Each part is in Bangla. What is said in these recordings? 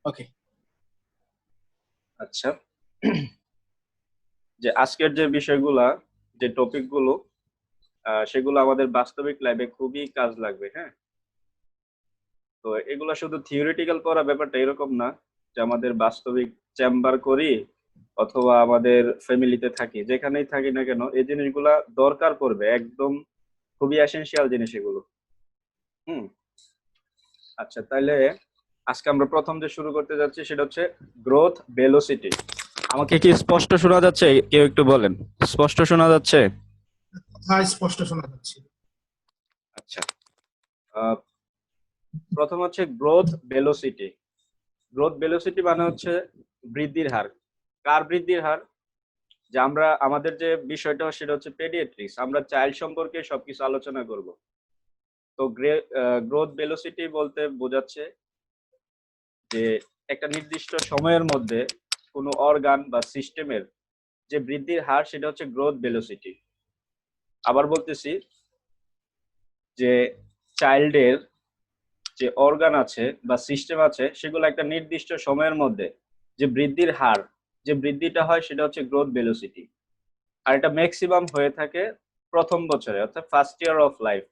ওকে। আচ্ছা, যে আজকের যে বিষয়গুলা, যে টপিক গুলো, সেগুলো আমাদের বাস্তবিক লাইফে খুবই কাজ লাগবে। হ্যাঁ, তো এগুলা শুধু থিওরিটিক্যাল পড়া ব্যাপারটা এরকম না যে আমাদের বাস্তবিক চেম্বার করি অথবা আমাদের ফ্যামিলিতে থাকি, যেখানেই থাকি না কেন এই জিনিসগুলা দরকার পড়বে একদম, খুবই এসেনশিয়াল জিনিস এগুলো। হুম। আচ্ছা, তাইলে আজকে আমরা প্রথম যে শুরু করতে যাচ্ছি সেটা হচ্ছে গ্রোথ ভেলোসিটি। আমাকে কি স্পষ্ট শোনা যাচ্ছে? কেউ একটু বলেন, স্পষ্ট শোনা যাচ্ছে? কথা স্পষ্ট শোনা যাচ্ছে। আচ্ছা, আহ, প্রথম হচ্ছে গ্রোথ ভেলোসিটি। গ্রোথ ভেলোসিটি মানে হচ্ছে বৃদ্ধির হার। কার বৃদ্ধির হার? যে আমরা আমাদের যে বিষয়টা সেটা হচ্ছে পেডিয়াট্রিক্স, আমরা চাইল্ড সম্পর্কে সবকিছু আলোচনা করব। তো গ্রোথ ভেলোসিটি বলতে বোঝাচ্ছে যে একটা নির্দিষ্ট সময়ের মধ্যে কোনো অর্গান বা সিস্টেমের যে বৃদ্ধির হার সেটা হচ্ছে গ্রোথ ভেলোসিটি। আবার বলতেছি যে চাইল্ডের যে অর্গান আছে বা সিস্টেম আছে সেগুলো একটা নির্দিষ্ট সময়ের মধ্যে যে বৃদ্ধির হার, যে বৃদ্ধিটা হয় সেটা হচ্ছে গ্রোথ ভেলোসিটি। আর এটা ম্যাক্সিমাম হয়ে থাকে প্রথম বছরে, অর্থাৎ ফার্স্ট ইয়ার অফ লাইফ।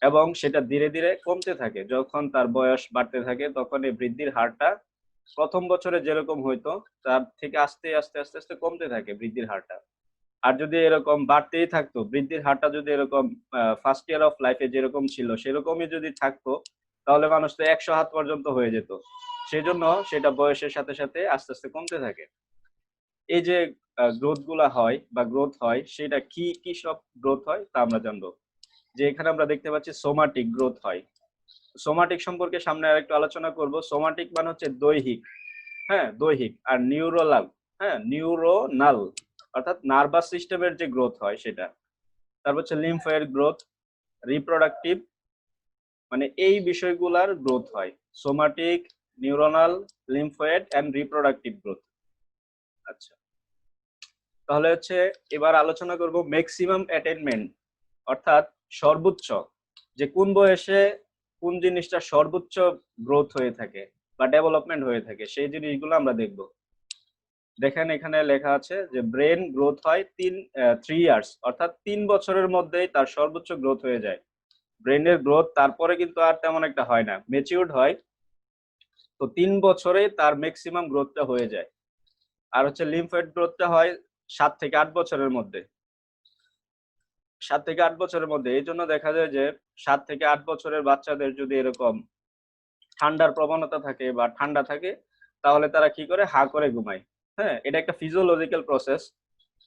এবং সেটা ধীরে ধীরে কমতে থাকে যখন তার বয়স বাড়তে থাকে, তখন এই বৃদ্ধির হারটা প্রথম বছরে যেরকম হইতো তার থেকে আস্তে আস্তে আস্তে আস্তে কমতে থাকে বৃদ্ধির হারটা। আর যদি এরকম বাড়তেই থাকতো বৃদ্ধির হারটা, যদি এরকম ফার্স্ট ইয়ার অফ লাইফে যেরকম ছিল সেরকমই যদি থাকতো, তাহলে মানুষ তো 100 হাত পর্যন্ত হয়ে যেত। সেই জন্য সেটা বয়সের সাথে সাথে আস্তে আস্তে কমতে থাকে। এই যে গ্রোথ গুলা হয় বা গ্রোথ হয়, সেটা কি কি সব গ্রোথ হয় তা আমরা জানবো। যে এখানে আমরা দেখতে পাচ্ছি সোমাটিক গ্রোথ হয়। সোমাটিক সম্পর্কে সামনে আর একটু আলোচনা করব। সোমাটিক মানে হচ্ছে দৈহিক, হ্যাঁ দৈহিক। আর নিউরোনাল, হ্যাঁ নিউরোনাল অর্থাৎ নার্ভাস সিস্টেমের যে গ্রোথ হয় সেটা। তারপর হচ্ছে লিম্ফয়েড গ্রোথ, রিপ্রোডাক্টিভ, মানে এই বিষয়গুলার গ্রোথ হয়। Somatic, neuronal, lymphoid and reproductive growth. আচ্ছা, তাহলে হচ্ছে এবার আলোচনা করব ম্যাক্সিমাম অ্যাটেনমেন্ট, অর্থাৎ সর্বোচ্চ, যে কোন বয়সে কোন জিনিসটা সর্বোচ্চ গ্রোথ হয়ে থাকে বা ডেভেলপমেন্ট হয়ে থাকে, সেই জিনিসগুলো আমরা দেখব। দেখেন এখানে লেখা আছে যে ব্রেন গ্রোথ হয় 3 ইয়ার্স, অর্থাৎ 3 বছরের মধ্যেই তার সর্বোচ্চ গ্রোথ হয়ে যায়। ব্রেনের গ্রোথ তারপরে কিন্তু আর তেমন একটা হয় না, ম্যাচিউরড হয়। তো 3 বছরে তার ম্যাক্সিমাম গ্রোথটা হয়ে যায়। আর হচ্ছে লিম্ফয়েড গ্রোথটা হয় 7 থেকে 8 বছরের মধ্যে। 7 থেকে 8 বছরের মধ্যে। এই জন্য দেখা যায় যে 7 থেকে 8 বছরের বাচ্চাদের যদি এরকম ঠান্ডার প্রবণতা থাকে বা ঠান্ডা থাকে, তাহলে তারা কি করে, হা করে ঘুমায়। হ্যাঁ, এটা একটা ফিজিওলজিক্যাল প্রসেস।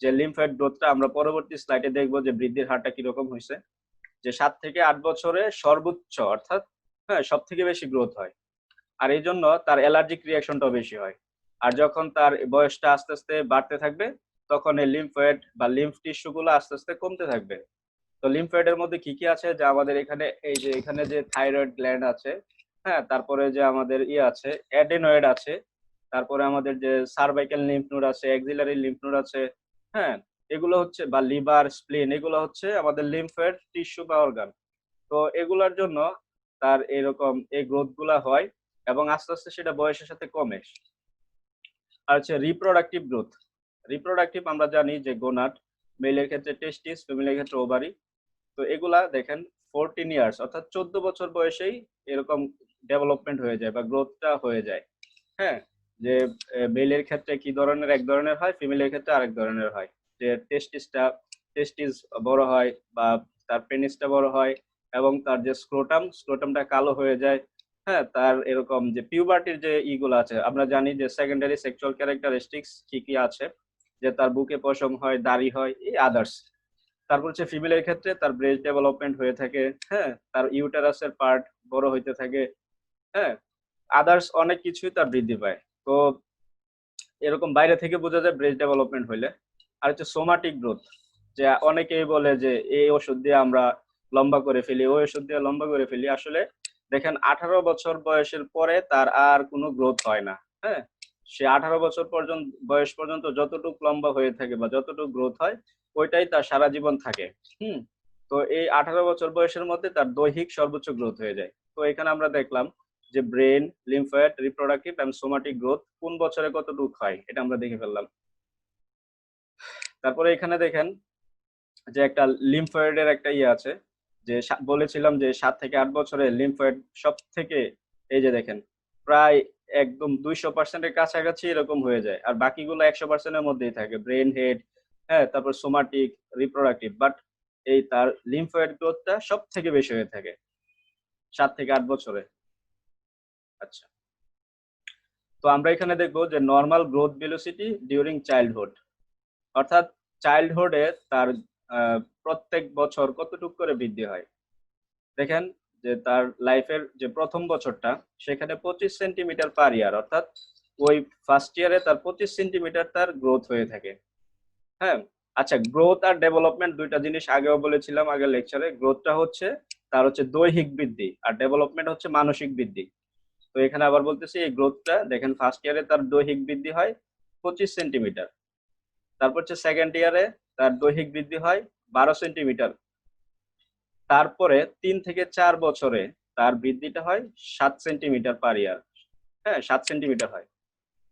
যে লিম্ফয়েড গ্রোথটা আমরা পরবর্তী স্লাইডে দেখবো যে বৃদ্ধির হারটা কিরকম হয়েছে। যে 7 থেকে 8 বছরে সর্বোচ্চ, অর্থাৎ হ্যাঁ সব থেকে বেশি গ্রোথ হয়। আর এই জন্য তার অ্যালার্জিক রিয়াকশনটাও বেশি হয়। আর যখন তার বয়সটা আস্তে আস্তে বাড়তে থাকবে, তখন এই লিম্ফয়েড বা লিম্ফ টিস্যু গুলো আস্তে আস্তে কমতে থাকবে। তো লিম্ফয়েডের মধ্যে কি কি আছে, যে আমাদের এখানে এই যে এখানে যে থাইরয়েড গ্ল্যান্ড আছে, হ্যাঁ তারপরে যে আমাদের আছে অ্যাডেনয়েড আছে, তারপরে আমাদের যে সার্ভাইকাল লিম্ফ নোড আছে, অ্যাক্সিলারি লিম্ফ নোড আছে। হ্যাঁ, এগুলো হচ্ছে বা লিভার, স্প্লিন, এগুলো হচ্ছে আমাদের লিম্ফয়েড টিস্যু বা অর্গান। তো এগুলার জন্য তার এরকম এই গ্রোথ গুলা হয় এবং আস্তে আস্তে সেটা বয়সের সাথে কমে। আর হচ্ছে রিপ্রোডাক্টিভ গ্রোথ। রিপ্রোডাক্টিভ আমরা জানি যে গোনাড, মেলের ক্ষেত্রে টেস্টিস, ফিমেলের ক্ষেত্রে ওভারি। তো এগুলা দেখেন 14 ইয়ার্স, অর্থাৎ 14 বছর বয়সেই এরকম ডেভেলপমেন্ট হয়ে যায় বা গ্রোথটা হয়ে যায়। হ্যাঁ, যে মেলের ক্ষেত্রে কি ধরনের, এক ধরনের হয়, ফিমেলের ক্ষেত্রে আরেক ধরনের হয়। যে টেস্টিস বড় হয় বা তার পেনিসটা বড় হয় এবং তার যে স্ক্রোটামটা কালো হয়ে যায়। হ্যাঁ, তার এরকম যে পিউবার্টির যে ইগুলো আছে, আমরা জানি যে সেকেন্ডারি সেক্সুয়াল ক্যারেক্টারিস্টিক্স কি কি আছে, যে তার বুকে পশম হয়, দাড়ি হয়, এই আদার্স। তারপর হচ্ছে ফিমেলের ক্ষেত্রে তার ব্রেস্ট ডেভেলপমেন্ট হয়ে থাকে। হ্যাঁ, তার ইউটেরাসের পার্ট বড় হইতে থাকে। হ্যাঁ, আদার্স অনেক কিছুই তার বৃদ্ধি পায়। তো এরকম বাইরে থেকে বোঝা যায় ব্রেস্ট ডেভেলপমেন্ট হইলে। আর হচ্ছে সোমাটিক গ্রোথ, যে অনেকেই বলে যে এই ওষুধ দিয়ে আমরা লম্বা করে ফেলি, ওই ওষুধ দিয়ে লম্বা করে ফেলি। আসলে দেখেন 18 বছর বয়সের পরে তার আর কোনো গ্রোথ হয় না। হ্যাঁ, সে 18 বছর পর্যন্ত বয়স পর্যন্ত যতটুকু লম্বা হয়ে থাকে বা যতটুকু গ্রোথ হয়, ওইটাই তার সারা জীবন থাকে। হুম। তো এই 18 বছর বয়সের মধ্যে তার দৈহিক সর্বোচ্চ গ্রোথ হয়ে যায়। তো এখানে আমরা দেখলাম যে brain, lymphoid, reproductive and somatic growth কোন বছরে কতটুকু হয় এটা আমরা দেখে ফেললাম। তারপরে এখানে দেখেন যে একটা লিম্ফয়েডের একটা ইয়ে আছে, যে বলেছিলাম যে 7 থেকে 8 বছরে লিম্ফয়েড সব থেকে, এই যে দেখেন প্রায় একদম 200%-এর কাছাকাছি এরকম হয়ে যায়, আর বাকিগুলো 100%-এর মধ্যেই থাকে, ব্রেন, হেড, হ্যাঁ, তারপর সোমাটিক, রিপ্রোডাক্টিভ, বাট এই তার লিম্ফয়েড গ্রোথটা সব থেকে বেশি হয়ে থাকে 7 থেকে 8 বছরে। আচ্ছা, তো আমরা এখানে দেখবো যে normal growth velocity during childhood, অর্থাৎ চাইল্ডহুডে তার প্রত্যেক বছর কতটুকু করে বৃদ্ধি হয়। দেখেন যে তার লাইফের যে প্রথম বছরটা সেখানে 25 সেন্টিমিটার পার ইয়ার, অর্থাৎ ওই ফার্স্ট ইয়ারে তার 25 সেন্টিমিটার তার গ্রোথ হয়ে থাকে। হ্যাঁ, আচ্ছা, গ্রোথ আর ডেভেলপমেন্ট দুইটা জিনিস আগেও বলেছিলাম আগের লেকচারে। গ্রোথটা হচ্ছে তার হচ্ছে দৈহিক বৃদ্ধি, আর ডেভেলপমেন্ট হচ্ছে মানসিক বৃদ্ধি। তো এখানে আবার বলতেছি এই গ্রোথটা দেখেন ফার্স্ট ইয়ারে তার দৈহিক বৃদ্ধি হয় 25 সেন্টিমিটার, তারপর হচ্ছে সেকেন্ড ইয়ারে তার দৈহিক বৃদ্ধি হয় 12 সেন্টিমিটার, তারপরে 3 থেকে 4 বছরে তার বৃদ্ধিটা হয় 7 সেন্টিমিটার পার ইয়ার। হ্যাঁ, 7 সেন্টিমিটার হয়।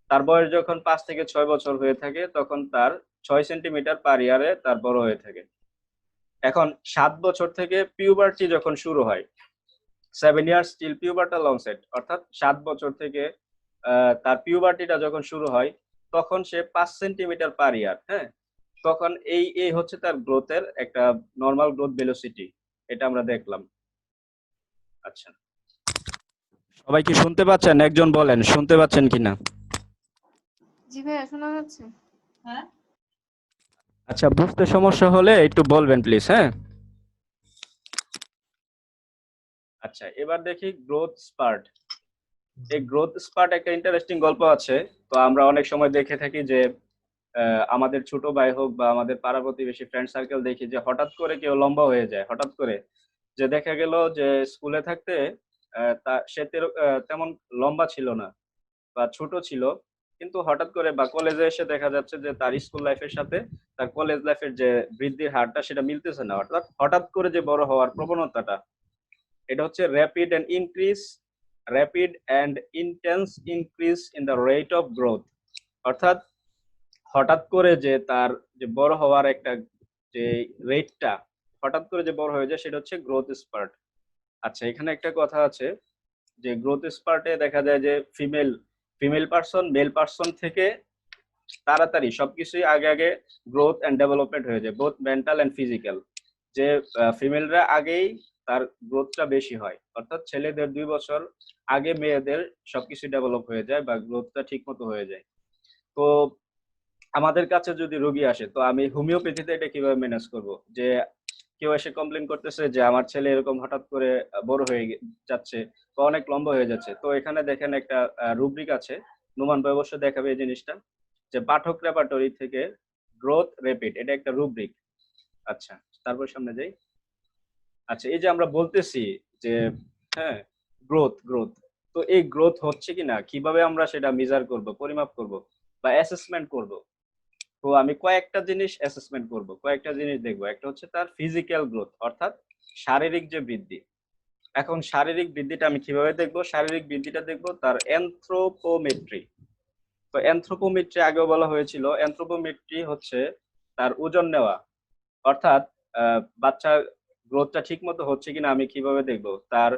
তার বয়স যখন 5 থেকে 6 বছর হয়ে থাকে তখন তার 6 সেন্টিমিটার পার ইয়ারে তার বড় হয়ে থাকে। এখন 7 বছর থেকে পিউবার্টি যখন শুরু হয়, 7 ইয়ার্স টিল পিউবার্টাল অনসেট, অর্থাৎ 7 বছর থেকে তার পিউবার্টিটা যখন শুরু হয় তখন সে 5 সেন্টিমিটার পার ইয়ার। হ্যাঁ, তখন এই হচ্ছে তার গ্রোথের একটা নর্মাল গ্রোথ ভেলোসিটি, এটা আমরা দেখলাম। আচ্ছা, সবাই কি শুনতে পাচ্ছেন? একজন বলেন শুনতে পাচ্ছেন কিনা। জি ভাইয়া, শোনা যাচ্ছে। হ্যাঁ, আচ্ছা, বুঝতে সমস্যা হলে একটু বলবেন প্লিজ। হ্যাঁ, আচ্ছা, এবার দেখি গ্রোথ স্পার্ট। এই গ্রোথ স্পার্ট একটা ইন্টারেস্টিং গল্প আছে। তো আমরা অনেক সময় দেখে থাকি যে আমাদের ছোট ভাই হোক বা আমাদের পাড়া প্রতিবেশী ফ্রেন্ড সার্কেল দেখি যে হঠাৎ করে কেউ লম্বা হয়ে যায়, হঠাৎ করে, যে দেখা গেল যে স্কুলে থাকতে সে তেমন লম্বা ছিল না বা ছোট ছিল, কিন্তু হঠাৎ করে বা কলেজে এসে দেখা যাচ্ছে যে তার স্কুল লাইফের সাথে তার কলেজ লাইফের যে বৃদ্ধির হারটা সেটা মিলতেছে না, অর্থাৎ হঠাৎ করে যে বড় হওয়ার প্রবণতাটা, এটা হচ্ছে rapid and intense increase in the rate of growth, অর্থাৎ হঠাৎ করে যে তার যে বড় হওয়ার একটা যে রেটটা হঠাৎ করে যে বড় হয়ে যায় সেটা হচ্ছে গ্রোথ স্পার্ট। আচ্ছা, এখানে একটা কথা আছে যে গ্রোথ স্পার্টে দেখা যায় যে ফিমেল পার্সন মেল পার্সন থেকে তাড়াতাড়ি সবকিছুই আগে আগে গ্রোথ এন্ড ডেভেলপমেন্ট হয়ে যায়, বোথ মেন্টাল এন্ড ফিজিক্যাল। যে ফিমেলরা আগেই তার গ্রোথটা বেশি হয়, অর্থাৎ ছেলেদের 2 বছর আগে মেয়েদের সবকিছু ডেভেলপ হয়ে যায় বা গ্রোথটা ঠিক মতো হয়ে যায়। তো আমাদের কাছে যদি রোগী আসে তো আমি হোমিওপ্যাথিতে এটা কিভাবে ম্যানেজ করব, যে কেউ এসে কমপ্লেন করতেছে যে আমার ছেলে এরকম হঠাৎ করে বড় হয়ে যাচ্ছে বা অনেক লম্বা হয়ে যাচ্ছে। তো এখানে দেখেন একটা রুব্রিক আছে, নুমান ভাই অবশ্য দেখাবে এই জিনিসটা, যে পাঠক রেপার্টরি থেকে গ্রোথ রেপিড, এটা একটা রুব্রিক। আচ্ছা, তারপর সামনে যাই। আচ্ছা, এই যে আমরা বলতেছি যে হ্যাঁ গ্রোথ গ্রোথ, তো এই গ্রোথ হচ্ছে কিনা কিভাবে আমরা সেটা মেজার করব, পরিমাপ করব বা অ্যাসেসমেন্ট করব। তো আমি কয়েকটা জিনিস অ্যাসেসমেন্ট করব, কয়েকটা জিনিস দেখব। একটা হচ্ছে তার ফিজিক্যাল গ্রোথ, অর্থাৎ শারীরিক যে বৃদ্ধি। এখন শারীরিক বৃদ্ধিটা আমি কিভাবে দেখব? শারীরিক বৃদ্ধিটা দেখব তার অ্যানথ্রোপোমেট্রি। তো অ্যানথ্রোপোমেট্রি আগেও বলা হয়েছিল, অ্যানথ্রোপোমেট্রি হচ্ছে তার ওজন নেওয়া, অর্থাৎ বাচ্চার গ্রোথটা ঠিক মতো হচ্ছে কিনা আমি কিভাবে দেখব? তার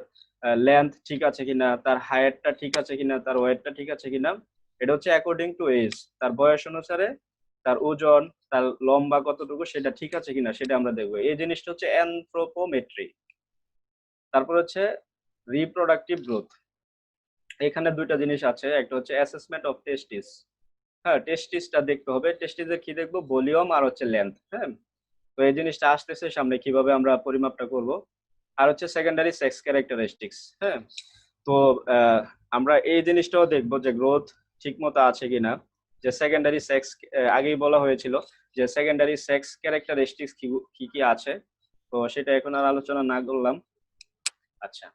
লেন্থ ঠিক আছে কিনা, তার হাইটটা ঠিক আছে কিনা, তার ওয়েটটা ঠিক আছে কিনা। এটা হচ্ছে অ্যাকর্ডিং টু এজ, তার বয়স অনুসারে তার ওজন, তার লম্বা কতটুকু সেটা ঠিক আছে কিনা সেটা আমরা দেখবো। এই জিনিসটা হচ্ছে অ্যানথ্রোপোমেট্রি। তারপর হচ্ছে রিপ্রোডাক্টিভ গ্রোথ। এখানে দুইটা জিনিস আছে, একটা হচ্ছে অ্যাসেসমেন্ট অফ টেস্টিস। হ্যাঁ, টেস্টিসটা দেখতে হবে। টেস্টিসের কি দেখবো? ভলিউম আর হচ্ছে লেন্থ। হ্যাঁ, তো এই জিনিসটা আসতেছে সামনে, কিভাবে আমরা পরিমাপটা করব। আর হচ্ছে সেকেন্ডারি সেক্স ক্যারেক্টারিস্টিক্স। হ্যাঁ, তো আমরা এই জিনিসটাও দেখবো যে গ্রোথ ঠিক মতো আছে কিনা। যে সেকেন্ডারি সেক্স, আগেই বলা হয়েছিল যে সেকেন্ডারি সেক্স ক্যারেক্টারিস্টিক্স কি কি আছে, তো সেটা এখন আর আলোচনা না করলাম। আচ্ছা,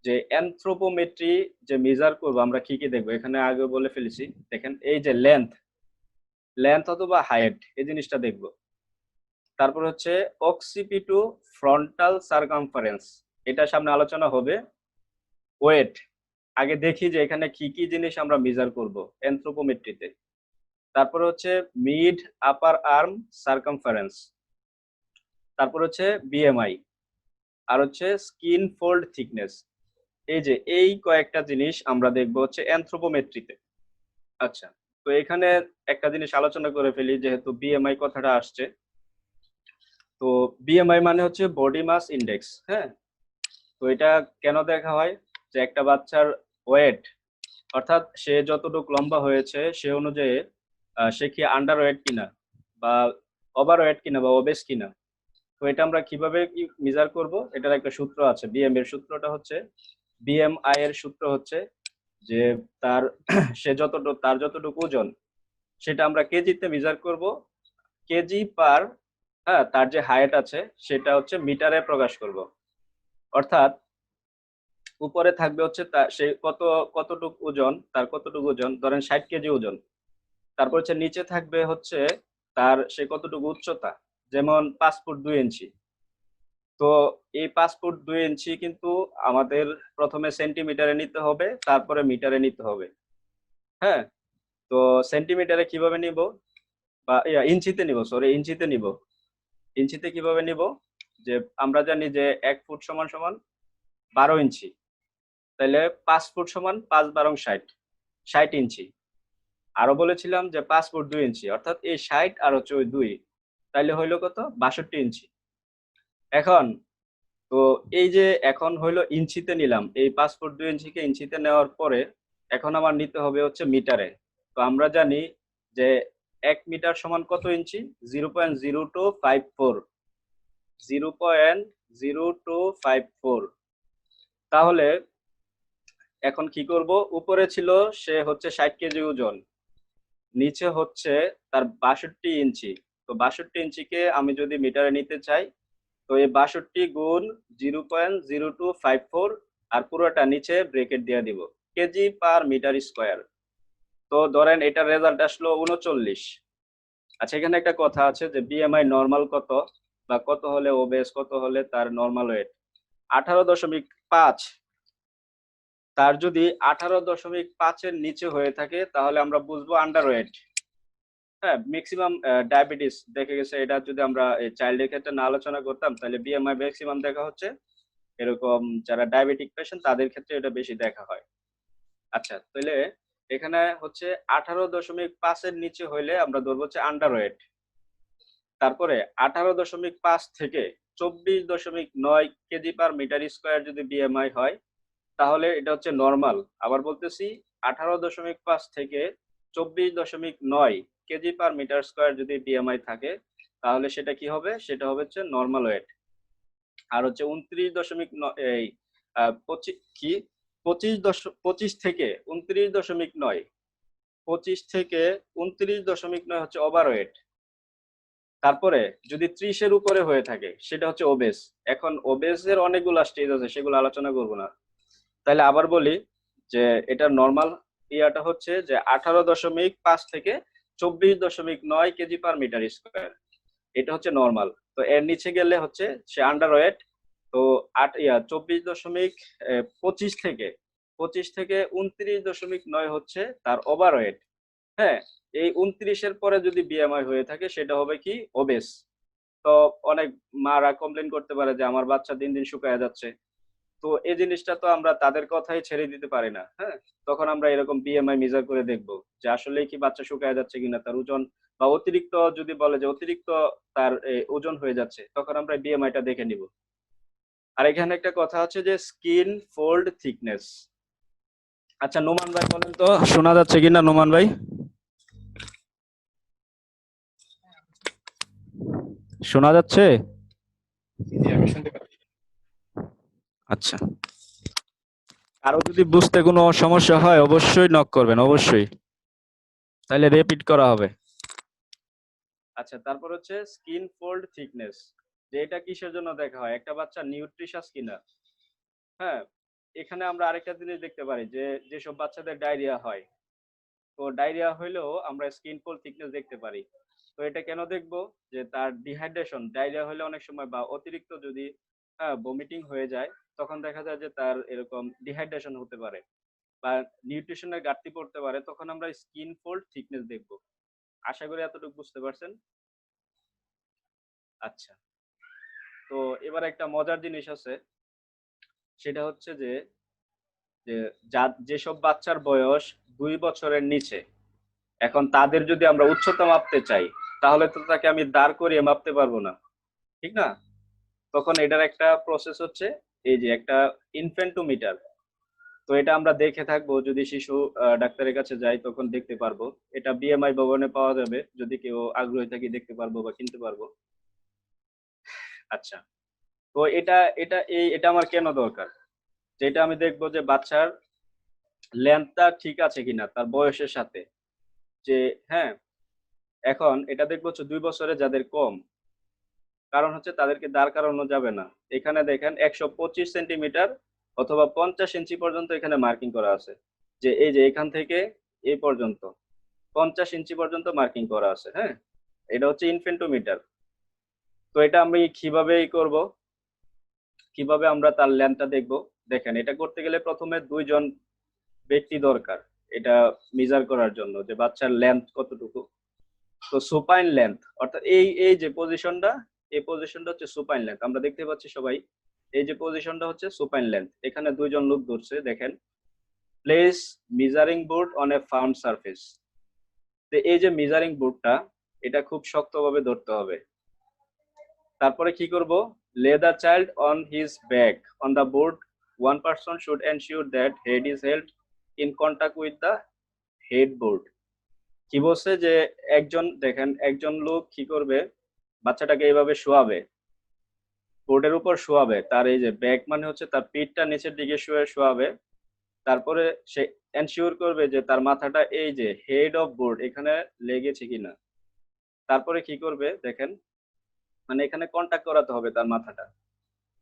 যে অ্যানথ্রোপোমেট্রি যে মেজার করবো আমরা কি কি দেখবো, এখানে আগে বলে ফেলেছি। দেখেন এই যে লেন্থ, লেন্থ অথবা হাইট, এই জিনিসটা দেখবো। তারপর হচ্ছে অক্সিপিটু ফ্রন্টাল সার্কামফারেন্স, এটা সামনে আলোচনা হবে। ওয়েট, আগে দেখি যে এখানে কি কি জিনিস আমরা মেজার করব অ্যানথ্রোপোমেট্রিতে। তারপর হচ্ছে মিড আপার আর্ম সার্কামফারেন্স, তারপর হচ্ছে বিএমআই, আর হচ্ছে স্কিন ফোল্ড থিকনেস। এই যে এই কয়েকটা জিনিস আমরা দেখবো হচ্ছে অ্যানথ্রোপোমেট্রিতে। আচ্ছা, তো এখানে একটা জিনিস আলোচনা করে ফেলি, যেহেতু বিএমআই কথাটা আসছে। তো বিএমআই মানে হচ্ছে বডি মাস ইন্ডেক্স। হ্যাঁ, তো এটা কেন দেখা হয়, যে একটা বাচ্চার ওয়েট, অর্থাৎ সে যতটুকু লম্বা হয়েছে সে অনুযায়ী সে কি আন্ডার ওয়েট কিনা বা ওভার ওয়েট কিনা বা ওবেস কিনা। তো এটা আমরা কিভাবে মেজার করব, এটার একটা সূত্র আছে। বিএম এর সূত্রটা হচ্ছে, বিএমআই এর সূত্র হচ্ছে যে তার তার যতটুকু ওজন সেটা আমরা কেজিতে মেজার করব, কেজি পার, হ্যাঁ, তার যে হাইট আছে সেটা হচ্ছে মিটারে প্রকাশ করব। অর্থাৎ উপরে থাকবে হচ্ছে সে কতটুকু ওজন, তার কতটুকু ওজন, ধরেন 60 কেজি ওজন। তারপর হচ্ছে নিচে থাকবে হচ্ছে তার সে কতটুকু উচ্চতা, যেমন 5 ফুট 2 ইঞ্চি। তো এই 5 ফুট 2 ইঞ্চি কিন্তু আমাদের প্রথমে সেন্টিমিটারে নিতে হবে, তারপরে মিটারে নিতে হবে। হ্যাঁ, তো সেন্টিমিটারে কিভাবে নিব, বা ইঞ্চিতে নিব, সরি ইঞ্চিতে নিব। ইঞ্চিতে কিভাবে নিব, যে আমরা জানি যে 1 ফুট সমান সমান 12 ইঞ্চি, তাহলে 5 ফুট সমান 5 12 60, 60 ইঞ্চি। আরো বলেছিলাম যে 5 ফুট 2 ইঞ্চি, অর্থাৎ এই 60 আর হচ্ছে ওই 2, তাইলে হইলো কত, 62 ইঞ্চি। এখন তো এই যে এখন হইলো ইঞ্চিতে নিলাম, এই 5 ফুট 2 ইঞ্চিকে ইঞ্চিতে নেওয়ার পরে এখন আমার নিতে হবে হচ্ছে মিটারে। তো আমরা জানি যে 1 মিটার সমান কত ইঞ্চি, 0.0254, 0.0254। তাহলে এখন কি করব, উপরে ছিল সে হচ্ছে 60 কেজি ওজন, নিচে হচ্ছে তার 62 ইঞ্চি। তো 62 ইঞ্চিকে আমি যদি মিটারে নিতে চাই, তো এই 62 × 0.0254, আর পুরোটা নিচে ব্রেকেট দিয়ে দিব, কেজি পার মিটার স্কোয়ার। তো ধরেন এটার রেজাল্ট আসলো 39। আচ্ছা, এখানে একটা কথা আছে যে বিএমআই নর্মাল কত, বা কত হলে ওবেস, কত হলে তার নর্মাল ওয়েট। 18.5, তার যদি 18.5-এর নিচে হয়ে থাকে তাহলে আমরা বুঝবো আন্ডার ওয়েট। হ্যাঁ, ম্যাক্সিমাম ডায়াবেটিস দেখে গেছে, এটা যদি আমরা চাইল্ডের ক্ষেত্রে না আলোচনা করতাম তাহলে বিএমআই ম্যাক্সিমাম দেখা হচ্ছে এরকম যারা ডায়াবেটিক পেশেন্ট তাদের ক্ষেত্রে এটা বেশি দেখা হয়। আচ্ছা, তাহলে এখানে হচ্ছে 18.5-এর নিচে হইলে আমরা ধরবো হচ্ছে আন্ডার ওয়েট। তারপরে 18.5 থেকে 24.9 কেজি পার মিটার স্কোয়ার যদি বিএমআই হয় তাহলে এটা হচ্ছে নর্মাল। আবার বলতেছি, 18.5 থেকে 24.9 কেজি পার মিটার স্কোয়ার যদি বিএমআই থাকে তাহলে সেটা কি হবে, সেটা হবে হচ্ছে নর্মাল ওয়েট। আর হচ্ছে 25 থেকে 29.9, 25 থেকে 29.9 হচ্ছে ওভার ওয়েট। তারপরে যদি 30-এর উপরে হয়ে থাকে সেটা হচ্ছে ওবেস। এখন ওবেসের অনেকগুলো স্টেজ আছে, সেগুলো আলোচনা করব না। তাহলে আবার বলি যে এটা নর্মাল ইয়াটা হচ্ছে যে 18.5 থেকে 24.9 কেজি পার মিটার স্কোয়ার, এটা হচ্ছে নর্মাল। তো এর নিচে গেলে হচ্ছে সে আন্ডার ওয়েট। তো 25 থেকে 29.9 হচ্ছে তার ওভার ওয়েট। হ্যাঁ, এই 29-এর পরে যদি বিএমআই হয়ে থাকে সেটা হবে কি, ওবেস। তো অনেক মারা কমপ্লেন করতে পারে যে আমার বাচ্চা দিন দিন শুকায় যাচ্ছে। তো এই জিনিসটা তো আমরা তাদের কথাই ছেড়ে দিতে পারি না। হ্যাঁ, তখন আমরা এরকম বিএমআই মেজার করে দেখব যে আসলে কি বাচ্চা শুকায় যাচ্ছে কিনা, তার ওজন বা অতিরিক্ত যদি বলে যে অতিরিক্ত তার ওজন হয়ে যাচ্ছে, তখন আমরা বিএমআইটা দেখে নিব। আর এখানে একটা কথা আছে যে স্কিন ফোল্ড থিকনেস। আচ্ছা, নোমান ভাই বলেন তো শোনা যাচ্ছে কিনা, নোমান ভাই শোনা যাচ্ছে? জি, আমি শুনতে পাচ্ছি। আচ্ছা, আরো যদি বুঝতে কোনো সমস্যা হয় অবশ্যই নক করবেন, অবশ্যই, তাহলে রিপিট করা হবে। আচ্ছা, তারপর হচ্ছে স্কিন ফোল্ড থিকনেস, যে এটা কিসের জন্য দেখা হয়, একটা বাচ্চা নিউট্রিশাস কিনা। হ্যাঁ, এখানে আমরা আরেকটা জিনিস দেখতে পারি যে যেসব বাচ্চাদের ডায়রিয়া হয়, তো ডায়রিয়া হইলেও আমরা স্কিন ফোল্ড থিকনেস দেখতে পারি। তো এটা কেন দেখবো, যে তার ডিহাইড্রেশন, ডায়রিয়া হলে অনেক সময় বা অতিরিক্ত যদি ভমিটিং হয়ে যায়, তখন দেখা যায় যে তার এরকম ডিহাইড্রেশন হতে পারে বা নিউট্রিশনের ঘাটতি পড়তে পারে, তখন আমরা স্কিন ফোল্ড থিকনেস দেখব। আশা করি এতটুকু বুঝতে পারছেন। আচ্ছা, তো এবার একটা মজার জিনিস আছে, সেটা হচ্ছে যে যে যেসব বাচ্চার বয়স 2 বছরের নিচে, এখন তাদের যদি আমরা উচ্চতা মাপতে চাই, তাহলে তো তাকে আমি দাঁড় করিয়ে মাপতে পারবো না, ঠিক না? তখন এটার একটা প্রসেস হচ্ছে এই যে একটা ইনফ্যান্টোমিটার। তো এটা আমরা দেখে থাকবো, যদি শিশু ডাক্তারের কাছে যাই তখন দেখতে পারবো। এটা বিএমআই ভবনে পাওয়া যাবে, যদি কেউ আগ্রহী থাকি দেখতে পারবো বা কিনতে পারবো। আচ্ছা, তো এটা আমার কেন দরকার? যেটা আমি দেখবো যে বাচ্চার লেন্থটা ঠিক আছে কিনা তার বয়সের সাথে। যে হ্যাঁ, এখন এটা দেখবো হচ্ছে 2 বছরে যাদের কম, কারণ হচ্ছে তাদেরকে দাঁড় করানো যাবে না। এখানে দেখেন 125 সেন্টিমিটার অথবা 50 ইঞ্চি পর্যন্ত এখানে মার্কিং করা আছে, যে এই যে এখান থেকে এই পর্যন্ত 50 ইঞ্চি পর্যন্ত মার্কিং করা আছে। হ্যাঁ, এটা হচ্ছে ইনফেন্টোমিটার। তো এটা আমি কিভাবে করব, কিভাবে আমরা তার লেন্থটা দেখব? দেখেন, এটা করতে গেলে প্রথমে 2 জন ব্যক্তি দরকার, এটা মেজার করার জন্য যে বাচ্চার লেন্থ কতটুকু। তো সুপাইন লেন্থ, অর্থাৎ এই এই যে পজিশনটা, এই পজিশনটা হচ্ছে সুপাইন লেন্থ। আমরা দেখতে পাচ্ছি সবাই, এই যে পজিশনটা হচ্ছে সুপাইন লেন্থ। এখানে 2 জন লোক ধরছে, দেখেন, place measuring board on a farm surface. তো এই যে মেজারিং বোর্ডটা, এটা খুব শক্তভাবে ধরতে হবে। তারপরে কি করব? লে the child on his back on the board, one person should ensure that head is held in contact with the head board. কি বলছে যে একজন, দেখেন, একজন লোক কি করবে, বাচ্চাটাকে এইভাবে শোয়াবে, বোর্ডের উপর শোয়াবে, তার এই যে ব্যাক মানে হচ্ছে তার পিঠটা নিচের দিকে শোয়াবে। তারপরে সে এনশিওর করবে যে তার মাথাটা এই যে হেড অফ বোর্ড এখানে লেগেছে কিনা। তারপরে কি করবে দেখেন, মানে এখানে কন্টাক্ট করাতে হবে তার মাথাটা।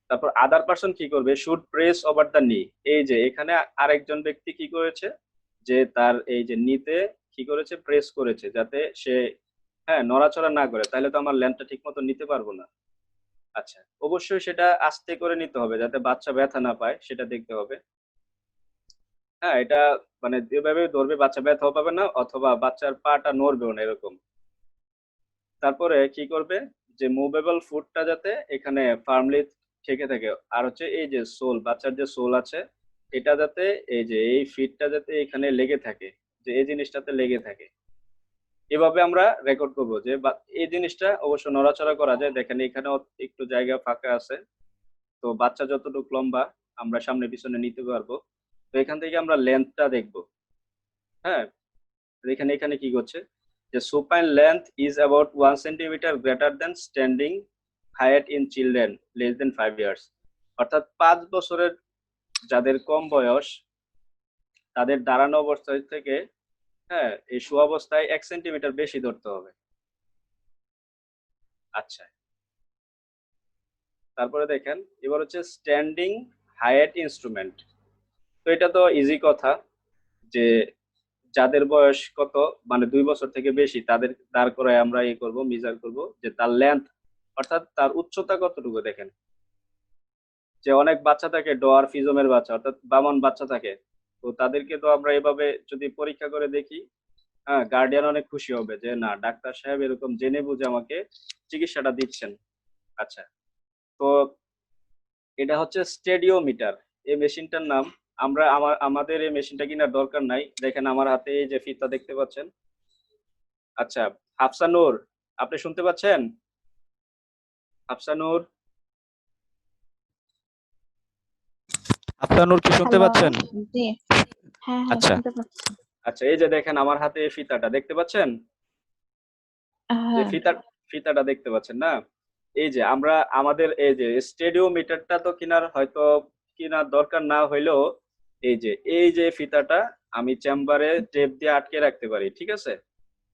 তারপর আদার পারসন কি করবে, শুড প্রেস ওভার দ্য নি। এই যে এখানে আরেকজন ব্যক্তি কি করেছে, যে তার এই যে নিতে কি করেছে, প্রেস করেছে, যাতে সে নড়াচড়া না করে, তাহলে তো আমার ল্যান্ডটা ঠিক মতো নিতে পারবো না। আচ্ছা, অবশ্যই সেটা আস্তে করে নিতে হবে, যাতে বাচ্চা ব্যথা না পায়, সেটা দেখতে হবে। হ্যাঁ, এটা মানে যেভাবে ধরবে বাচ্চা ব্যথাও পাবে না, অথবা বাচ্চার পাটা নড়বেও না, এরকম। তারপরে কি করবে, যে মুভেবল ফুডটা যাতে এখানে ফার্মলি থেকে থাকে, আর হচ্ছে এই যে সোল, বাচ্চার যে সোল আছে, এটা যাতে এই যে এই ফিটটা যাতে এখানে লেগে থাকে, যে এই জিনিসটাতে লেগে থাকে। এভাবে আমরা রেকর্ড করবো যে এই জিনিসটা অবশ্য নড়াচড়া করা যায়। দেখেন এখানে একটু জায়গা ফাঁকা আছে, তো বাচ্চা যতটুকু লম্বা আমরা সামনে পিছনে নিতে পারবো। তো এখান থেকে আমরা লেন্থটা দেখবো। হ্যাঁ, এখানে এখানে কি করছে, যে supine length is about 1 centimeter greater than standing height in children less than 5 years। অর্থাৎ 5 বছরের যাদের কম বয়স, তাদের দাঁড়ানো অবস্থা থেকে এই অবস্থায় 1 সেন্টিমিটার বেশি ধরতে হবে। আচ্ছা, তারপরে দেখেন, এবার হচ্ছে স্ট্যান্ডিং হাইট ইনস্ট্রুমেন্ট। তো এটা তো ইজি কথা, যে যাদের বয়স কত, মানে 2 বছর থেকে বেশি, তাদের দাঁড় করায় আমরা করব, মেজার করব যে তার লেন্থ, অর্থাৎ তার উচ্চতা কতটুকু। দেখেন, যে অনেক বাচ্চা থাকে ডোয়ারফিজমের বাচ্চা, অর্থাৎ বামন বাচ্চা থাকে, তো তাদেরকে তো আমরা এভাবে যদি পরীক্ষা করে দেখি, গার্ডিয়ান অনেক খুশি হবে যে না, ডাক্তার সাহেব এরকম জেনে বুঝে আমাকে চিকিৎসাটা দিচ্ছেন। আচ্ছা, তো এটা হচ্ছে স্টেডিওমিটার, এই মেশিনটার নাম। আমাদের এই মেশিনটা কেনার দরকার নাই। দেখেন আমার হাতে এই যে ফিতা দেখতে পাচ্ছেন। আচ্ছা, হাফসানুর, আপনি শুনতে পাচ্ছেন? হাফসানুর, হাফসানুর কি শুনতে হ্যালো, পাচ্ছেন? জি, হ্যাঁ হ্যাঁ আচ্ছা, শুনতে পাচ্ছি। আচ্ছা, এই যে দেখেন আমার হাতে এই ফিতাটা দেখতে পাচ্ছেন, যে হ্যাঁ ফিতাটা দেখতে পাচ্ছেন না? এই যে আমরা আমাদের এই যে স্টেডিওমিটারটা তো কেনার দরকার না হইলেও, এই যে ফিতাটা আমি চেম্বারে টেপ দিয়ে আটকে রাখতে পারি, ঠিক আছে?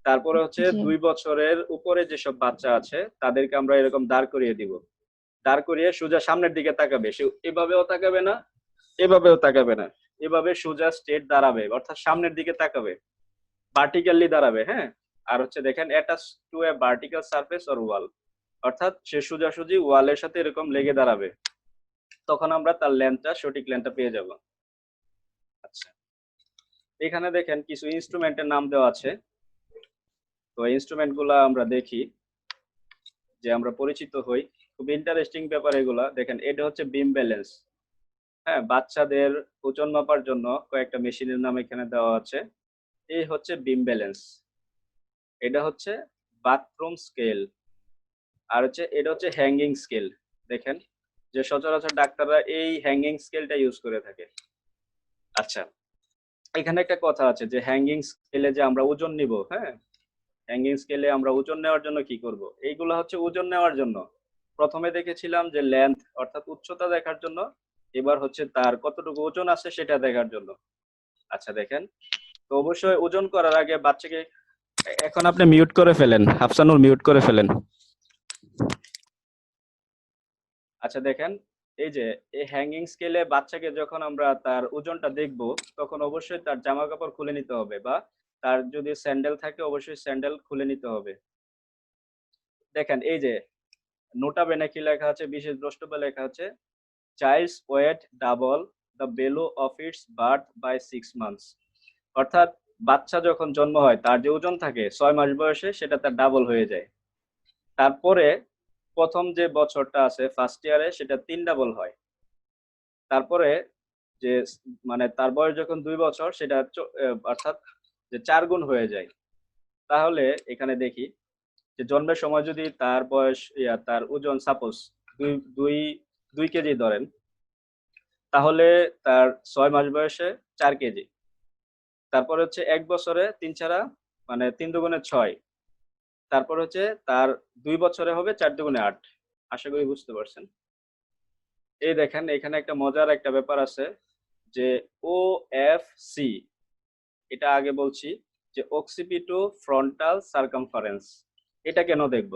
তারপরে হচ্ছে জি 2 বছরের উপরে যেসব বাচ্চা আছে তাদেরকে আমরা এরকম দাঁড় করিয়ে দিব। দাঁড় করিয়ে সোজা সামনের দিকে তাকাবে, সে এভাবেও তাকাবে না, এভাবেও তাকাবে না, এভাবে সোজা স্ট্রেট দাঁড়াবে, অর্থাৎ সামনের দিকে তাকাবে, ভার্টিক্যালি দাঁড়াবে। হ্যাঁ, আর হচ্ছে দেখেন, attach to A vertical surface or ওয়াল, অর্থাৎ সে সোজাসুজি ওয়ালের সাথে এরকম লেগে দাঁড়াবে। তখন আমরা তার লেন্থটা সঠিক লেন্থটা পেয়ে যাব। আচ্ছা, এখানে দেখেন কিছু ইনস্ট্রুমেন্টের নাম দেওয়া আছে। তো ইনস্ট্রুমেন্ট গুলা আমরা দেখি, যে আমরা পরিচিত হই। খুব ইন্টারেস্টিং ব্যাপার এগুলা। দেখেন এটা হচ্ছে বিম ব্যালেন্স। হ্যাঁ, বাচ্চাদের ওজন মাপার জন্য কয়েকটা মেশিনের নাম এখানে দেওয়া আছে। এই হচ্ছে বিম ব্যালেন্স, এটা হচ্ছে বাথরুম স্কেল, আর হচ্ছে এটা হচ্ছে হ্যাঙ্গিং স্কেল। দেখেন যে সচরাচর ডাক্তাররা এই হ্যাঙ্গিং স্কেলটা ইউজ করে থাকে। আচ্ছা, এখানে একটা কথা আছে যে হ্যাঙ্গিং স্কেলে যে আমরা ওজন নিব, হ্যাঁ, হ্যাঙ্গিং স্কেলে আমরা ওজন নেওয়ার জন্য কি করব? এইগুলো হচ্ছে ওজন নেওয়ার জন্য। প্রথমে দেখেছিলাম যে লেন্থ অর্থাৎ উচ্চতা দেখার জন্য, এবার হচ্ছে তার কতটুকু ওজন আছে সেটা দেখার জন্য। আচ্ছা দেখেন, তো অবশ্যই ওজন করার আগে বাচ্চাকে, এখন আপনি মিউট করে ফেলেন, হাফসানুল মিউট করে ফেলেন। আচ্ছা দেখেন, এই যে এই হ্যাঙ্গিং স্কেলে বাচ্চাকে যখন আমরা তার ওজনটা দেখব, তখন অবশ্যই তার জামা কাপড় খুলে নিতে হবে, বা তার যদি স্যান্ডেল থাকে অবশ্যই স্যান্ডেল খুলে নিতে হবে। দেখেন এই যে নোটা বেনে কি লেখা আছে, বিশেষ দ্রষ্টব্য লেখা আছে, child's weight double the value of its birth by 6 months. অর্থাৎ বাচ্চা যখন জন্ম হয় তার যে ওজন থাকে 6 মাস বয়সে সেটা তার ডাবল হয়ে যায়। তারপরে প্রথম যে বছরটা আছে ফার্স্ট ইয়ারে সেটা 3 ডাবল হয়। তারপরে যে মানে তার বয়স যখন 2 বছর সেটা অর্থাৎ যে 4 গুণ হয়ে যায়। তাহলে এখানে দেখি যে জন্মের সময় যদি তার বয়স তার ওজন সাপোজ দুই দুই 2 কেজি ধরেন, তাহলে তার 6 মাস বয়সে 4 কেজি। তারপর হচ্ছে 1 বছরে 3 4 মানে 3 2 গুণে 6। তারপর হচ্ছে তার 2 বছরে হবে 4 2 গুণে 8। আশা করি বুঝতে পারছেন। এই দেখেন এখানে একটা মজার একটা ব্যাপার আছে, যে ও এফ সি, এটা আগে বলছি, যে অক্সিপিটো ফ্রন্টাল সার্কামফারেন্স। এটা কেন দেখব?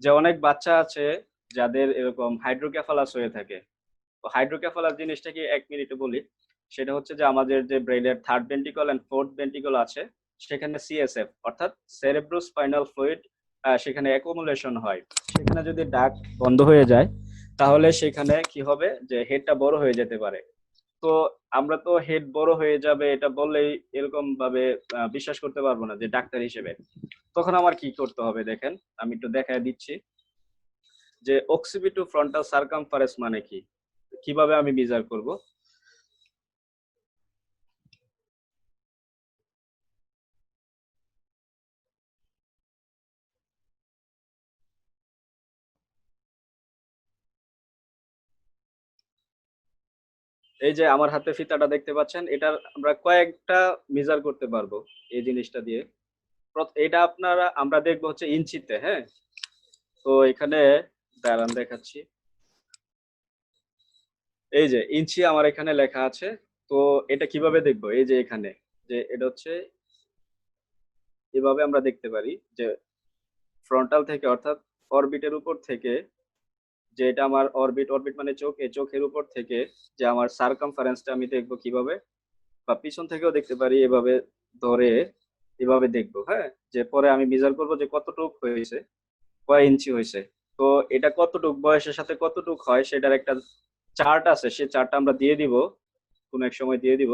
যে অনেক বাচ্চা আছে যাদের এরকম হাইড্রোক্যাফালাস হয়ে থাকে। তো হাইড্রোক্যাফালাস জিনিসটা কি 1 মিনিটে বলি। সেটা হচ্ছে যে আমাদের যে ব্রেইনের third ventricle and fourth ventricle আছে, সেখানে সিএসএফ অর্থাৎ সেরেব্রোস্পাইনাল ফ্লুইড সেখানে অ্যাকুমুলেশন হয়। সেখানে যদি ডাক বন্ধ হয়ে যায়, তাহলে সেখানে কি হবে, যে হেডটা বড় হয়ে যেতে পারে। তো আমরা তো হেড বড় হয়ে যাবে এটা বললেই এরকম ভাবে বিশ্বাস করতে পারবো না যে ডাক্তার হিসেবে। তখন আমার কি করতে হবে দেখেন, আমি একটু দেখায় দিচ্ছি যে অক্সিপিটো ফ্রন্টাল সার্কামফারেন্স মানে কি, কিভাবে আমি মেজার করব। এই যে আমার হাতে ফিতাটা দেখতে পাচ্ছেন, এটার আমরা কয়েকটা মেজার করতে পারবো এই জিনিসটা দিয়ে। এটা আপনারা আমরা দেখবো হচ্ছে ইঞ্চিতে, হ্যাঁ। তো এখানে দাঁড়ান দেখাচ্ছি, এই যে ইঞ্চি আমার এখানে লেখা আছে। তো এটা কিভাবে দেখবো, এই যে এখানে যে এটা হচ্ছে এভাবে আমরা দেখতে পারি যে ফ্রন্টাল থেকে অর্থাৎ অরবিটের উপর থেকে, যে এটা আমার অরবিট, অরবিট মানে চোখ, এই চোখের উপর থেকে যে আমার সার্কামফারেন্সটা আমি দেখবো কিভাবে, বা পিছন থেকেও দেখতে পারি এভাবে ধরে, এভাবে দেখবো, হ্যাঁ। যে পরে আমি মেজার করবো যে কতটুক হয়েছে, কয় ইঞ্চি হয়েছে। তো এটা কতটুক বয়সের সাথে কতটুক হয় সেটার একটা চার্ট আছে, সেই চার্টটা আমরা দিয়ে দিব, কোন এক সময় দিয়ে দিব।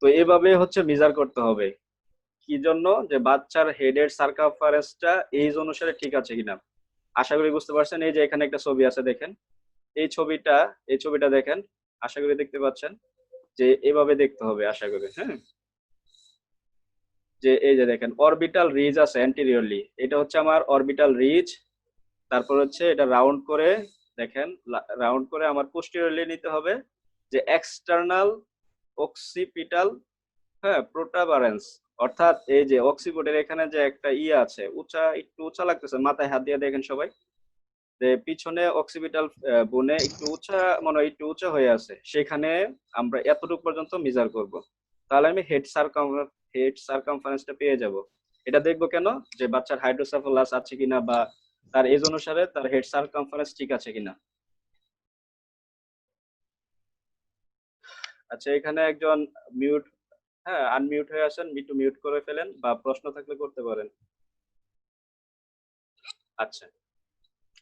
তো এভাবে হচ্ছে মেজার করতে হবে। কি জন্য? যে বাচ্চার হেডের সার্কামফারেন্সটা এইজ অনুসারে ঠিক আছে কিনা। আশা করি বুঝতে পারছেন। এই যে এখানে একটা ছবি আছে দেখেন, এই ছবিটা দেখেন, আশা করি দেখতে পাচ্ছেন। যে এভাবে দেখতে হবে আশা করি, হ্যাঁ। যে এই যে দেখেন অরবিটাল রিজ আছে অ্যান্টেরিয়রলি, এটা হচ্ছে আমার অরবিটাল রিজ। তারপর হচ্ছে এটা রাউন্ড করে, দেখেন রাউন্ড করে আমার পোস্টেরিয়রলি নিতে হবে, যে এক্সটার্নাল অক্সিপিটাল, হ্যাঁ, প্রোটাবারেন্স। অর্থাৎ এই যে অক্সিপিটাল এখানে যে একটা আছে উঁচা, একটু উঁচা লাগতেছে, মাথায় হাত দিয়ে দেখেন সবাই, যে পিছনে অক্সিপিটাল বনে একটু উঁচা, মনে হয় একটু উঁচা হয়ে আছে, সেখানে আমরা এতটুকু পর্যন্ত মেজার করব। তাহলে আমি হেড সার্কামফারেন্সটা পেয়ে যাব। এটা দেখবো কেন, যে বাচ্চার হাইড্রোসাফালাস আছে কিনা, বা তার এজ অনুসারে তার হেড সার্কামফারেন্স ঠিক আছে কিনা। আচ্ছা, এখানে একজন মিউট, হ্যাঁ আনমিউট হয়ে আছেন, একটু মিউট করে ফেলেন, বা প্রশ্ন থাকলে করতে পারেন। আচ্ছা,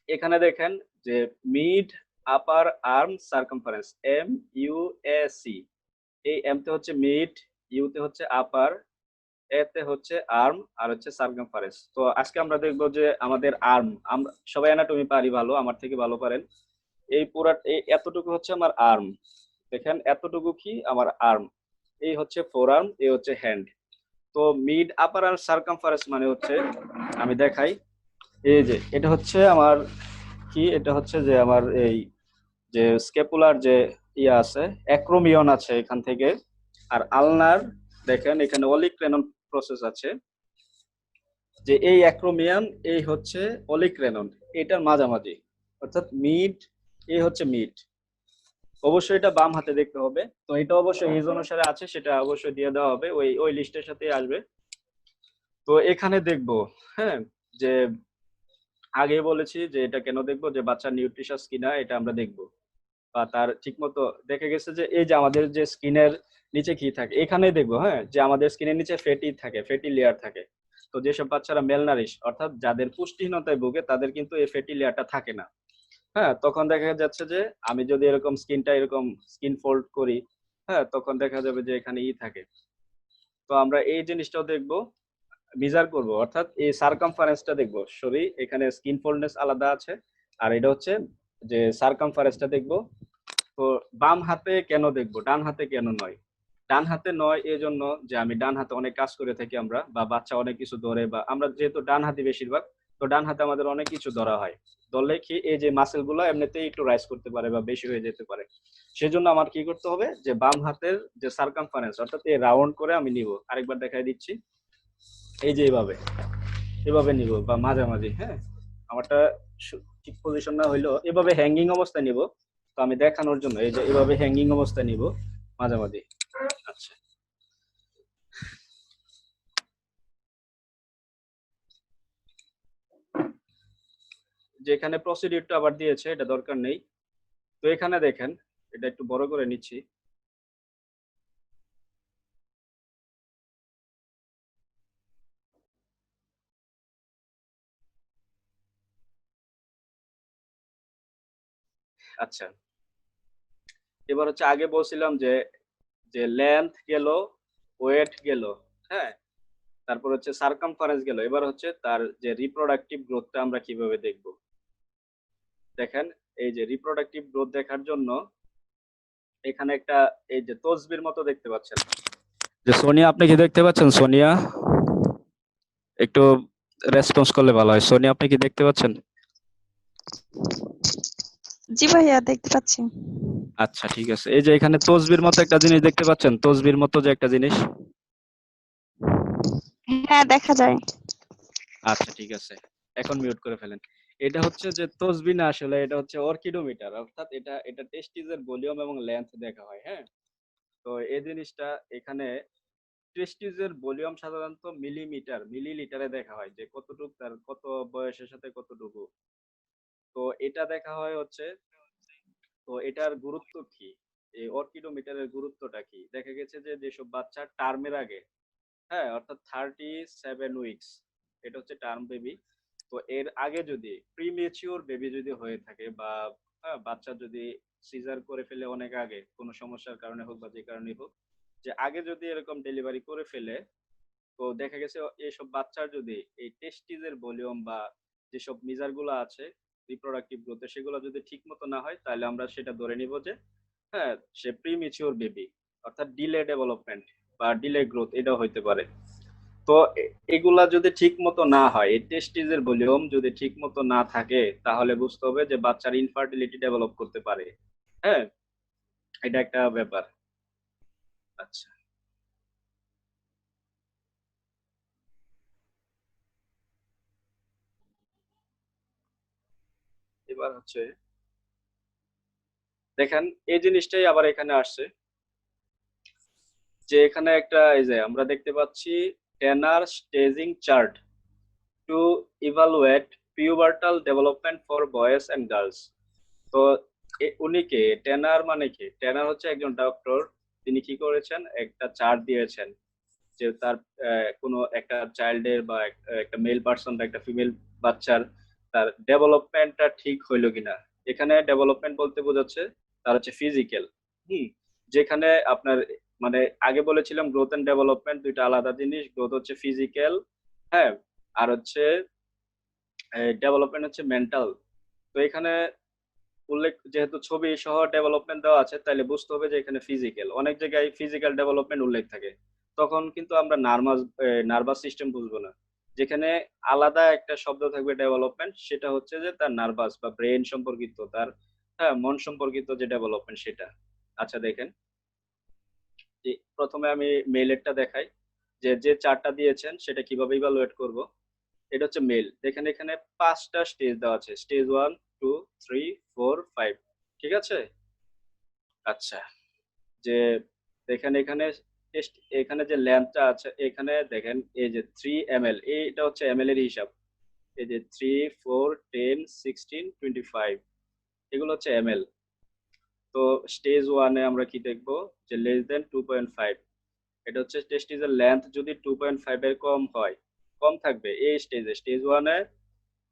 এখানে দেখেন যে মিড আপার আর্ম সার্কামফারেন্স, MUAC। এই এম তে হচ্ছে মিড, ইউ তে হচ্ছে আপার, এতে হচ্ছে আর্ম, আর হচ্ছে সার্কামফারেন্স। তো আজকে আমরা দেখবো যে আমাদের আর্ম, আমরা সবাই অ্যানাটমি পারি ভালো, আমার থেকে ভালো পারেন। এই পুরা এই এতটুকু হচ্ছে আমার আর্ম, দেখেন এতটুকু কি আমার আর্ম, এই হচ্ছে ফোর আর্ম, এই হচ্ছে হ্যান্ড। তো মিড আপার আর সার্কামফারেন্স মানে হচ্ছে, আমি দেখাই, এই যে এটা হচ্ছে আমার কি, এটা হচ্ছে যে আমার এই যে স্কেপুলার যে ইয়ে আছে, অ্যাক্রোমিয়ন আছে এখান থেকে, আর আলনার দেখেন এখানে অলিক্রেনন প্রসেস আছে, যে এই অ্যাক্রোমিয়ান এই হচ্ছে অলিক্রেনন, এটার মাঝামাঝি, অর্থাৎ মিড, এই হচ্ছে মিড। অবশ্যই এটা বাম হাতে দেখতে হবে, তো এটা অবশ্যই এজ অনুসারে আছে, সেটা অবশ্যই দিয়ে দেওয়া হবে, ওই লিস্টের সাথে আসবে। তো এখানে দেখবো, হ্যাঁ, যে আগে বলেছি যে এটা কেন দেখবো, যে বাচ্চা নিউট্রিশাস কিনা এটা আমরা দেখবো, বা তার ঠিকমতো দেখে গেছে যে এই যে আমাদের যে স্কিনের নিচে কি থাকে এখানে দেখবো, হ্যাঁ, যে আমাদের স্কিনের নিচে ফ্যাটি থাকে, ফ্যাটি লেয়ার থাকে। তো যেসব বাচ্চারা মেলনারিশ, অর্থাৎ যাদের পুষ্টিহীনতায় ভুগে, তাদের কিন্তু এই ফ্যাটি লেয়ারটা থাকে না। হ্যাঁ, তখন দেখা যাচ্ছে যে আমি যদি এরকম স্কিনটা এরকম স্কিন ফোল্ড করি, হ্যাঁ, তখন দেখা যাবে যে এখানে থাকে। তো আমরা এই জিনিসটাও দেখবো, মেজার করব, অর্থাৎ এই সার্কামফারেন্সটা দেখবো, সরি এখানে স্কিন ফোল্ডনেস আলাদা আছে, আর এটা হচ্ছে যে সার্কামফারেন্সটা দেখবো। তো বাম হাতে কেন দেখবো, ডান হাতে কেন নয়? ডান হাতে নয় এই জন্য যে আমি ডান হাতে অনেক কাজ করে থাকি আমরা, বা বাচ্চা অনেক কিছু ধরে, বা আমরা যেহেতু ডান হাতে বেশিরভাগ, তো ডান হাতে আমাদের অনেক কিছু ধরা হয়, ধরলে কি এই যে মাসেল গুলো এমনিতেই একটু রাইজ করতে পারে বা বেশি হয়ে যেতে পারে। সেজন্য আমার কি করতে হবে, যে বাম হাতের যে সার্কামফারেন্স, অর্থাৎ এই রাউন্ড করে আমি নিব, আরেকবার দেখাই দিচ্ছি, এই যে এইভাবে, এভাবে নিব বা মাঝামাঝি, হ্যাঁ, আমারটা ঠিক পজিশন না হইলেও এভাবে হ্যাঙ্গিং অবস্থায় নিব। তো আমি দেখানোর জন্য এই যে এভাবে হ্যাঙ্গিং অবস্থায় নিব, মাঝামাঝি। আচ্ছা, যেখানে প্রসিডিউরটা আবার দিয়েছে এটা দরকার নেই। তো এখানে দেখেন, এটা একটু বড় করে নিচ্ছি। আচ্ছা, এবার হচ্ছে আগে বলছিলাম যে যে লেন্থ গেল, ওয়েট গেল, হ্যাঁ, তারপর হচ্ছে সার্কামফারেন্স গেল, এবার হচ্ছে তার যে রিপ্রোডাক্টিভ গ্রোথটা আমরা কিভাবে দেখব। দেখেন, এই যে রিপ্রোডাক্টিভ গ্রোথ দেখার জন্য এখানে একটা, এই যে তসবির মতো দেখতে পাচ্ছেন, যে সোনিয়া, আপনি কি দেখতে পাচ্ছেন? সোনিয়া, একটু রেসপন্স করলে ভালো হয়। সোনিয়া, আপনি কি দেখতে পাচ্ছেন? জি ভাইয়া দেখতে পাচ্ছি। আচ্ছা, ঠিক আছে। এই যে এখানে তসবির মতো একটা জিনিস দেখতে পাচ্ছেন, তসবির মতো যে একটা জিনিস। হ্যাঁ দেখা যায়। আচ্ছা, ঠিক আছে, এখন মিউট করে ফেলেন। এটা হচ্ছে যে তসবি না, আসলে এটা হচ্ছে অর্কিডোমিটার, অর্থাৎ এটা টেস্টিসের ভলিউম এবং লেন্থ দেখা হয়, হ্যাঁ। তো এই জিনিসটা এখানে টেস্টিসের ভলিউম সাধারণত মিলিলিটারে দেখা হয়, যে কতটুকু তার কত বয়সের সাথে কতটুকু। তো এটা দেখা হয় হচ্ছে, তো এটার গুরুত্ব কি, এই অর্কিডোমিটারের গুরুত্বটা কি, দেখা গেছে যে যেসব বাচ্চা টার্মের আগে, হ্যাঁ, অর্থাৎ 37 উইকস, এটা হচ্ছে টার্ম বেবি। তো এর আগে যদি প্রিমেচিওর বেবি যদি হয়ে থাকে, বা হ্যাঁ, বাচ্চা যদি সিজার করে ফেলে অনেক আগে, কোনো সমস্যার কারণে হোক বা যে কারণে হোক, যে আগে যদি এরকম ডেলিভারি করে ফেলে, তো দেখা গেছে এইসব বাচ্চার যদি এই টেস্টিসের ভলিউম বা যেসব মিজার গুলো আছে রিপ্রোডাক্টিভ গ্রোথে, সেগুলো যদি ঠিক মতো না হয়, তাহলে আমরা সেটা ধরে নিব যে হ্যাঁ, সে প্রিমেচিওর বেবি, অর্থাৎ ডিলে ডেভেলপমেন্ট বা ডিলে গ্রোথ, এটাও হইতে পারে। তো এগুলা যদি ঠিক মতো না হয়, এই টেস্টিসের ভলিউম যদি ঠিক মতো না থাকে, তাহলে বুঝতে হবে যে বাচ্চার ইনফার্টিলিটি ডেভেলপ করতে পারে, হ্যাঁ, এটা একটা ব্যাপার। আচ্ছা, এবার হচ্ছে দেখেন, এই জিনিসটাই আবার এখানে আসছে, যে এখানে একটা, এই যে আমরা দেখতে পাচ্ছি Tanner staging chart to evaluate pubertal development for boys and girls. তো উনি কে, টেনার মানে কি? টেনার হচ্ছে একজন ডক্টর, তিনি কি করেছেন, একটা চার্ট দিয়েছেন, যে তার কোনো একটা চাইল্ডের বা একটা মেল পার্সন বা একটা ফিমেল বাচ্চার তার ডেভেলপমেন্টটা ঠিক হইলো কিনা, এখানে ডেভেলপমেন্ট বলতে বোঝাচ্ছে তার হচ্ছে ফিজিক্যাল। যেখানে আপনার মানে আগে বলেছিলাম গ্রোথ এন্ড ডেভেলপমেন্ট দুইটা আলাদা জিনিস। গ্রোথ হচ্ছে ফিজিক্যাল, হ্যাঁ, আর হচ্ছে ডেভেলপমেন্ট হচ্ছে মেন্টাল। তো এখানে উল্লেখ যেহেতু ছবি সহ ডেভেলপমেন্ট দেওয়া আছে, তাহলে বুঝতে হবে যে এখানে ফিজিক্যাল। অনেক জায়গায় ফিজিক্যাল ডেভেলপমেন্ট উল্লেখ থাকে, তখন কিন্তু আমরা নার্ভাস সিস্টেম বুঝবো না। যেখানে আলাদা একটা শব্দ থাকবে ডেভেলপমেন্ট, সেটা হচ্ছে যে তার নার্ভাস বা ব্রেন সম্পর্কিত, তার হ্যাঁ মন সম্পর্কিত যে ডেভেলপমেন্ট সেটা। আচ্ছা দেখেন, প্রথমে আমি মেইলেরটা দেখাই যে যে চারটা দিয়েছেন সেটা কিভাবে ইভালুয়েট করব। এটা হচ্ছে মেল। দেখেন এখানে 5টা স্টেজ দেওয়া আছে, স্টেজ 1, 2, 3, 4, 5। ঠিক আছে। আচ্ছা, যে দেখেন এখানে এখানে যে ল্যাম্পটা আছে, এখানে দেখেন এই যে 3 ml, এইটা হচ্ছে ml এর হিসাব। এই যে 3, 4, 10, 16, 25, এগুলো হচ্ছে ml। তো স্টেজ 1-এ আমরা কি দেখবো, যে লেস দেন 2.5। এটা হচ্ছে টেস্টিজের লেন্থ যদি 2.5 এর কম হয়, কম থাকবে এই স্টেজে। স্টেজ 1-এ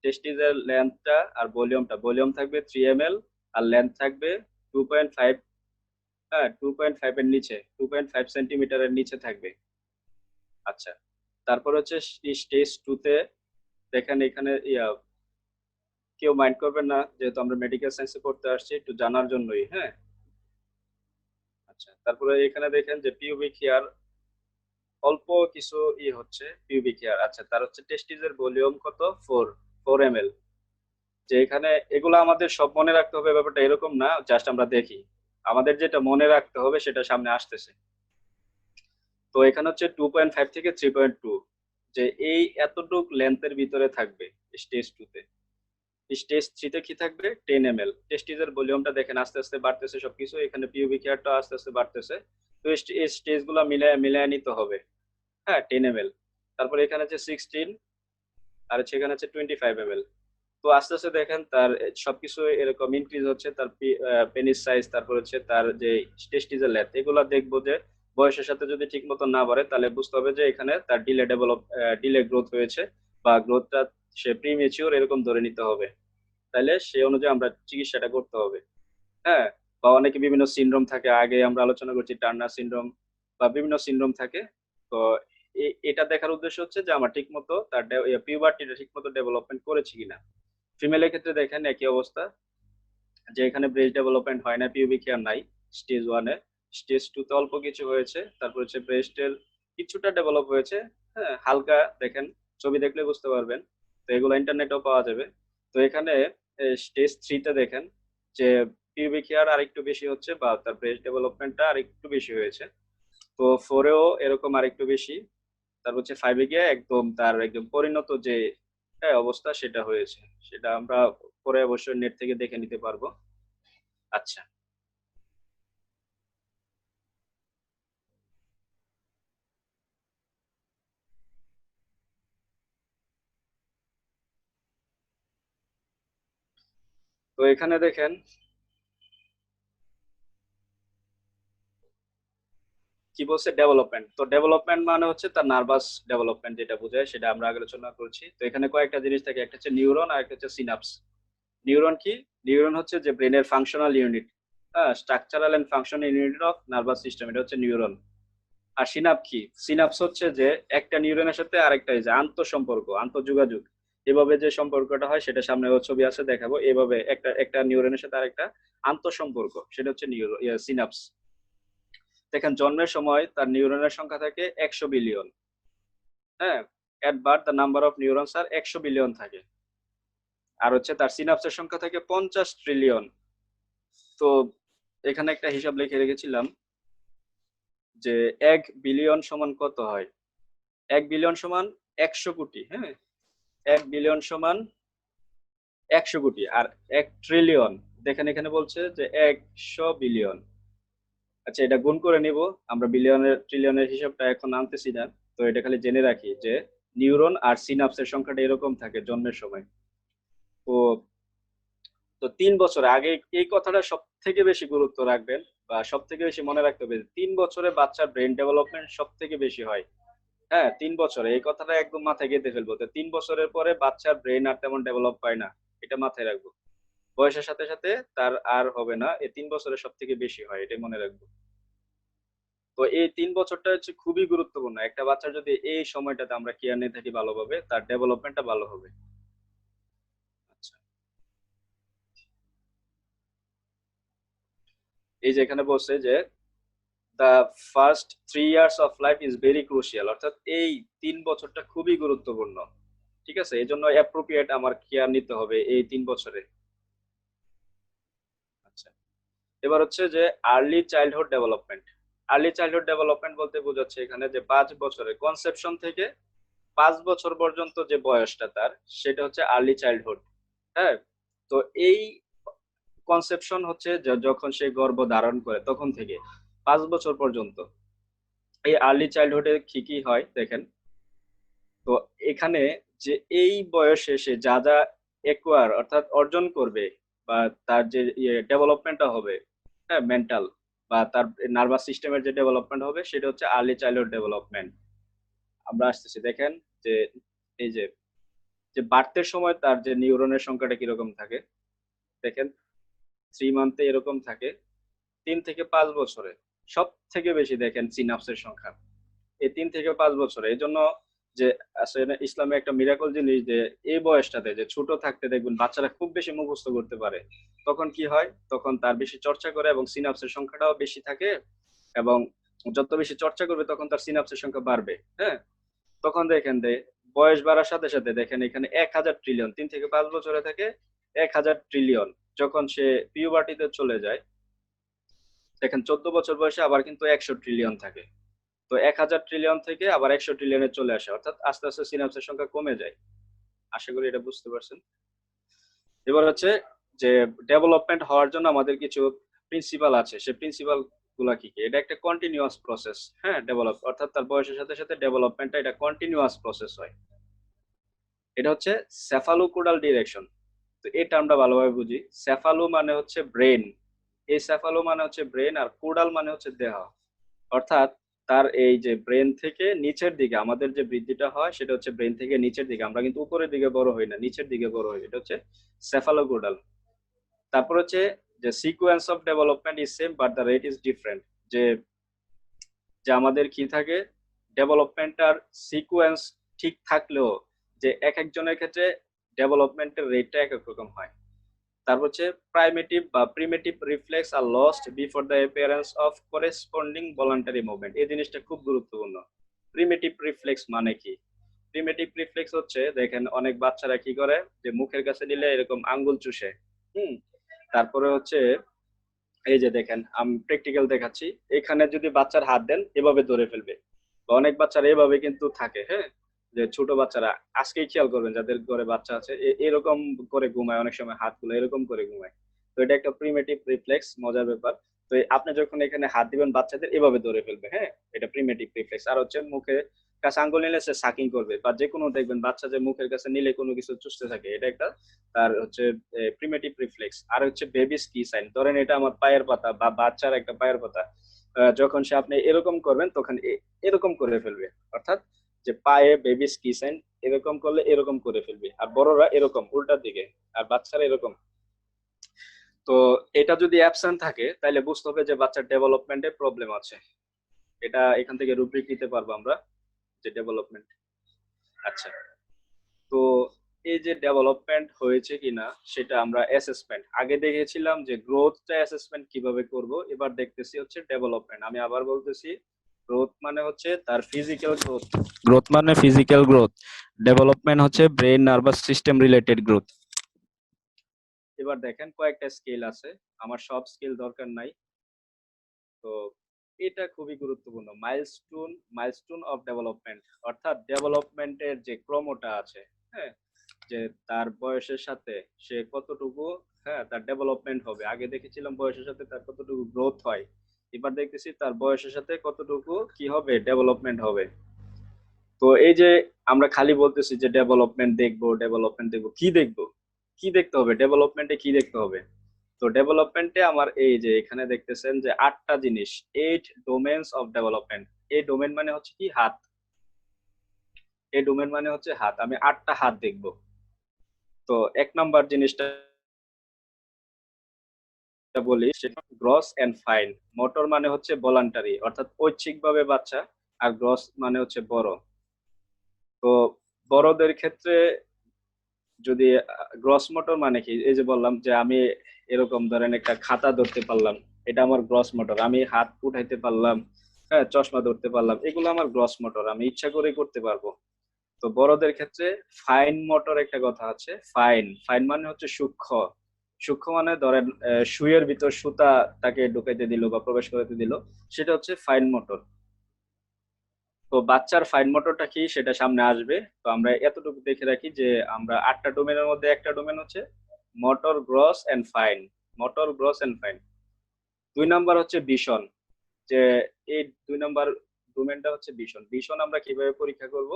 টেস্টিজের লেন্থটা আর ভলিউম থাকবে 3 ml, আর লেন্থ থাকবে 2.5। হ্যাঁ, 2.5 এর নিচে, 2.5 সেন্টিমিটারের নিচে থাকবে। আচ্ছা, তারপর হচ্ছে স্টেজ 2-তে দেখেন এখানে কেউ মাইন্ড করবেন না, যেহেতু আমরা মেডিকেল সায়েন্সে পড়তে আসছি, একটু জানার জন্যই। হ্যাঁ, আচ্ছা, তারপরে এখানে দেখেন যে পিউবিক হেয়ার অল্প কিছু হচ্ছে পিউবিক হেয়ার। আচ্ছা, তার হচ্ছে টেস্টিজের ভলিউম কত, 4 ml। যে এখানে এগুলো আমাদের সব মনে রাখতে হবে ব্যাপারটা এরকম না, জাস্ট আমরা দেখি। আমাদের যেটা মনে রাখতে হবে সেটা সামনে আসতেছে। তো এখানে হচ্ছে 2.5 থেকে 3.2, যে এই এতটুক লেন্থের ভিতরে থাকবে স্টেজ 2-তে। স্টেজ 3-তে কি থাকবে, 10 ml। টেস্টিজের ভলিউমটা দেখেন আস্তে আস্তে বাড়তেছে সবকিছু, এখানে পিউবিক হেয়ারটা আস্তে আস্তে বাড়তেছে। তো এই স্টেজ গুলা মিলায় মিলায় নিতে হবে। হ্যাঁ, 10 ml। তারপরে এখানে হচ্ছে 16, আর সেখানে হচ্ছে 25 ml। তো আস্তে আস্তে দেখেন তার সবকিছু এরকম ইনক্রিজ হচ্ছে, তার পেনিস সাইজ, তারপর হচ্ছে তার যে টেস্টিজের লেন্থ, এগুলা দেখবো যে বয়সের সাথে যদি ঠিক মতো না বাড়ে, তাহলে বুঝতে হবে যে এখানে তার ডিলে গ্রোথ হয়েছে, বা গ্রোথটা সে প্রিমেচিওর এরকম ধরে নিতে হবে। তাহলে সেই অনুযায়ী আমরা চিকিৎসাটা করতে হবে। হ্যাঁ, বা অনেকে বিভিন্ন সিনড্রোম থাকে, আগে আমরা আলোচনা করছি টার্নার সিনড্রোম বা বিভিন্ন সিনড্রোম থাকে। তো এটা দেখার উদ্দেশ্য হচ্ছে যে আমার ঠিক মতো তার পিউবার্টিটা ঠিক মতো ডেভেলপমেন্ট করেছে কিনা। ফিমেলের ক্ষেত্রে দেখেন একই অবস্থা, যে এখানে ব্রেস্ট ডেভেলপমেন্ট হয় না, পিউবিক হেয়ার নাই স্টেজ 1-এ। স্টেজ 2-তে অল্প কিছু হয়েছে, তারপর হচ্ছে ব্রেস্টের কিছুটা ডেভেলপ হয়েছে, হ্যাঁ হালকা। দেখেন ছবি দেখলে বুঝতে পারবেন, তো এগুলো ইন্টারনেটেও পাওয়া যাবে। তো এখানে স্টেজ 3-তে দেখেন যে পিউবিক হেয়ার আরেকটু বেশি হচ্ছে, বা তার ব্রেস্ট ডেভেলপমেন্টটা আরেকটু বেশি হয়েছে। তো 4-এও এরকম আরেকটু বেশি। তারপর হচ্ছে 5-এ গিয়ে একদম তার একদম পরিণত যে অবস্থা সেটা হয়েছে। সেটা আমরা পরে অবশ্যই নেট থেকে দেখে নিতে পারবো। আচ্ছা, তো এখানে দেখেন কি বলছে, ডেভেলপমেন্ট। তো ডেভেলপমেন্ট মানে হচ্ছে তার নার্ভাস ডেভেলপমেন্ট, যেটা বোঝায় সেটা আমরা আলোচনা করছি। তো এখানে কয়েকটা জিনিস থাকে, একটা হচ্ছে নিউরন আর একটা হচ্ছে সিনাপস। নিউরন কি, নিউরন হচ্ছে যে ব্রেনের ফাংশনাল ইউনিট, হ্যাঁ, structural and functional unit of nervous system, এটা হচ্ছে নিউরন। আর সিনাপ কি, সিনাপস হচ্ছে যে একটা নিউরনের সাথে আরেকটা এই যে আন্তঃসম্পর্ক, আন্তঃযোগাযোগ, এভাবে যে সম্পর্কটা হয়, সেটা সামনে ছবি আছে দেখাবো। এভাবে একটা একটা নিউরনের সাথে আরেকটা আন্তঃসম্পর্ক, সেটা হচ্ছে সিনাপস। দেখেন জন্মের সময় তার নিউরনের সংখ্যা থাকে 100 বিলিয়ন। হ্যাঁ, at birth the number of neurons আর 100 বিলিয়ন থাকে। আর হচ্ছে তার সিনাপসের সংখ্যা থাকে 50 ট্রিলিয়ন। তো এখানে একটা হিসাব লিখে রেখেছিলাম যে 1 বিলিয়ন সমান কত হয়। 1 বিলিয়ন সমান 100 কোটি। হ্যাঁ, 1 বিলিয়ন সমান 100 কোটি, আর 1 ট্রিলিয়ন দেখেন এখানে বলছে যে 100 বিলিয়ন। আচ্ছা, এটা গুণ করে নিব আমরা, বিলিয়নের ট্রিলিয়নের হিসাবটা এখন আনতেছি না। তো এটা খালি জেনে রাখি যে নিউরন আর সিনাপসের সংখ্যাটা এরকম থাকে জন্মের সময়। তো তো 3 বছর আগে এই কথাটা সব থেকে বেশি গুরুত্ব রাখবেন, বা সব থেকে বেশি মনে রাখতে হবে। 3 বছরে বাচ্চার ব্রেন ডেভেলপমেন্ট সব থেকে বেশি হয়। হ্যাঁ, 3 বছরে এই কথাটা একদম মাথায় গেঁথে ফেলবো। তো 3 বছরের পরে বাচ্চার ব্রেন আর তেমন ডেভেলপ হয় না, এটা মাথায় রাখবো। বয়সের সাথে সাথে তার আর হবে না, এই 3 বছরের সব থেকে বেশি হয়, এটাই মনে রাখবো। তো এই 3 বছরটা হচ্ছে খুবই গুরুত্বপূর্ণ। একটা বাচ্চার যদি এই সময়টাতে আমরা কেয়ার নিয়ে থাকি ভালোভাবে, তার ডেভেলপমেন্টটা ভালো হবে। আচ্ছা, এই যে এখানে বলছে যে the first 3 years of life is very crucial, অর্থাৎ এই 3 বছরটা খুবই গুরুত্বপূর্ণ। ঠিক আছে, এই জন্য অ্যাপ্রোপ্রিয়েট আমার কেয়ার নিতে হবে এই 3 বছরে। আচ্ছা, এবার হচ্ছে যে early childhood development. Early childhood development বলতে বোঝাচ্ছে এখানে যে 5 বছরের কনসেপশন থেকে 5 বছর পর্যন্ত যে বয়সটা তার, সেটা হচ্ছে আর্লি চাইল্ডহুড। হ্যাঁ, তো এই কনসেপশন হচ্ছে যখন সে গর্ভ ধারণ করে তখন থেকে 5 বছর পর্যন্ত এই আর্লি চাইল্ডহুডে কি কি হয় দেখেন। তো এখানে যে এই বয়সে সে যা যা একোয়ার অর্থাৎ অর্জন করবে, বা তার যে ডেভেলপমেন্টটা হবে, হ্যাঁ, মেন্টাল বা তার নার্ভাস সিস্টেমের যে ডেভেলপমেন্ট হবে, সেটা হচ্ছে আর্লি চাইল্ডহুড ডেভেলপমেন্ট। আমরা আসতেছি দেখেন যে এই যে যে বার্থের সময় তার যে নিউরনের সংখ্যাটা কিরকম থাকে দেখেন। 3 মান্থে এরকম থাকে, 3 থেকে 5 বছরে সব থেকে বেশি দেখেন সিনাপসের সংখ্যা এই 3 থেকে 5 বছরে। এই জন্য যে আসলে ইসলামে একটা মিরাকল জিনিস যে এই বয়সটাতে যে ছোট থাকতে দেখবেন বাচ্চারা খুব বেশি মুখস্থ করতে পারে। তখন কি হয়, তখন তার বেশি চর্চা করে এবং সিনাপসের সংখ্যাটাও বেশি থাকে, এবং যত বেশি চর্চা করবে তখন তার সিনাপসের সংখ্যা বাড়বে। হ্যাঁ, তখন দেখেন যে বয়স বাড়ার সাথে সাথে দেখেন এখানে 1000 ট্রিলিয়ন, 3 থেকে 5 বছরে থাকে 1000 ট্রিলিয়ন। যখন সে পিউবার্টিতে চলে যায় দেখেন 14 বছর বয়সে আবার কিন্তু 100 ট্রিলিয়ন থাকে। তো 1000 ট্রিলিয়ন থেকে আবার 100 ট্রিলিয়নে চলে আসে, অর্থাৎ আস্তে আস্তে সিনাপসের সংখ্যা কমে যায়। আশা করি এটা বুঝতে পারছেন। এবার হচ্ছে যে ডেভেলপমেন্ট হওয়ার জন্য আমাদের কিছু প্রিন্সিপাল আছে, সেই প্রিন্সিপাল গুলা কি কি? এটা একটা কন্টিনিউয়াস প্রসেস। হ্যাঁ, ডেভেলপ অর্থাৎ তার বয়সের সাথে সাথে ডেভেলপমেন্টটা এটা কন্টিনিউয়াস প্রসেস হয়। এটা হচ্ছে সেফালোকোডাল ডিরেকশন। তো এই টার্মটা ভালোভাবে বুঝি। সেফালো মানে হচ্ছে ব্রেন, এই সেফালো মানে হচ্ছে ব্রেন, আর কোডাল মানে হচ্ছে দেহ। অর্থাৎ তার এই যে ব্রেন থেকে নিচের দিকে আমাদের যে বৃদ্ধিটা হয় সেটা হচ্ছে ব্রেন থেকে নিচের দিকে, আমরা কিন্তু উপরের দিকে বড় হই না, নিচের দিকে বড় হই, এটা হচ্ছে সেফালোকোডাল। তারপর হচ্ছে যে sequence of development is same but the rate is different. যে যে আমাদের কি থাকে, ডেভেলপমেন্টার সিকোয়েন্স ঠিক থাকলেও যে এক একজনের ক্ষেত্রে ডেভেলপমেন্টের রেটটা এক এক রকম হয়। তারপর হচ্ছে প্রাইমেটিভ বা primitive reflex R lost before the appearance of corresponding voluntary movement. এই জিনিসটা খুব গুরুত্বপূর্ণ। প্রিমেটিভ রিফ্লেক্স মানে কি? প্রিমেটিভ রিফ্লেক্স হচ্ছে দেখেন অনেক বাচ্চারা কি করে যে মুখের কাছে নিলে এরকম আঙ্গুল চুষে। হুম, তারপরে হচ্ছে এই যে দেখেন আমি প্র্যাকটিক্যাল দেখাচ্ছি, এখানে যদি বাচ্চার হাত দেন এভাবে ধরে ফেলবে, বা অনেক বাচ্চারা এভাবে কিন্তু থাকে। হ্যাঁ, যে ছোট বাচ্চারা আজকেই খেয়াল করবেন যাদের ঘরে বাচ্চা আছে এরকম করে ঘুমায়, অনেক সময় হাতগুলো এরকম করে ঘুমায়। তো এটা একটা প্রিমেটিভ রিফ্লেক্স, মজার ব্যাপার। তো আপনি যখন এখানে হাত দিবেন বাচ্চাদের এভাবে ধরে ফেলবে। হ্যাঁ, এটা প্রিমেটিভ রিফ্লেক্স। আর হচ্ছে মুখে কাছে আঙ্গুল নিলে সে সাকিং করবে, বা যে কোনো দেখবেন বাচ্চা যে মুখের কাছে নিলে কোনো কিছু চুষতে থাকে, এটা একটা তার হচ্ছে প্রিমেটিভ রিফ্লেক্স। আর হচ্ছে বেবিস কি সাইন, ধরেন এটা আমার পায়ের পাতা বা বাচ্চার একটা পায়ের পাতা, যখন সে আপনি এরকম করবেন তখন এরকম করে ফেলবে, অর্থাৎ যে পায়ে বেবিস কি সাইন এরকম করলে এরকম করে ফেলবে, আর বড়রা এরকম উল্টার দিকে, আর বাচ্চারা এরকম। তো এটা যদি অ্যাবসেন্ট থাকে তাহলে বুঝতে হবে যে বাচ্চার ডেভেলপমেন্টে প্রবলেম আছে। এটা এখান থেকে রুব্রিক নিতে পারবো আমরা, যে ডেভেলপমেন্ট। আচ্ছা, তো এই যে ডেভেলপমেন্ট হয়েছে কিনা সেটা আমরা অ্যাসেসমেন্ট আগে দেখেছিলাম, যে গ্রোথটা অ্যাসেসমেন্ট কিভাবে করব, এবার দেখতেছি হচ্ছে ডেভেলপমেন্ট। আমি আবার বলতেছি, গ্রোথ মানে হচ্ছে তার ফিজিক্যাল গ্রোথ, গ্রোথ মানে ফিজিক্যাল গ্রোথ, ডেভেলপমেন্ট হচ্ছে brain nervous system related growth. এবার দেখেন কয়েকটা স্কেল আছে, আমার সব স্কেল দরকার নাই। তো এটা খুবই গুরুত্বপূর্ণ, মাইলস্টোন, মাইলস্টোন অফ ডেভেলপমেন্ট, অর্থাৎ ডেভেলপমেন্টের যে ক্রমটা আছে। হ্যাঁ, যে তার বয়সের সাথে সে কতটুকু, হ্যাঁ, তার ডেভেলপমেন্ট হবে। আগে দেখেছিলাম বয়সের সাথে তার কতটুকু গ্রোথ হয়, এবার দেখতেছি তার বয়সের সাথে কতটুকু কি হবে, ডেভেলপমেন্ট হবে। তো এই যে আমরা খালি বলতেছি যে ডেভেলপমেন্ট দেখবো, ডেভেলপমেন্ট দেখবো, কি দেখবো, কি দেখতে হবে ডেভেলপমেন্টে, কি দেখতে হবে? তো ডেভেলপমেন্টে আমার এই যে এখানে দেখতেছেন যে 8টা জিনিস, 8 ডোমেইনস অফ ডেভেলপমেন্ট। এই ডোমেন মানে হচ্ছে কি, হাত। এই ডোমেন মানে হচ্ছে হাত, আমি 8টা হাত দেখবো। তো 1 নাম্বার জিনিসটা বলি সেটা গ্রস এন্ড ফাইন। মোটর মানে হচ্ছে ভলান্টারি, অর্থাৎ ঐচ্ছিকভাবে বাচ্চা, আর গ্রস মানে হচ্ছে বড়। তো বড়দের ক্ষেত্রে যদি গ্রস মোটর মানে কি, এই যে বললাম যে আমি এরকম ধরেন একটা খাতা ধরতে পারলাম, এটা আমার গ্রস মোটর। আমি হাত উঠাইতে পারলাম, হ্যাঁ, চশমা ধরতে পারলাম, এগুলো আমার গ্রস মোটর, আমি ইচ্ছা করে করতে পারবো। তো বড়দের ক্ষেত্রে ফাইন মোটর একটা কথা আছে। ফাইন ফাইন মানে হচ্ছে সূক্ষ্ম। সূক্ষ্ম মানে ধরেন সুইয়ের ভিতর সুতা তাকে ঢুকাইতে দিল বা প্রবেশ করাতে দিল, সেটা হচ্ছে ফাইন মোটর। তো বাচ্চার ফাইন মোটরটা কি সেটা সামনে আসবে। তো আমরা এতটুকু দেখে রাখি যে আমরা 8টা ডোমেনের মধ্যে একটা ডোমেন হচ্ছে motor gross and fine. Motor gross and fine. 2 number হচ্ছে ভিশন। যে এই 2 নাম্বার ডোমেনটা হচ্ছে ভিশন। ভিশন আমরা কিভাবে পরীক্ষা করব?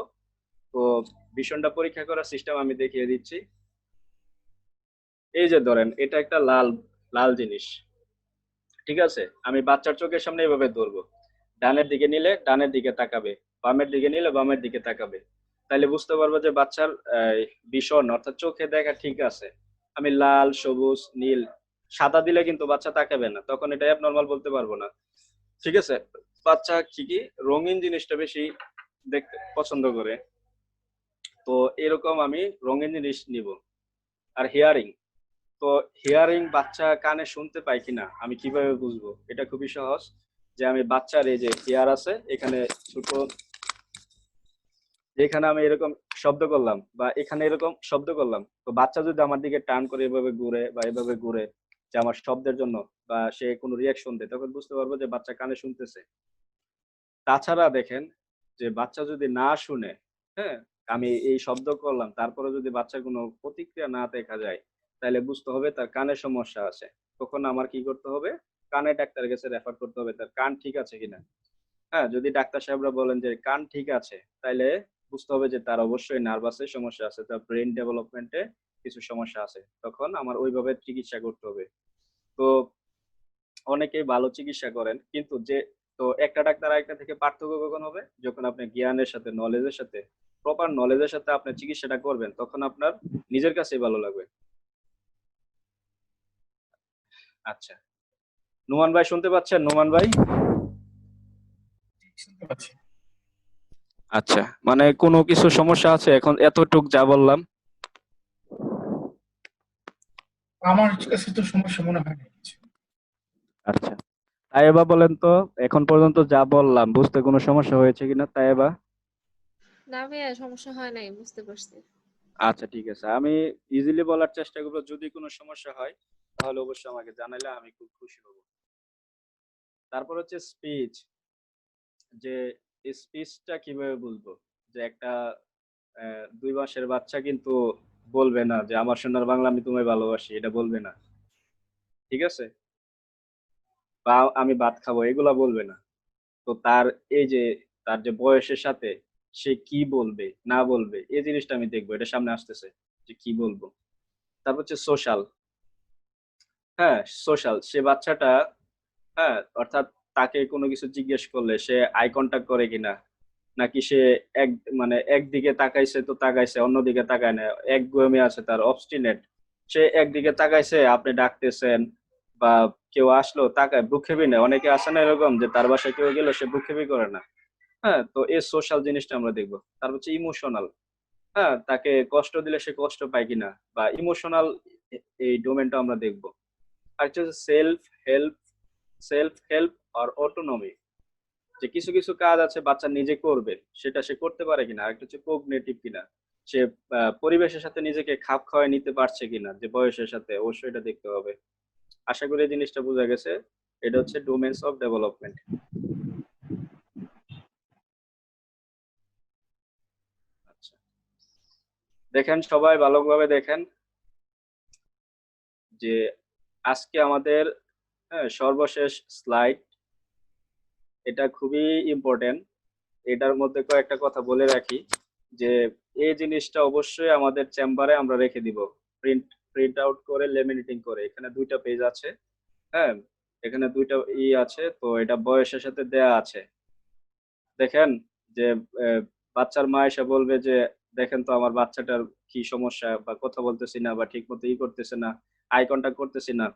তো ভিশনটা পরীক্ষা করার সিস্টেম আমি দেখিয়ে দিচ্ছি। এই যে ধরেন এটা একটা লাল লাল জিনিস, ঠিক আছে? আমি বাচ্চার চোখের সামনে এভাবে ধরবো, ডানের দিকে নিলে ডানের দিকে তাকাবে, বামের দিকে নিলে বামের দিকে তাকাবে। তাইলে বুঝতে পারবো যে বাচ্চার ভিশন অর্থাৎ চোখে দেখা ঠিক আছে। আমি লাল, সবুজ, নীল, সাদা দিলে কিন্তু বাচ্চা তাকাবে না, তখন এটা অ্যাবনর্মাল বলতে পারবো না। ঠিক আছে? বাচ্চা কি রঙিন জিনিসটা বেশি দেখতে পছন্দ করে। তো এরকম আমি রঙিন জিনিস নিব। আর হিয়ারিং, তো হিয়ারিং বাচ্চা কানে শুনতে পায় কিনা আমি কিভাবে বুঝবো? এটা খুবই সহজ। যে আমি বাচ্চার এই যে হিয়ার আছে এখানে ছোট, যেখানে আমি এরকম শব্দ করলাম বা এখানে এরকম শব্দ করলাম, তো বাচ্চা যদি আমার দিকে টান করে এভাবে ঘুরে বা এভাবে ঘুরে যে আমার শব্দের জন্য, বা সে কোনো রিয়াকশন দেয়, তখন বুঝতে পারবো যে বাচ্চা কানে শুনতেছে। তাছাড়া দেখেন যে বাচ্চা যদি না শুনে, হ্যাঁ, আমি এই শব্দ করলাম তারপরে যদি বাচ্চার কোনো প্রতিক্রিয়া না দেখা যায়, তাহলে বুঝতে হবে তার কানে সমস্যা আছে। তখন আমার কি করতে হবে? কানে ডাক্তারের কাছে রেফার করতে হবে, তার কান ঠিক আছে কিনা। হ্যাঁ, যদি ডাক্তার সাহেবরা বলেন যে কান ঠিক আছে, তাইলে বুঝতে হবে যে তার অবশ্যই নার্ভাসের সমস্যা আছে, তার ব্রেন ডেভেলপমেন্টে কিছু সমস্যা আছে। তখন আমার ওইভাবে চিকিৎসা করতে হবে। তো অনেকেই ভালো চিকিৎসা করেন, কিন্তু যে, তো একটা ডাক্তার আরেকটা থেকে পার্থক্য কখন হবে? যখন আপনি জ্ঞানের সাথে, নলেজের সাথে, প্রপার নলেজের সাথে আপনি চিকিৎসাটা করবেন, তখন আপনার নিজের কাছেই ভালো লাগবে। আচ্ছা, নোমান ভাই শুনতে পাচ্ছেন? নোমান ভাই, শুনতে পাচ্ছি। আচ্ছা, মানে কোনো কিছু সমস্যা আছে এখন এতটুক যা বললাম? আমার কাছে তো সমস্যা মনে হয় না কিছু। আচ্ছা, তাই এবার বলেন তো, এখন পর্যন্ত যা বললাম বুঝতে কোনো সমস্যা হয়েছে কিনা তাই এবার? না ভাইয়া, সমস্যা হয় নাই, বুঝতে পারছি। আচ্ছা, ঠিক আছে, আমি ইজিলি বলার চেষ্টা করবো। যদি কোনো সমস্যা হয় তাহলে অবশ্যই আমাকে জানালে আমি খুব খুশি হব। তারপর হচ্ছে স্পিচ। যে স্পিচটা কিভাবে বুঝবো? যে একটা 2 মাসের বাচ্চা কিন্তু বলবে না যে আমার সোনার বাংলা আমি তোমায় ভালোবাসি, এটা বলবে না। ঠিক আছে? বা আমি ভাত খাবো, এগুলা বলবে না। তো তার এই যে তার যে বয়সের সাথে সে কি বলবে না বলবে, এই জিনিসটা আমি দেখবো। এটা সামনে আসতেছে যে কি বলবো। তারপর হচ্ছে সোশ্যাল। হ্যাঁ, সোশ্যাল, সে বাচ্চাটা, হ্যাঁ, অর্থাৎ তাকে কোনো কিছু জিজ্ঞেস করলে সে আই কন্টাক্ট করে কিনা, নাকি সে এক মানে একদিকে তাকাইছে তো তাকাইছে, অন্যদিকে তাকায় না, একগুঁয়েমি আছে, তার অবস্টিনেট। সে একদিকে তাকাইছে, আপনি ডাকতেছেন বা কেউ আসলো তাকায়, ভ্রুক্ষেপই নেই। অনেকে আছে না এরকম যে তার বাসায় কেউ গেলে সে ভ্রুক্ষেপই করে না। হ্যাঁ, তো এই সোশ্যাল জিনিসটা আমরা দেখবো। তারপর হচ্ছে ইমোশনাল। হ্যাঁ, তাকে কষ্ট দিলে সে কষ্ট পায় কিনা, বা ইমোশনাল, এই ডোমেনটা আমরা দেখবো। আর হচ্ছে সেলফ হেল্প। সেলফ হেল্প আর অটোনমি, যে কিছু কিছু কাজ আছে বাচ্চা নিজে করবে, সেটা সে করতে পারে কিনা। আরেকটা হচ্ছে কোগনিটিভ কিনা, সে পরিবেশের সাথে নিজেকে খাপ খাওয়ায় নিতে পারছে কিনা, যে বয়সের সাথে, অবশ্যই এটা দেখতে হবে। আশা করি এই জিনিসটা বোঝা গেছে। এটা হচ্ছে ডোমেন্স অফ ডেভেলপমেন্ট। আচ্ছা, দেখেন সবাই ভালোভাবে দেখেন যে আজকে আমাদের, হ্যাঁ, সর্বশেষ স্লাইড, এটা খুবই ইম্পর্টেন্ট। এটার মধ্যে কয়েকটা কথা বলে রাখি যে এই জিনিসটা অবশ্যই আমাদের চেম্বারে আমরা রেখে দিব, প্রিন্ট প্রিন্ট আউট করে লেমিনেটিং করে। এখানে 2টা পেজ আছে, হ্যাঁ, এখানে 2টা আছে, তো এটা বয়সের সাথে দেয়া আছে। দেখেন যে বাচ্চার মা এসে বলবে যে দেখেন তো আমার বাচ্চাটার কি সমস্যা, বা কথা বলতেছি না, বা ঠিক মতো করতেছে না, আই কন্টাক্ট করতেছি না।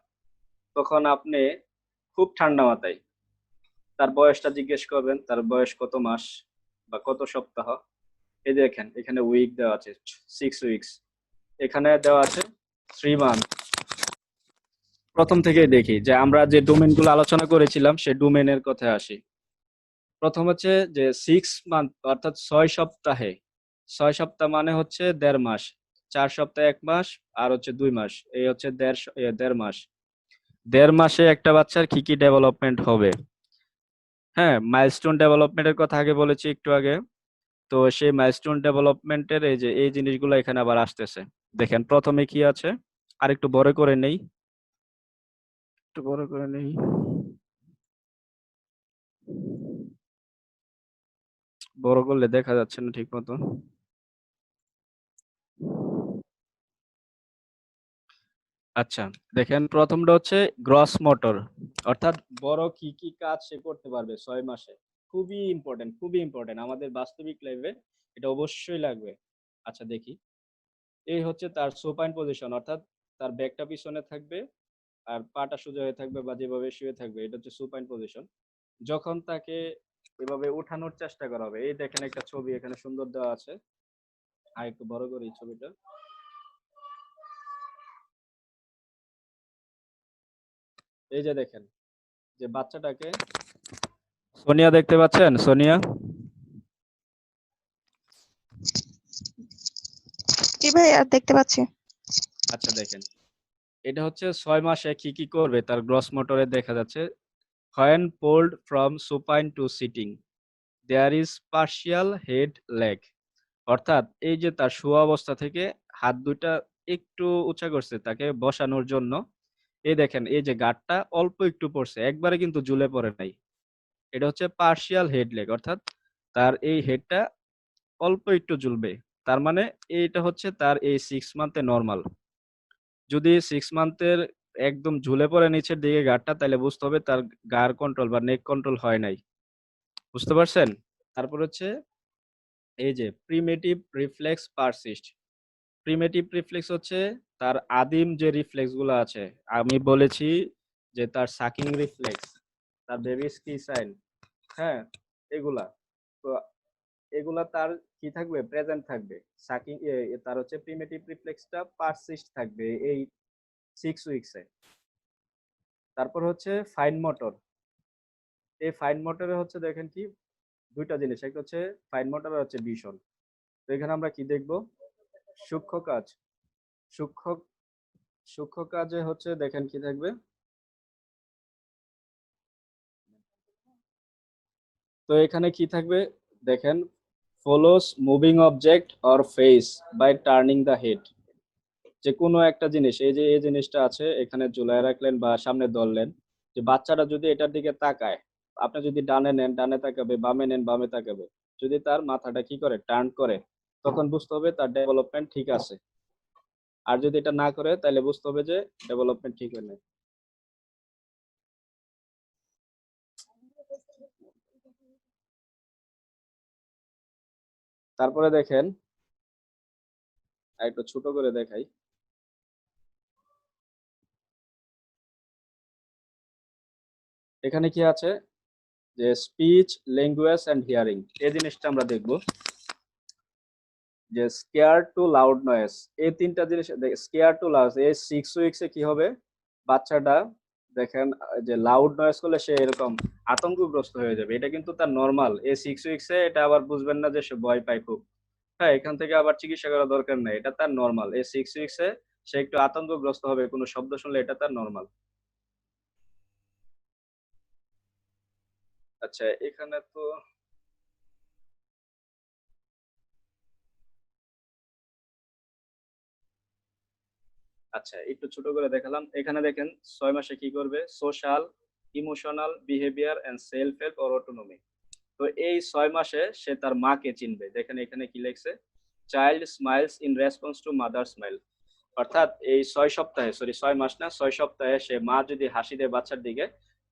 তখন আপনি খুব ঠান্ডা মাথায় তার বয়সটা জিজ্ঞেস করবেন, তার বয়স কত মাস বা কত সপ্তাহ। এই দেখেন এখানে উইক দেওয়া আছে 6 উইকস, এখানে দেওয়া আছে 3 মান্থ। প্রথম থেকেই দেখি যে আমরা যে ডোমেনগুলো আলোচনা করেছিলাম সেই ডোমেনের কথায় আসি। প্রথম হচ্ছে যে 6 মান্থ অর্থাৎ 6 সপ্তাহে, 6 সপ্তাহ মানে হচ্ছে 1.5 মাস, 4 সপ্তাহ 1 মাস, আর হচ্ছে 2 মাস, এই হচ্ছে 1.5 মাস। 1.5 মাসে একটা বাচ্চার কি কি ডেভেলপমেন্ট হবে? হ্যাঁ, মাইলস্টোন ডেভেলপমেন্টের কথা আগে বলেছি একটু আগে। তো সেই মাইলস্টোন ডেভেলপমেন্টের এই যে এই জিনিসগুলো এখানে আবার আসতেছে। দেখেন প্রথমে কি আছে, আর একটু বড় করে নেই, একটু বড় করে নেই। বড় করলে দেখা যাচ্ছে না ঠিক মতো। আচ্ছা, দেখেন প্রথমটা হচ্ছে গ্রস মোটর, অর্থাৎ বড় কি কি কাজ সে করতে পারবে 6 মাসে। খুবই ইম্পর্টেন্ট, খুবই ইম্পর্টেন্ট, আমাদের বাস্তবিক লাইফে এটা অবশ্যই লাগবে। আচ্ছা দেখি, এই হচ্ছে তার সুপাইন পজিশন, অর্থাৎ তার ব্যাকটা পিছনে থাকবে আর পাটা সোজা হয়ে থাকবে বা যেভাবে শুয়ে থাকবে, এটা হচ্ছে সুপাইন পজিশন। যখন তাকে এভাবে উঠানোর চেষ্টা করা হবে, এই দেখেন একটা ছবি এখানে সুন্দর দেওয়া আছে, আর একটু বড় করে এই ছবিটা। এই যে দেখেন যে বাচ্চাটাকে, সোনিয়া দেখতে পাচ্ছেন? সোনিয়া, জি ভাইয়া দেখতে পাচ্ছি। আচ্ছা দেখেন এটা হচ্ছে 6 মাসে কি কি করবে তার গ্রস মোটরে দেখা যাচ্ছে। when pulled from supine to sitting there is partial head leg, অর্থাৎ এই যে তার শোয়া অবস্থা থেকে হাত দুইটা একটু উঁচা করছে তাকে বসানোর জন্য। এই দেখেন এই যে গাঁটটা অল্প একটু পড়ছে, একবারে কিন্তু ঝুলে পড়ে নাই। এটা হচ্ছে পার্শিয়াল হেড লেগ, অর্থাৎ তার এই হেডটা অল্প একটু ঝুলবে। তার মানে এইটা হচ্ছে তার এই 6 মান্থে নরমাল। যদি 6 মান্থের একদম ঝুলে পড়ে নিচের দিকে গাঁটটা, তাহলে বুঝতে হবে তার গার কন্ট্রোল বা নেক কন্ট্রোল হয় নাই। বুঝতে পারছেন? তারপর হচ্ছে এই যে primitive reflex persist. Primitive reflex হচ্ছে তার আদিম যে রিফ্লেক্স গুলো আছে। আমি বলেছি যে তার সাকিং রিফ্লেক্স, তার বেবি কি সাইন, হ্যাঁ, এগুলা। তো এগুলা তার কি থাকবে? প্রেজেন্ট থাকবে। সাকিং তার হচ্ছে প্রিমেটিভ রিফ্লেক্সটা পারসিস্ট থাকবে এই 6 উইকসে। তারপর হচ্ছে ফাইন মোটর। এই ফাইন মোটরে হচ্ছে দেখেন কি দুইটা জিনিস, একটা হচ্ছে ফাইন মোটর আর হচ্ছে ভিশন। তো এখানে আমরা কি দেখব? সূক্ষ্ম কাজ। সূক্ষ্ম সূক্ষ্ম কাজে হচ্ছে দেখেন কি থাকবে। তো এখানে কি থাকবে দেখেন, follows moving object or face by turning the head. যে কোনো একটা জিনিস, এই যে এই জিনিসটা আছে এখানে ঝুলায় রাখলেন বা সামনে ধরলেন, যে বাচ্চাটা যদি এটার দিকে তাকায়, আপনি যদি ডানে নেন ডানে তাকাবে, বামে নেন বামে তাকাবে। যদি তার মাথাটা কি করে টার্ন করে, তখন বুঝতে হবে তার ডেভেলপমেন্ট ঠিক আছে। আর যদি এটা না করে তাহলে বুঝতে হবে যে ডেভেলপমেন্ট ঠিক হয় না। তারপরে দেখেন একটু ছোট করে দেখাই, এখানে কি আছে যে স্পিচ, ল্যাঙ্গুয়েজ এন্ড হিয়ারিং, এই জিনিসটা আমরা দেখব। যে স্কেয়ার টু লাউড নয়েজ, এই তিনটা জিনিস। স্কেয়ার টু লাউড, এই 6 উইকসে কি হবে বাচ্চাটা দেখেন যে লাউড নয়েজ করলে সে এরকম আতঙ্কগ্রস্ত হয়ে যাবে। এটা কিন্তু তার নর্মাল। এই 6 উইকসে এটা আবার বুঝবেন না যে সে ভয় পায় খুব। হ্যাঁ, এখান থেকে আবার চিকিৎসা করার দরকার নেই, এটা তার নর্মাল। এই 6 উইকসে সে একটু আতঙ্কগ্রস্ত হবে কোনো শব্দ শুনলে, এটা তার নর্মাল। আচ্ছা এখানে তো আচ্ছা একটু ছোট করে দেখালাম। এখানে দেখেন 6 মাসে কি করবে, social, emotional, behaviour and self help or autonomy. তো এই 6 মাসে সে তার মাকে চিনবে। দেখেন এখানে কি লেখছে, child smiles in response to mother smile. অর্থাৎ এই 6 সপ্তাহে, সরি 6 মাস না, 6 সপ্তাহে সে মা যদি হাসি দেয় বাচ্চার দিকে,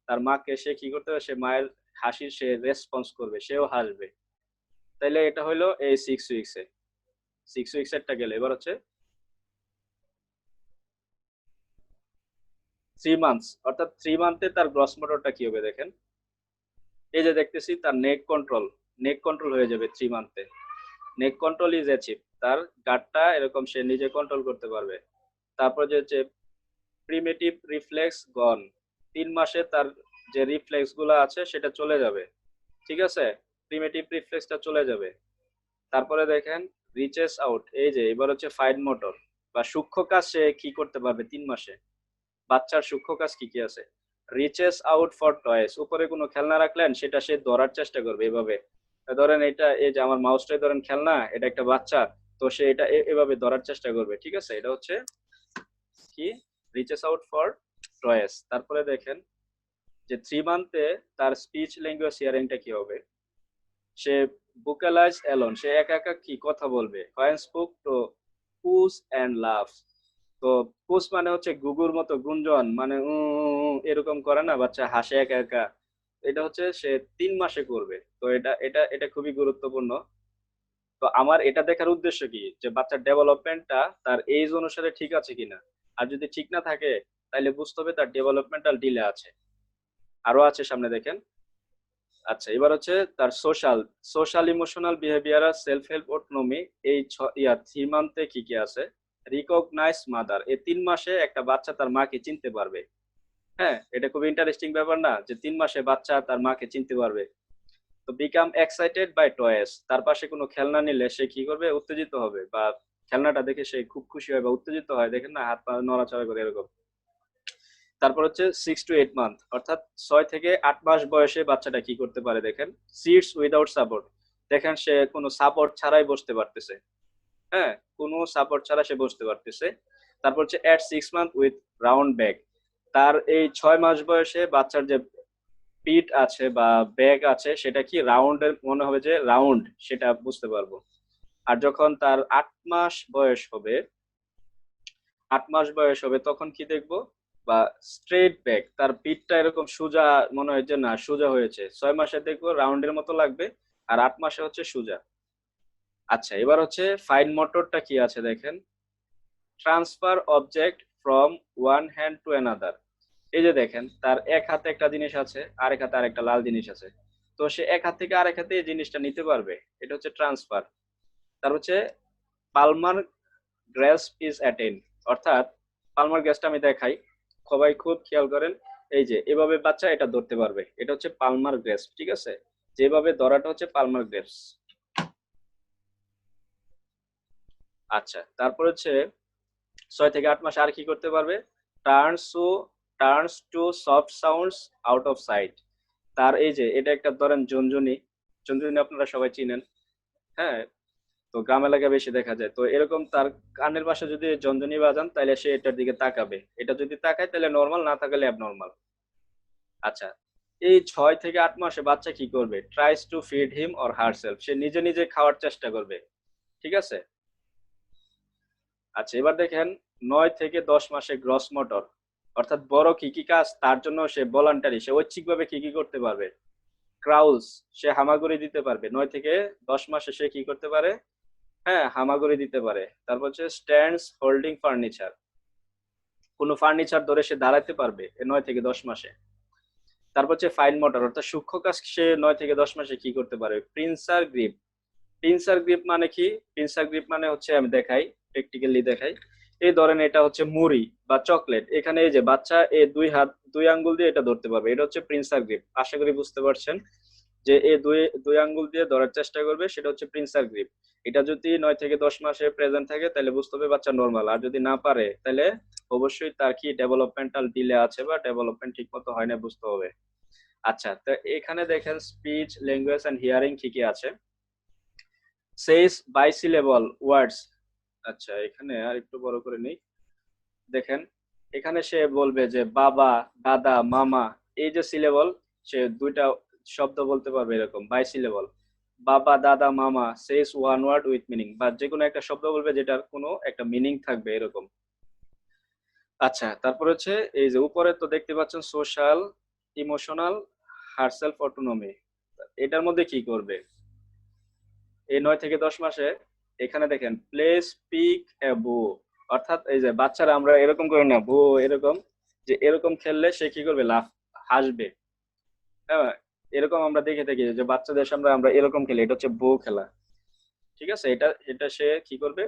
তার মাকে সে কি করতে হবে, সে মায়ের হাসির সে রেসপন্স করবে, সেও হাসবে। তাইলে এটা হলো এই 6 উইকসে। 6 উইকসেরটা গেলে এবার হচ্ছে 3 মান্থস, অর্থাৎ 3 মান্থে তার গ্রস মোটরটা কি হবে দেখেন, এই যে দেখতেছি তার নেক কন্ট্রোল হয়ে যাবে 3 মান্থে। নেক কন্ট্রোল ইজ অ্যাচিভ, তার গাটটা এরকম সে নিজে কন্ট্রোল করতে পারবে। তারপর যে হচ্ছে প্রিমেটিভ রিফ্লেক্স গন, 3 মাসে তার যে রিফ্লেক্স গুলো আছে সেটা চলে যাবে, ঠিক আছে, প্রিমেটিভ রিফ্লেক্সটা চলে যাবে। তারপরে দেখেন রিচেস আউট, এই যে এবার হচ্ছে ফাইন মোটর বা সূক্ষ্ম কাজ সে কি করতে পারবে 3 মাসে। বাচ্চার সূক্ষ্ম কাজ কি কি আছে, রিচেস আউট ফর টয়েস, উপরে কোনো খেলনা রাখলেন সেটা সে ধরার চেষ্টা করবে এভাবে, ধরেন এটা, এই যে আমার মাউসটাই ধরেন খেলনা, এটা একটা বাচ্চা, তো সে এটা এভাবে ধরার চেষ্টা করবে, ঠিক আছে, এটা হচ্ছে কি, রিচেস আউট ফর টয়েস। তারপরে দেখেন যে 3 মান্থে তার স্পিচ ল্যাঙ্গুয়েজ হিয়ারিংটা কি হবে, সে ভোকালাইজ অ্যালোন, সে একা একা কি কথা বলবে, when spoke to puss and love. তো পুস মানে হচ্ছে গুগুর মতো গুঞ্জন, মানে এরকম করে না বাচ্চা, হাসে একা একা, এটা হচ্ছে সে 3 মাসে করবে। তো এটা খুবই গুরুত্বপূর্ণ। তো আমার এটা দেখার উদ্দেশ্য কি, যে বাচ্চার ডেভেলপমেন্টটা তার এজ অনুসারে ঠিক আছে কিনা, আর যদি ঠিক না থাকে তাহলে বুঝতে হবে তার ডেভেলপমেন্টাল ডিলে আছে। আরো আছে সামনে দেখেন। আচ্ছা, এবার হচ্ছে তার social emotional behavioural self help autonomy, এই 3 মান্থে কি কি আছে, রিকগনাইজ মাদার, এই 3 মাসে একটা বাচ্চা তার মাকে চিনতে পারবে। হ্যাঁ, এটা খুব ইন্টারেস্টিং ব্যাপার না, যে 3 মাসে বাচ্চা তার মাকে চিনতে পারবে। তো বিকাম এক্সাইটেড বাই টয়েস, তার পাশে কোনো খেলনা নিলে সে কি করবে, উত্তেজিত হবে, বা খেলনাটা দেখে সে খুব খুশি হয় বা উত্তেজিত হয়, দেখেন না হাত পা নড়াচড়া করে এরকম। তারপর হচ্ছে 6 to 8 মান্থ, অর্থাৎ 6 থেকে 8 মাস বয়সে বাচ্চাটা কি করতে পারে দেখেন, সিটস উইদাউট সাপোর্ট, দেখেন সে কোনো সাপোর্ট ছাড়াই বসতে পারতেছে। হ্যাঁ, কোনো সাপোর্ট ছাড়া সে বসতে পারতেছে। তারপর হচ্ছে এট 6 মান্থ উইথ রাউন্ড ব্যাগ, তার এই 6 মাস বয়সে বাচ্চার যে পিঠ আছে বা ব্যাগ আছে সেটা কি রাউন্ডের মনে হবে, যে রাউন্ড, সেটা বুঝতে পারবো। আর যখন তার 8 মাস বয়স হবে তখন কি দেখবো, বা স্ট্রেট ব্যাক, তার পিঠটা এরকম সোজা মনে হয় যে না সোজা হয়েছে, 6 মাসে দেখবো রাউন্ডের মতো লাগবে, আর 8 মাসে হচ্ছে সোজা। আচ্ছা, এবার হচ্ছে ফাইন মোটরটা কি আছে দেখেন, transfer object from one hand to another, এই যে দেখেন তার এক হাতে একটা জিনিস আছে, আরেক হাতে আরেকটা লাল জিনিস আছে, তো সে এক হাত থেকে আরেক হাতে এই জিনিসটা নিতে পারবে, এটা হচ্ছে ট্রান্সফার। তার হচ্ছে পালমার গ্রাস্প ইজ অ্যাটেন্ড, অর্থাৎ পালমার গ্রাসটা আমি দেখাই, সবাই খুব খেয়াল করেন, এই যে এভাবে বাচ্চা এটা ধরতে পারবে, এটা হচ্ছে পালমার গ্রাস্প, ঠিক আছে, যেভাবে ধরাটা হচ্ছে পালমার গ্রাস্প। আচ্ছা, তারপর হচ্ছে 6 থেকে 8 মাস আর কি করতে পারবে, turns to soft sounds out of sight, তার এই যে এটা একটা ধরেন ঝুনঝুনি, ঝুনঝুনি আপনারা সবাই চিনেন, হ্যাঁ, তো গ্রাম এলাকায় বেশি দেখা যায়, তো এরকম তার কানের পাশে যদি ঝনঝনি বাজান তাহলে সে এটার দিকে তাকাবে, এটা যদি তাকায় তাহলে নর্মাল, না তাকালে অ্যাবনর্মাল। আচ্ছা, এই 6 থেকে 8 মাসে বাচ্চা কি করবে, tries to feed him or herself, সে নিজে নিজে খাওয়ার চেষ্টা করবে, ঠিক আছে। আচ্ছা, এবার দেখেন 9 থেকে 10 মাসে গ্রস মোটর, অর্থাৎ বড় কি কি কাজ তার জন্য সে ভলান্টারি, সে ঐচ্ছিকভাবে কি কি করতে পারবে, ক্রাউলস, সে হামাগুড়ি দিতে পারবে, 9 থেকে 10 মাসে সে কি করতে পারে, হ্যাঁ হামাগুড়ি দিতে পারে। তারপর হচ্ছে স্ট্যান্ডস হোল্ডিং ফার্নিচার, কোনো ফার্নিচার ধরে সে দাঁড়াতে পারবে 9 থেকে 10 মাসে। তারপর হচ্ছে ফাইন মোটর, অর্থাৎ সূক্ষ্ম কাজ সে 9 থেকে 10 মাসে কি করতে পারে, প্রিন্সার গ্রিপ। প্রিন্সার গ্রিপ মানে কি, প্রিন্সার গ্রিপ মানে হচ্ছে আমি দেখাই, প্র্যাকটিক্যালি দেখাই, এই ধরেন এটা হচ্ছে মুড়ি বা চকলেট, এখানে এই যে বাচ্চা এই দুই আঙ্গুল দিয়ে এটা ধরতে পারবে, এটা হচ্ছে প্রিন্সার গ্রিপ, আশা করি বুঝতে পারছেন, যে এই দুই আঙ্গুল দিয়ে ধরার চেষ্টা করবে, সেটা হচ্ছে প্রিন্সার গ্রিপ। এটা যদি 9 থেকে 10 মাসে প্রেজেন্ট থাকে তাহলে বুঝতে হবে বাচ্চা নর্মাল, আর যদি না পারে তাহলে অবশ্যই তার কি ডেভেলপমেন্টাল ডিলে আছে বা ডেভেলপমেন্ট ঠিক মতো হয় না, বুঝতে হবে। আচ্ছা, তো এখানে দেখেন স্পিচ ল্যাঙ্গুয়েজ এন্ড হিয়ারিং কি কি আছে, সেইস বাইসিলেবল ওয়ার্ডস। আচ্ছা, এখানে আর একটু বড় করে নেই, দেখেন এখানে সে বলবে যে বাবা, দাদা, মামা, এই যে সিলেবল, সে দুইটা শব্দ বলতে পারবে এরকম বাইসিলেবল, বাবা, দাদা, মামা, সেস ওয়ান ওয়ার্ড উইথ মিনিং, বা যে কোনো একটা শব্দ বলবে যেটার কোনো একটা মিনিং থাকবে এরকম। আচ্ছা, তারপর হচ্ছে এই যে উপরে তো দেখতে পাচ্ছেন সোশ্যাল ইমোশনাল হারসেলফ অটোনমি, এটার মধ্যে কি করবে এই 9 থেকে 10 মাসে, এখানে দেখেন প্লে স্পিক এ বু, অর্থাৎ এই যে বাচ্চারা আমরা এরকম করি না, বু এরকম, যে এরকম খেললে সে কি করবে, লাফ হাসবে। হ্যাঁ, এরকম আমরা দেখে থাকি যে বাচ্চাদের সামনে আমরা এরকম খেলি, এটা হচ্ছে বউ খেলা। ঠিক আছে, এটা এটা সে কি করবে,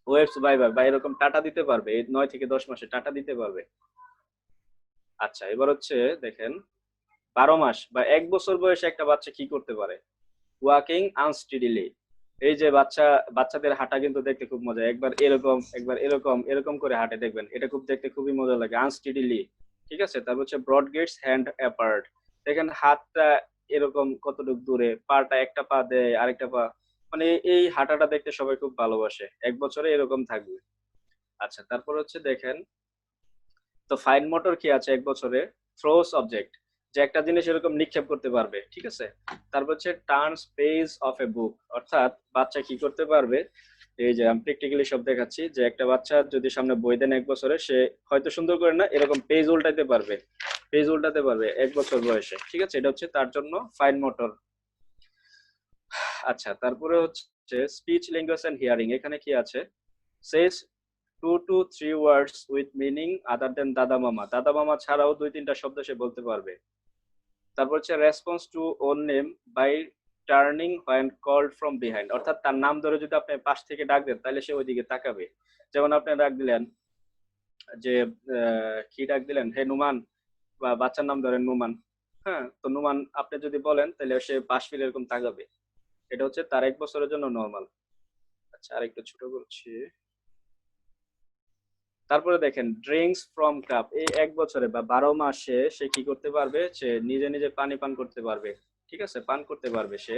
ওয়েভস বাইবার বা এরকম টাটা দিতে পারবে, এই 9 থেকে 10 মাসে টাটা দিতে পারবে। আচ্ছা, এবার হচ্ছে দেখেন 12 মাস বা 1 বছর বয়সে একটা বাচ্চা কি করতে পারে, ওয়াকিং আনস্টেডিলি। এই যে বাচ্চাদের হাঁটা কিন্তু দেখতে খুব মজা, একবার এরকম একবার এরকম এরকম করে হাঁটে, দেখবেন এটা খুব দেখতে খুবই মজা লাগে, আনস্টেডিলি। ঠিক আছে, তারপর হচ্ছে ব্রড গেটস হ্যান্ড অ্যাপার্ট। দেখেন হাতটা এরকম কতটুকু দূরে, পাটা একটা পা দেয় আরেকটা পা, মানে এই হাঁটাটা দেখতে সবাই খুব ভালোবাসে, 1 বছরে এরকম থাকবে। আচ্ছা, তারপর হচ্ছে দেখেন, তো ফাইন মোটর কি আছে 1 বছরে, থ্রোস অবজেক্ট, যে একটা জিনিস এরকম নিক্ষেপ করতে পারবে। ঠিক আছে, তারপর হচ্ছে টার্নস পেজ অফ এ বুক, অর্থাৎ বাচ্চা কি করতে পারবে, এই যে আমি প্র্যাকটিক্যালি সব দেখাচ্ছি, যে একটা বাচ্চা যদি সামনে বই দেন 1 বছরে, সে হয়তো সুন্দর করে না এরকম পেজ উল্টাইতে পারবে, পেজ উল্টাতে পারবে 1 বছর বয়সে। ঠিক আছে, এটা হচ্ছে তার জন্য ফাইন মোটর। আচ্ছা, তারপরে হচ্ছে স্পিচ ল্যাঙ্গুয়েজ এন্ড হিয়ারিং, এখানে কি আছে, সেস 2 to 3 words with meaning other than দাদা মামা, দাদা মামা ছাড়াও 2-3টা শব্দ সে বলতে পারবে। তারপর হচ্ছে response to own name by turning when called from behind, অর্থাৎ তার নাম ধরে যদি আপনি পাশ থেকে ডাক দেন তাহলে সে ওইদিকে তাকাবে। যেমন আপনি ডাক দিলেন যে কি ডাক দিলেন, হে নুমান, বা বাচ্চার নাম ধরেন নুমান, হ্যাঁ, তো নুমান আপনি যদি বলেন তাহলে সে পাশ ফিরে এরকম তাকাবে। এটা হচ্ছে তার 1 বছরের জন্য নর্মাল। আচ্ছা, আরেকটু ছোট করছি। তারপরে দেখেন ড্রিঙ্কস ফ্রম কাপ, এই 1 বছরে বা 12 মাসে সে কি করতে পারবে, সে নিজে নিজে পানি পান করতে পারবে। ঠিক আছে, পান করতে পারবে সে,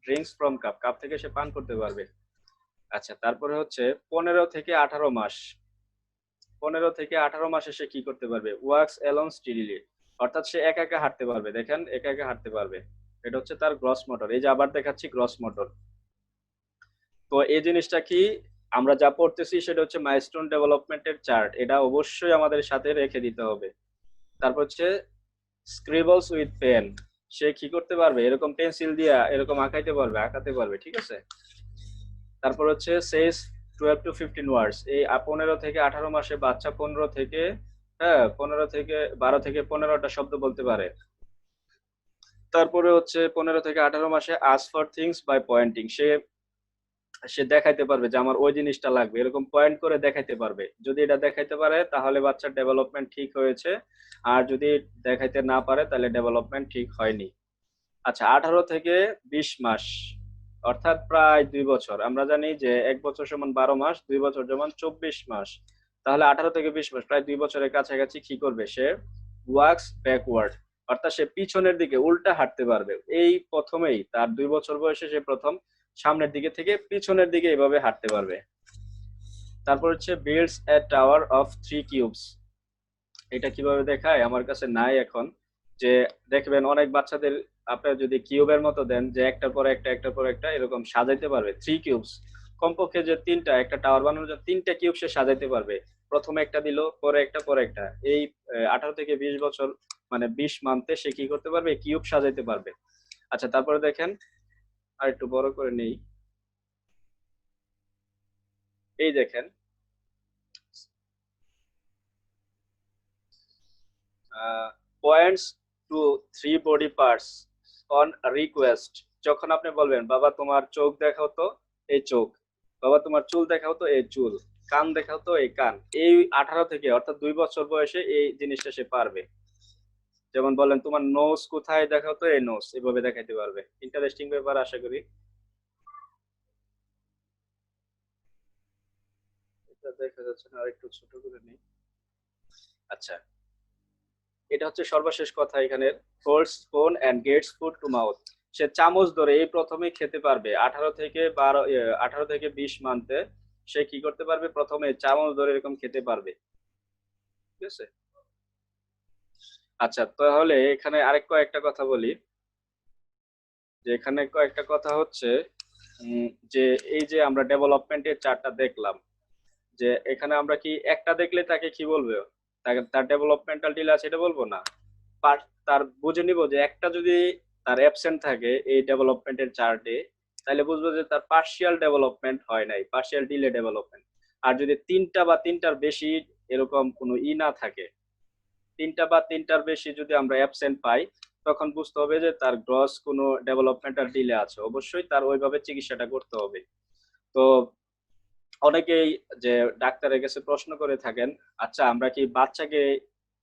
ড্রিঙ্কস ফ্রম কাপ, কাপ থেকে সে পান করতে পারবে। আচ্ছা, তারপরে হচ্ছে 15 থেকে 18 মাস, 15 থেকে 18 মাসে সে কি করতে পারবে, ওয়ার্কস অ্যালোন স্টিডলি, অর্থাৎ সে একা একা হাঁটতে পারবে। দেখেন একা একা হাঁটতে পারবে, এটা হচ্ছে তার গ্রস মোটর। এই যে আবার দেখাচ্ছি গ্রস মোটর। তো এই জিনিসটা কি, আমরা যা পড়তেছি সেটা হচ্ছে মাইলস্টোন ডেভেলপমেন্টের চার্ট, এটা অবশ্যই আমাদের সাথে রেখে দিতে হবে। তারপর হচ্ছে স্ক্রিবলস উইথ পেন, সে কি করতে পারবে, এরকম পেন্সিল দিয়ে এরকম আঁকাতে পারবে। ঠিক আছে, তারপর হচ্ছে সেস 12 to 15 ওয়ার্ডস, এই 15 থেকে 18 মাসে বাচ্চা 15 থেকে, হ্যাঁ 15 থেকে 12 থেকে 15টা শব্দ বলতে পারে। তারপরে হচ্ছে 15 থেকে 18 মাসে ask for things by pointing, সে সে দেখাইতে পারবে যে আমার ওই জিনিসটা লাগবে, এরকম পয়েন্ট করে দেখাইতে পারবে। যদি এটা দেখাইতে পারে তাহলে বাচ্চার ডেভেলপমেন্ট ঠিক হয়েছে, আর যদি দেখাইতে না পারে তাহলে ডেভেলপমেন্ট ঠিক হয়নি। আচ্ছা, 18 থেকে 20 মাস, অর্থাৎ প্রায় 2 বছর। আমরা জানি যে 1 বছর সমান 12 মাস, 2 বছর সমান 24 মাস, তাহলে 18 থেকে 20 মাস, প্রায় 2 বছরের কাছাকাছি কি করবে সে, ওয়ার্কস ব্যাকওয়ার্ড, অর্থাৎ সে পিছনের দিকে উল্টা হাঁটতে পারবে। এই প্রথমেই তার 2 বছর বয়সে সে প্রথম সামনের দিকে থেকে পিছনের দিকে এভাবে হাঁটতে পারবে। তারপর হচ্ছে builds A tower of 3 cubes, এটা কিভাবে দেখায় আমার কাছে নাই এখন, যে দেখবেন অনেক বাচ্চাদের আপনারা যদি কিউবের মতো দেন, যে একটার পর একটা একটার পর একটা এরকম সাজাইতে পারবে 3 কিউবস, কমপক্ষে যে তিনটা, একটা টাওয়ার বানানোর জন্য 3টা কিউব সে সাজাইতে পারবে। প্রথমে একটা দিল, পরে একটা, পরে একটা, এই 18 থেকে 20 বছর মানে 20 মান্থে সে কি করতে পারবে, কিউব সাজাইতে পারবে। আচ্ছা, তারপরে দেখেন আর একটু বড় করে নেই, এই দেখেন points two 3 body parts on request, যখন আপনি বলবেন বাবা তোমার চোখ দেখাও তো, এই চোখ, বাবা তোমার চুল দেখাও তো, এই চুল, কান দেখাও তো, এই কান, এই 18 থেকে অর্থাৎ 2 বছর বয়সে এই জিনিসটা সে পারবে। যেমন বলেন তোমার নোজ কোথায় দেখাও তো, এই নোজ, এভাবে দেখাইতে পারবে। ইন্টারেস্টিং ব্যাপার, আশা করি। এটা দেখা যাচ্ছে না, আর একটু ছোট করে নিই। আচ্ছা, এটা হচ্ছে সর্বশেষ কথা এখানে, holds spoon and gets food to mouth, সে চামচ ধরে এই প্রথমে খেতে পারবে। 18 থেকে 20 মান্থে সে কি করতে পারবে, প্রথমে চামচ ধরে এরকম খেতে পারবে। ঠিক আছে, আচ্ছা তাহলে এখানে আরেক কয়েকটা কথা বলি, যে এখানে কয়েকটা কথা হচ্ছে যে এই যে আমরা ডেভেলপমেন্টের চার্টটা দেখলাম, যে এখানে আমরা কি একটা দেখলে তাকে কি বলবো, তাকে তার ডেভেলপমেন্টাল ডিলে আছে এটা বলবো না, তার বুঝে নিব যে একটা যদি তার অ্যাবসেন্ট থাকে এই ডেভেলপমেন্টের চার্টে, তাহলে বুঝবো যে তার পার্শিয়াল ডেভেলপমেন্ট হয় নাই, পার্শিয়াল ডিলে ডেভেলপমেন্ট। আর যদি 3টা বা 3টার বেশি এরকম কোনো ই না থাকে, 3টা বা 3টার বেশি যদি আমরা অ্যাবসেন্ট পাই, তখন বুঝতে হবে যে তার গ্রস কোনো ডেভেলপমেন্টাল ডিলে আছে, অবশ্যই তার ওইভাবে চিকিৎসাটা করতে হবে। তো অনেকেই যে ডাক্তারের কাছে প্রশ্ন করে থাকেন, আচ্ছা আমরা কি বাচ্চাকে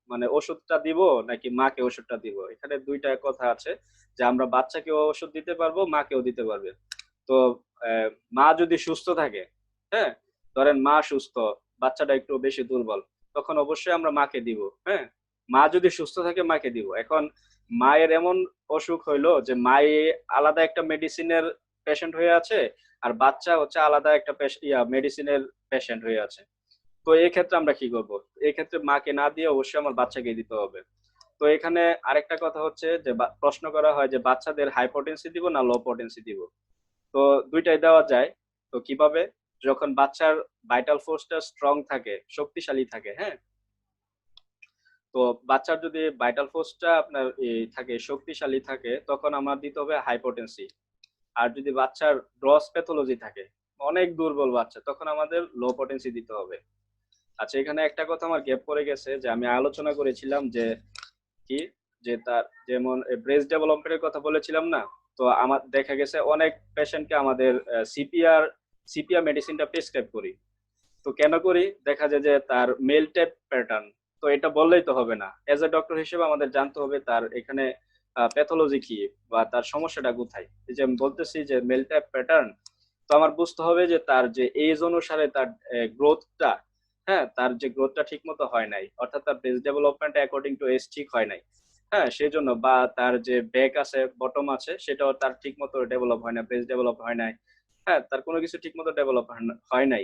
মানে ওষুধটা দিব নাকি মাকে ওষুধটা দিব? এখানে 2টা কথা আছে, যে আমরা বাচ্চাকেও ওষুধ দিতে পারবো, মাকেও দিতে পারবে। তো মা যদি সুস্থ থাকে, হ্যাঁ, ধরেন মা সুস্থ, বাচ্চাটা একটু বেশি দুর্বল, তখন অবশ্যই আমরা মাকে দিব। হ্যাঁ, মা যদি সুস্থ থাকে মাকে দিব। এখন মায়ের এমন অসুখ হইলো যে মায়ে আলাদা একটা মেডিসিনের পেশেন্ট হয়ে আছে, আর বাচ্চা হচ্ছে আলাদা একটা মেডিসিনের পেশেন্ট হয়ে আছে। তো এই ক্ষেত্রে আমরা কি করব? এই ক্ষেত্রে মাকে না দিয়ে অবশ্যই আমার বাচ্চাকে দিতে হবে। তো এখানে আরেকটা কথা হচ্ছে যে প্রশ্ন করা হয় যে বাচ্চাদের হাই পটেন্সি দিব না লো পটেন্সি দিব? তো 2টাই দেওয়া যায়। তো কিভাবে? যখন বাচ্চার ভাইটাল ফোর্সটা স্ট্রং থাকে, শক্তিশালী থাকে, হ্যাঁ, তো বাচ্চার যদি ভাইটাল ফোর্সটা আপনার থাকে, শক্তিশালী থাকে, তখন আমার দিতে হবে হাই পটেন্সি। আর যদি বাচ্চার গ্রস প্যাথোলজি থাকে, অনেক দুর্বল বাচ্চা, তখন আমাদের লো পটেন্সি দিতে হবে। আচ্ছা, এখানে একটা কথা আমার গ্যাপ পড়ে গেছে, যে আমি আলোচনা করেছিলাম যে কি, যে তার যেমন ব্রেস্ট ডেভেলপমেন্টের কথা বলেছিলাম না, তো আমার দেখা গেছে অনেক পেশেন্টকে আমাদের সিপিআর মেডিসিনটা প্রেসক্রাইব করি। তো কেন করি? দেখা যায় যে তার মেল টাইপ প্যাটার্ন, তো এটা বললেই তো হবে না, এজ এ ডক্টর হিসেবে আমাদের জানতে হবে তার এখানে প্যাথোলজি কি বা তার সমস্যাটা কোথায়। এই যে আমি বলতেছি যে মেল টাইপ প্যাটার্ন, তো আমার বুঝতে হবে যে তার যে এজ অনুসারে তার গ্রোথটা, হ্যাঁ, তার যে গ্রোথটা ঠিক মতো হয় নাই, অর্থাৎ তার breast development according to age ঠিক হয় নাই। হ্যাঁ, সেই জন্য, বা তার যে ব্যাক আছে, বটম আছে, সেটাও তার ঠিক মতো ডেভেলপ হয় না, ব্রেস্ট ডেভেলপ হয় নাই, হ্যাঁ, তার কোনো কিছু ঠিক মতো ডেভেলপ হয় নাই,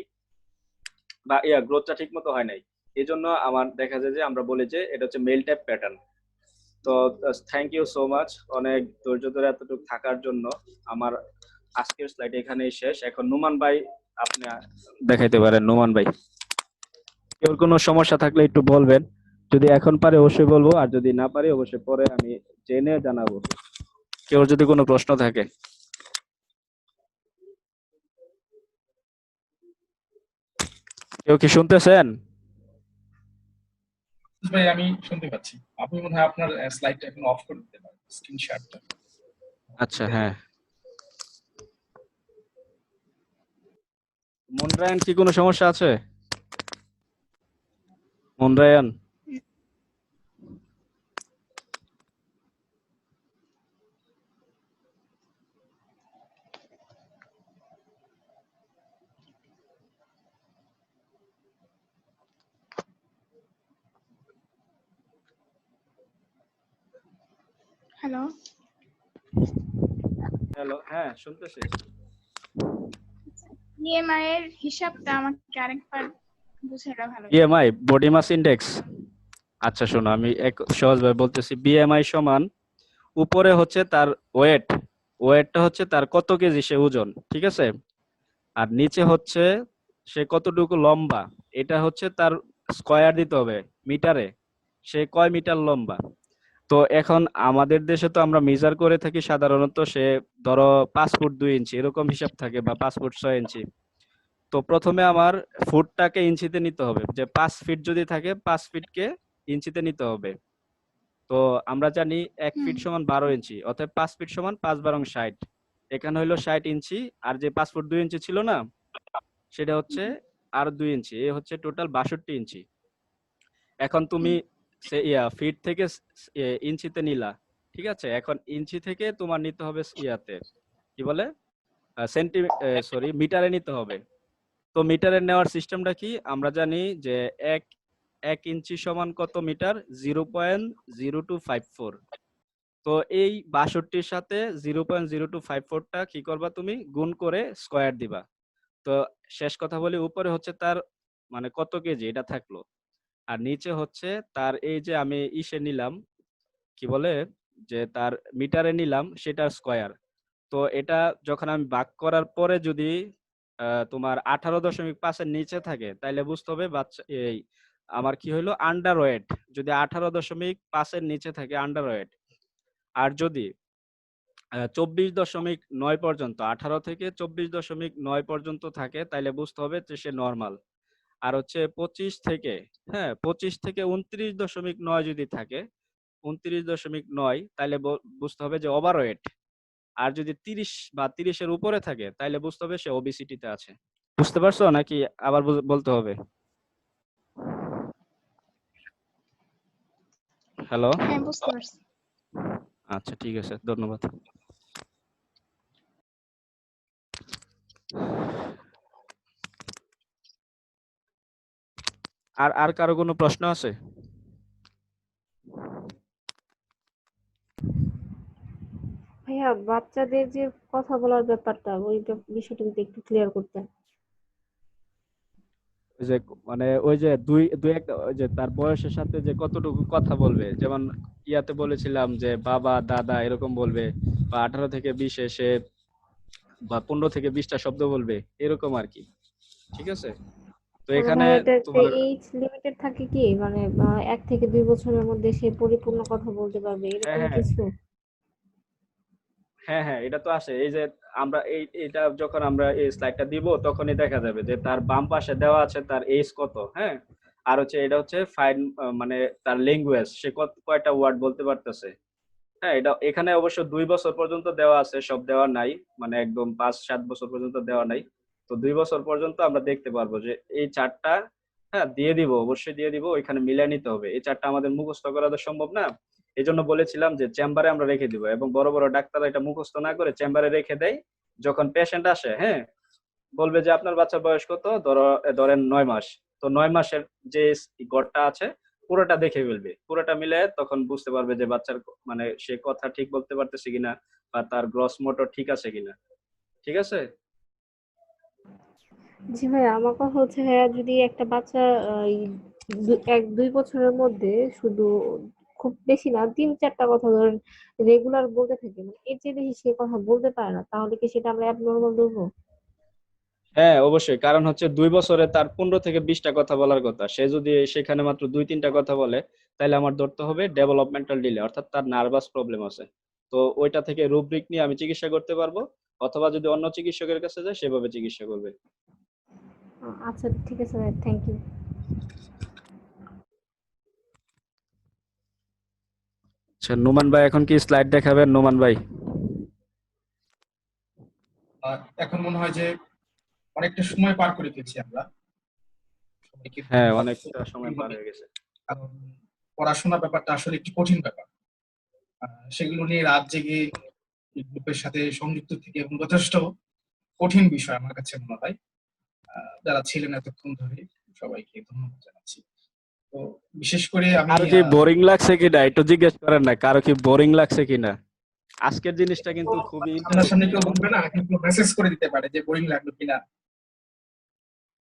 বা গ্রোথটা ঠিক মতো হয় নাই। এই জন্য আমার দেখা যায় যে আমরা বলি যে এটা হচ্ছে মেল টাইপ প্যাটার্ন। তো থ্যাংক ইউ সো মাচ অনেক ধৈর্য ধরে এতটুকু থাকার জন্য। আমার আজকের স্লাইড এখানেই শেষ। এখন নুমান ভাই আপনি দেখাইতে পারেন। নুমান ভাই, কেউ কোনো সমস্যা থাকলে একটু বলবেন, যদি এখন পারে অবশ্যই বলবো, আর যদি না পারি অবশ্যই পরে আমি জেনে জানাবো। কেউ যদি কোনো প্রশ্ন থাকে। কেউ কি শুনতেছেন? ভাই আমি শুনতে পাচ্ছি। আপনি মনে হয় আপনার স্লাইডটা এখন অফ করে দিতে পারেন, স্ক্রিন শেয়ারটা। আচ্ছা, হ্যাঁ। মনরায়ন, কি কোনো সমস্যা আছে? মনরায়ন, হ্যালো। হ্যালো, হ্যাঁ শুনতেছি। ইএমআই এর হিসাবটা আমাকে আরেকবার বুঝাইলে ভালো হতো। BMI, body mass index. আচ্ছা শোনো, আমি এক সহজভাবে বলতেছি। বিএমআই সমান উপরে হচ্ছে তার ওয়েট, ওয়েটটা হচ্ছে তার কত কেজি সে ওজন, ঠিক আছে, আর নিচে হচ্ছে সে কতটুকু লম্বা, এটা হচ্ছে তার স্কয়ার দিতে হবে মিটারে, সে কয় মিটার লম্বা। তো এখন আমাদের দেশে তো আমরা মেজার করে থাকি সাধারণত, সে ধরো 5 ফুট 2 ইঞ্চি এরকম হিসাব থাকে, বা 5 ফুট 6 ইঞ্চি। তো প্রথমে আমার ফুটটাকে ইঞ্চিতে নিতে হবে, যে 5 ফিট যদি থাকে 5 ফিটকে ইঞ্চিতে নিতে হবে। তো আমরা জানি 1 ফিট সমান 12 ইঞ্চি, অর্থাৎ 5 ফিট সমান 5 × 60। এখানে হইলো 60 ইঞ্চি, আর যে 5 ফুট 2 ইঞ্চি ছিল না, সেটা হচ্ছে আর 2 ইঞ্চি, এ হচ্ছে টোটাল 62 ইঞ্চি। এখন তুমি ফিট থেকে ইঞ্চিতে নিলা, ঠিক আছে, এখন ইঞ্চি থেকে তোমার নিতে হবে ইয়াতে কি বলে মিটারে নিতে হবে। তো মিটারে নেওয়ার সিস্টেমটা কি, আমরা জানি যে এক এক ইঞ্চি সমান কত মিটার, 0.0254। তো এই 62-র সাথে 0.0254টা কি করবা, তুমি গুণ করে স্কয়ার দিবা। তো শেষ কথা বলি, উপরে হচ্ছে তার মানে কত কেজি এটা থাকলো, আর নিচে হচ্ছে তার এই যে আমি ইসে নিলাম কি বলে, যে তার মিটারে নিলাম সেটার স্কয়ার। তো এটা যখন আমি ভাগ করার পরে যদি তোমার 18.5-এর নিচে থাকে, তাইলে বুঝতে হবে বাচ্চা এই আমার কি হইলো, আন্ডার ওয়েট। যদি 18.5-এর নিচে থাকে আন্ডার ওয়েট, আর যদি 24.9 পর্যন্ত, 18 থেকে 24.9 পর্যন্ত থাকে, তাইলে বুঝতে হবে যে সে নর্মাল। আর হচ্ছে 25 থেকে যদি থাকে, 29.9, তাহলে বুঝতে হবে যে ওভারওয়েট। আর যদি 30 বা 30-এর উপরে থাকে তাহলে বুঝতে হবে সে ওবেসিটিতে আছে। বুঝতে পারছো নাকি আবার বলতে হবে? হ্যালো। হ্যাঁ, বুঝতে পারছি। আচ্ছা, ঠিক আছে, ধন্যবাদ। আর আর কারো কোনো প্রশ্ন আছে? ভাইয়া, বাচ্চাদের যে কথা বলার ব্যাপারটা, বিষয়টা যদি একটু ক্লিয়ার করতেন। ওই যে মানে ওই যে দুই দুই একটা ওই যে তার বয়সের সাথে যে কতটুকু কথা বলবে, যেমন ইয়াতে বলেছিলাম যে বাবা দাদা এরকম বলবে, বা 18 থেকে 20 সে বা 15 থেকে 20টা শব্দ বলবে, এরকম আর কি। ঠিক আছে, তো মানে এখানে ভাইয়া, এটা একটা তোমার এইজ লিমিটেড থাকে কি, মানে 1 থেকে 2 বছরের মধ্যে সে পরিপূর্ণ কথা বলতে পারবে হ্যাঁ এরকম হ্যাঁ কিছু? হ্যাঁ হ্যাঁ, এটা তো আসে। এই যে আমরা এটা যখন আমরা এই স্লাইডটা দিব তখনই দেখা যাবে যে তার বাম পাশে দেওয়া আছে তার এজ কত। হ্যাঁ, আর হচ্ছে এটা হচ্ছে ফাইন, মানে তার ল্যাঙ্গুয়েজ, সে কয়টা ওয়ার্ড বলতে পারতেছে। হ্যাঁ, এটা এখানে অবশ্য 2 বছর পর্যন্ত দেওয়া আছে, সব দেওয়া নাই, মানে একদম 5-7 বছর পর্যন্ত দেওয়া নাই। তো 2 বছর পর্যন্ত আমরা দেখতে পারবো যে এই চারটা, হ্যাঁ দিয়ে দিব, অবশ্যই দিয়ে দিব, ওইখানে মিলিয়ে নিতে হবে। এই চারটা আমাদের মুখস্থ করা তো সম্ভব না, এই জন্য বলেছিলাম যে চেম্বারে আমরা রেখে দিব, এবং বড় বড় ডাক্তাররা এটা মুখস্থ না করে চেম্বারে রেখে দেয়। যখন পেশেন্ট আসে, হ্যাঁ, বলবে যে আপনার বাচ্চার বয়স কত, ধরেন 9 মাস, তো 9 মাসের যে গড়টা আছে পুরোটা দেখে ফেলবে, পুরোটা মিলে তখন বুঝতে পারবে যে বাচ্চার মানে সে কথা ঠিক বলতে পারতেছে কিনা, বা তার গ্রস মোটর ঠিক আছে কিনা। ঠিক আছে। জি ভাইয়া, আমার কথা হচ্ছে ভাইয়া, যদি একটা বাচ্চা এই 1-2 বছরের মধ্যে শুধু, খুব বেশি না, 3-4টা কথা ধরেন রেগুলার বলতে থাকে, মানে এর চেয়ে বেশি সে কথা বলতে পারে না, তাহলে কি সেটা আমরা অ্যাবনর্মাল ধরবো? হ্যাঁ অবশ্যই, কারণ হচ্ছে 2 বছরে তার 15 থেকে 20টা কথা বলার কথা, সে যদি সেখানে মাত্র 2-3টা কথা বলে, তাহলে আমার ধরতে হবে ডেভেলপমেন্টাল ডিলে, অর্থাৎ তার নার্ভাস প্রবলেম আছে। তো ওইটা থেকে রুব্রিক নিয়ে আমি চিকিৎসা করতে পারবো, অথবা যদি অন্য চিকিৎসকের কাছে যায় সেভাবে চিকিৎসা করবে। আচ্ছা, ঠিক আছে ভাই, থ্যাংক ইউ। আচ্ছা, নোমান ভাই এখন কি স্লাইড দেখাবেন? নোমান ভাই। এখন মনে হয় যে অনেকটা সময় পার করে ফেলছি আমরা সবাইকে হ্যাঁ, ধন্যবাদ। অনেকটা সময় পার হয়ে গেছে। কারণ পড়াশোনা ব্যাপারটা আসলে একটি কঠিন ব্যাপার। সেগুলো নিয়ে রাত জেগে গ্রুপের সাথে সংযুক্ত থেকে এবং যথেষ্ট কঠিন বিষয় আমার কাছে মনে হয়। যারা ছিলেন এতক্ষণ ধরে সবাইকে ধন্যবাদ জানাচ্ছি। তো বিশেষ করে আমি কারো কি বোরিং লাগছে কিনা একটু জিজ্ঞেস করেন না, কারো কি বোরিং লাগছে কিনা? আজকের জিনিসটা কিন্তু খুবই সামনাসামনি ইন্টারেস্টিং, কেউ এবং বলবে না, কিন্তু মেসেজ করে দিতে পারে যে বোরিং লাগলো কিনা।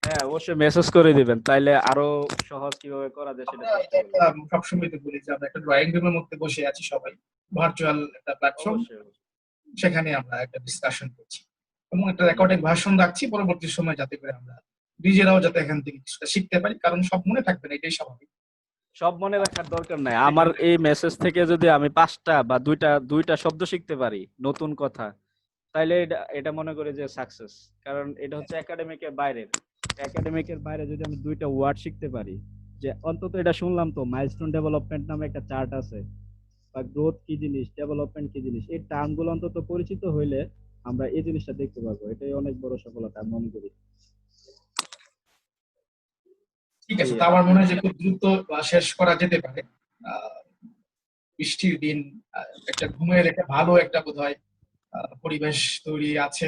হ্যাঁ অবশ্যই মেসেজ করে দিবেন, তাইলে আরো সহজ কিভাবে করা যায় সেটা আমরা চেষ্টা এটা করবো। একটা সবসময় তো বলি যে আমরা একটা ড্রয়িং রুমের মধ্যে বসে আছি সবাই, ভার্চুয়াল একটা প্ল্যাটফর্ম, অবশ্যই অবশ্যই। সেখানে আমরা একটা ডিসকাশন করছি এবং একটা হুম, রেকর্ডিং ভার্সন রাখছি পরবর্তী সময়, যাতে করে আমরা নিজেরাও যাতে এখান থেকে কিছুটা শিখতে পারি, কারণ সব মনে থাকবে না, এটাই স্বাভাবিক। সব মনে রাখার দরকার নাই, সেই আমার জন্য এই মেসেজ থেকে যদি আমি 5টা বা দুইটা দুইটা শব্দ শিখতে পারি নতুন কথা, তাইলে এটা এটা মনে করি যে সাকসেস। কারণ এটা হচ্ছে একাডেমিকের বাইরের, একাডেমিকের বাইরে যদি আমি 2টা ওয়ার্ড শিখতে পারি, যে অন্তত এটা শুনলাম তো মাইলস্টোন ডেভেলপমেন্ট নামে একটা চার্ট আছে, বা গ্রোথ কি জিনিস, ডেভেলপমেন্ট কি জিনিস, এই টার্মগুলো অন্তত পরিচিত হইলে আমরা এই জিনিসটা দেখতে পারবো, এটাই অনেক বড় সফলতা আমি মনে করি। ঠিক জি, আছে, তা আমার মনে হয় যে খুব দ্রুত শেষ করা যেতে পারে। আহ, বৃষ্টির দিন, একটা ঘুমের একটা ভালো একটা বোধহয় পরিবেশ তৈরি আছে।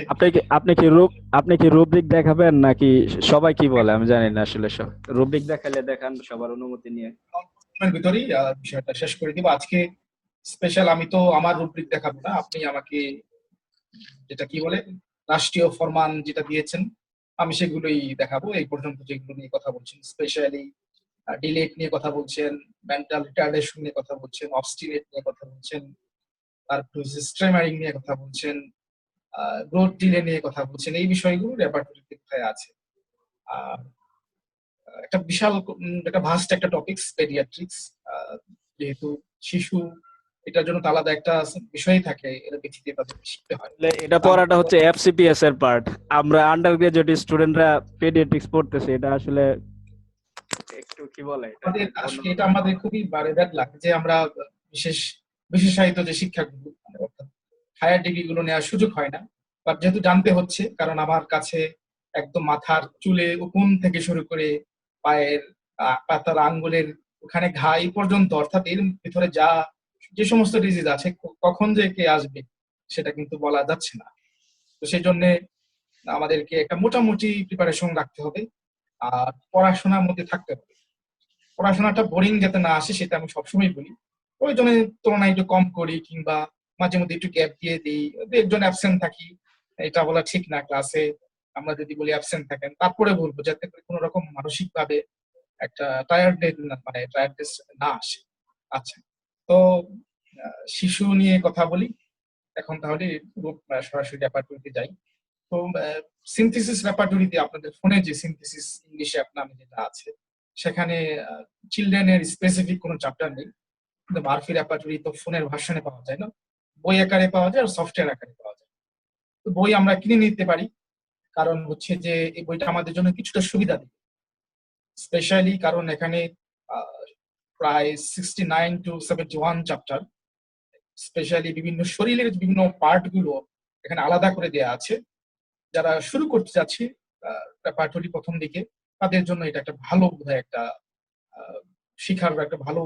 আপনি কি রুব্রিক দেখাবেন নাকি? সবাই কি বলে আমি জানি না আসলে, সব রুব্রিক দেখালে দেখান সবার অনুমতি নিয়ে। অল্প সময়ের ভিতরেই বিষয়টা শেষ করে দিব আজকে। স্পেশাল আমি তো আমার রুব্রিক দেখাবো না, আপনি আমাকে যেটা কি বলে রাষ্ট্রীয় ফরমান যেটা দিয়েছেন আমি সেগুলোই দেখাবো। এই পর্যন্ত যেগুলো নিয়ে কথা বলছেন, স্পেশালি ডিলেট নিয়ে কথা বলছেন, মেন্টাল রিটার্ডেশন নিয়ে কথা বলছেন, অবস্টিনেট নিয়ে কথা বলছেন, তারপর স্ট্রেমারিং নিয়ে কথা বলছেন, গ্রোথ ডিলে নিয়ে কথা বলছেন, এই বিষয়গুলো রেপার্টরিতে কোথায় আছে। আর একটা বিশাল একটা ভাস্ট একটা টপিকস পেডিয়াট্রিক্স, যেহেতু শিশু এটার জন্য তো আলাদা একটা বিষয় থাকে, এর ভিত্তিতে তাদের শিখতে হয়। তাহলে এটা পড়াটা হচ্ছে এফসিপিএস এর পার্ট। আমরা আন্ডার গ্রাজুয়েট স্টুডেন্টরা পেডিয়াট্রিক্স পড়তেছি, এটা আসলে একটু কি বলে এটা আমাদের আসলে অন্যরকম। এটা আমাদের খুবই ব্যাড লাগ যে আমরা বিশেষ বিশেষায়িত যে শিক্ষাগুলো মানে অর্থাৎ হায়ার ডিগ্রি গুলো নেওয়ার সুযোগ হয় না। বাট যেহেতু জানতে হচ্ছে, কারণ আমার কাছে একদম মাথার চুলে উকুন থেকে শুরু করে পায়ের পাতার আঙ্গুলের ওখানে ঘা এই পর্যন্ত, অর্থাৎ এর ভিতরে যা যে সমস্ত ডিজিজ আছে কখন যে কে আসবে সেটা কিন্তু বলা যাচ্ছে না। তো সেই জন্য আমাদেরকে একটা মোটামুটি প্রিপারেশন রাখতে হবে আর পড়াশোনার মধ্যে থাকতে হবে। পড়াশোনাটা বোরিং যাতে না আসে সেটা আমি সবসময় বলি। প্রয়োজনের তুলনায় একটু কম করি কিংবা মাঝে মধ্যে একটু গ্যাপ দিয়ে দিই, একজন অ্যাবসেন্ট থাকি, এটা বলা ঠিক না। ক্লাসে আমরা যদি বলি অ্যাবসেন্ট থাকেন, তারপরে বলবো যাতে করে কোনো রকম মানসিক ভাবে একটা টায়ার্ডনেস না আসে। আচ্ছা, তো শিশু নিয়ে কথা বলি এখন, তাহলে সরাসরি রেপার্টরিতে যাই। তো সিনথেসিস রেপার্টরিতে আপনাদের ফোনে যে সিনথেসিস ইংলিশ অ্যাপ নামে যেটা আছে, সেখানে চিলড্রেনের স্পেসিফিক কোনো চ্যাপ্টার নেই, কিন্তু মার্ফি রেপার্টরি তো ফোনের ভার্সনে পাওয়া যায় না, বই আকারে পাওয়া যায় আর সফটওয়্যার আকারে পাওয়া যায়। তো বই আমরা কিনে নিতে পারি, কারণ হচ্ছে যে এই বইটা আমাদের জন্য কিছুটা সুবিধা দেবে, স্পেশালি কারণ এখানে আহ, প্রায় 69 to 71 চ্যাপ্টার, স্পেশালি বিভিন্ন শরীরের বিভিন্ন পার্ট গুলো এখানে আলাদা করে দেয়া আছে। যারা শুরু করতে যাচ্ছে রেপার্টরি প্রথম দিকে, তাদের জন্য এটা একটা ভালো বোধহয় একটা শিখার একটা ভালো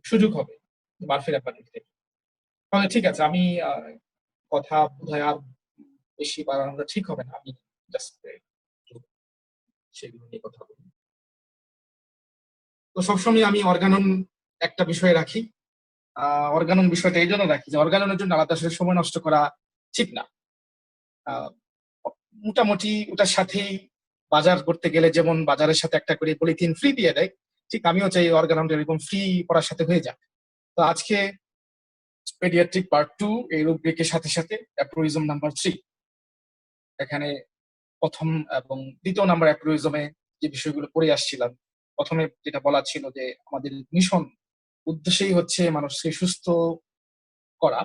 সুযোগ হবে মার্ফি রেপার্টরি থেকে। তাহলে ঠিক আছে, আমি কথা বোধহয় আর বেশি বাড়ানোটা ঠিক হবে না, আমি জাস্ট সেগুলো নিয়ে কথা বলি। তো সবসময় আমি অর্গানন একটা বিষয় রাখি। অর্গানন বিষয়টা এই জন্য রাখি যে অর্গাননের জন্য আলাদা করে সময় নষ্ট করা ঠিক না। আহ, মোটামুটি ওটার সাথেই বাজার করতে গেলে যেমন বাজারের সাথে একটা করে পলিথিন ফ্রি দিয়ে দেয়, ঠিক আমিও চাই অর্গাননটা এরকম ফ্রি পড়ার সাথে হয়ে যাক। তো আজকে পেডিয়াট্রিক পার্ট 2 এই রুব্রিকের সাথে সাথে অ্যাপ্রোইজম নাম্বার 3, এখানে প্রথম এবং দ্বিতীয় নাম্বার অ্যাপ্রোইজমে যে বিষয়গুলো পড়ে আসছিলাম, প্রথমে যেটা বলা ছিল যে আমাদের মিশন উদ্দেশ্যই হচ্ছে মানুষকে সুস্থ করা,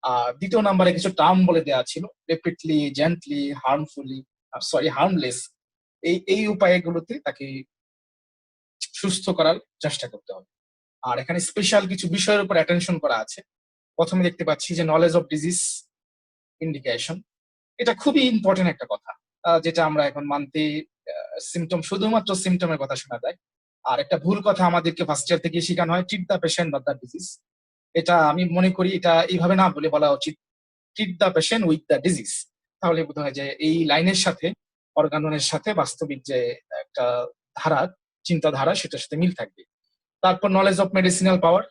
আর দ্বিতীয় নাম্বারে কিছু টার্ম বলে দেওয়া ছিল, রেপিডলি, জেন্টলি, হার্মলেস, এই উপায়গুলোতে তাকে সুস্থ করার চেষ্টা করতে হবে। আর এখানে স্পেশাল কিছু বিষয়ের উপর অ্যাটেনশন করা আছে। প্রথমে দেখতে পাচ্ছি যে নলেজ অফ ডিজিজ ইন্ডিকেশন, এটা খুবই ইম্পর্টেন্ট একটা কথা, যেটা আমরা এখন মানতে সিমটম, শুধুমাত্র সিমটমের কথা শোনা যায়। আর একটা ভুল কথা আমাদেরকে ফার্স্ট ইয়ার থেকে শেখানো হয়, treat the patient not the disease. এটা আমি মনে করি এটা এইভাবে না বলে বলা উচিত, treat the patient with the disease. তাহলে বোধ হয় যে এই লাইনের সাথে অর্গাননের সাথে বাস্তবিক যে একটা ধারা, চিন্তাধারা, সেটার সাথে মিল থাকবে। তারপর নলেজ অফ মেডিসিনাল পাওয়ার,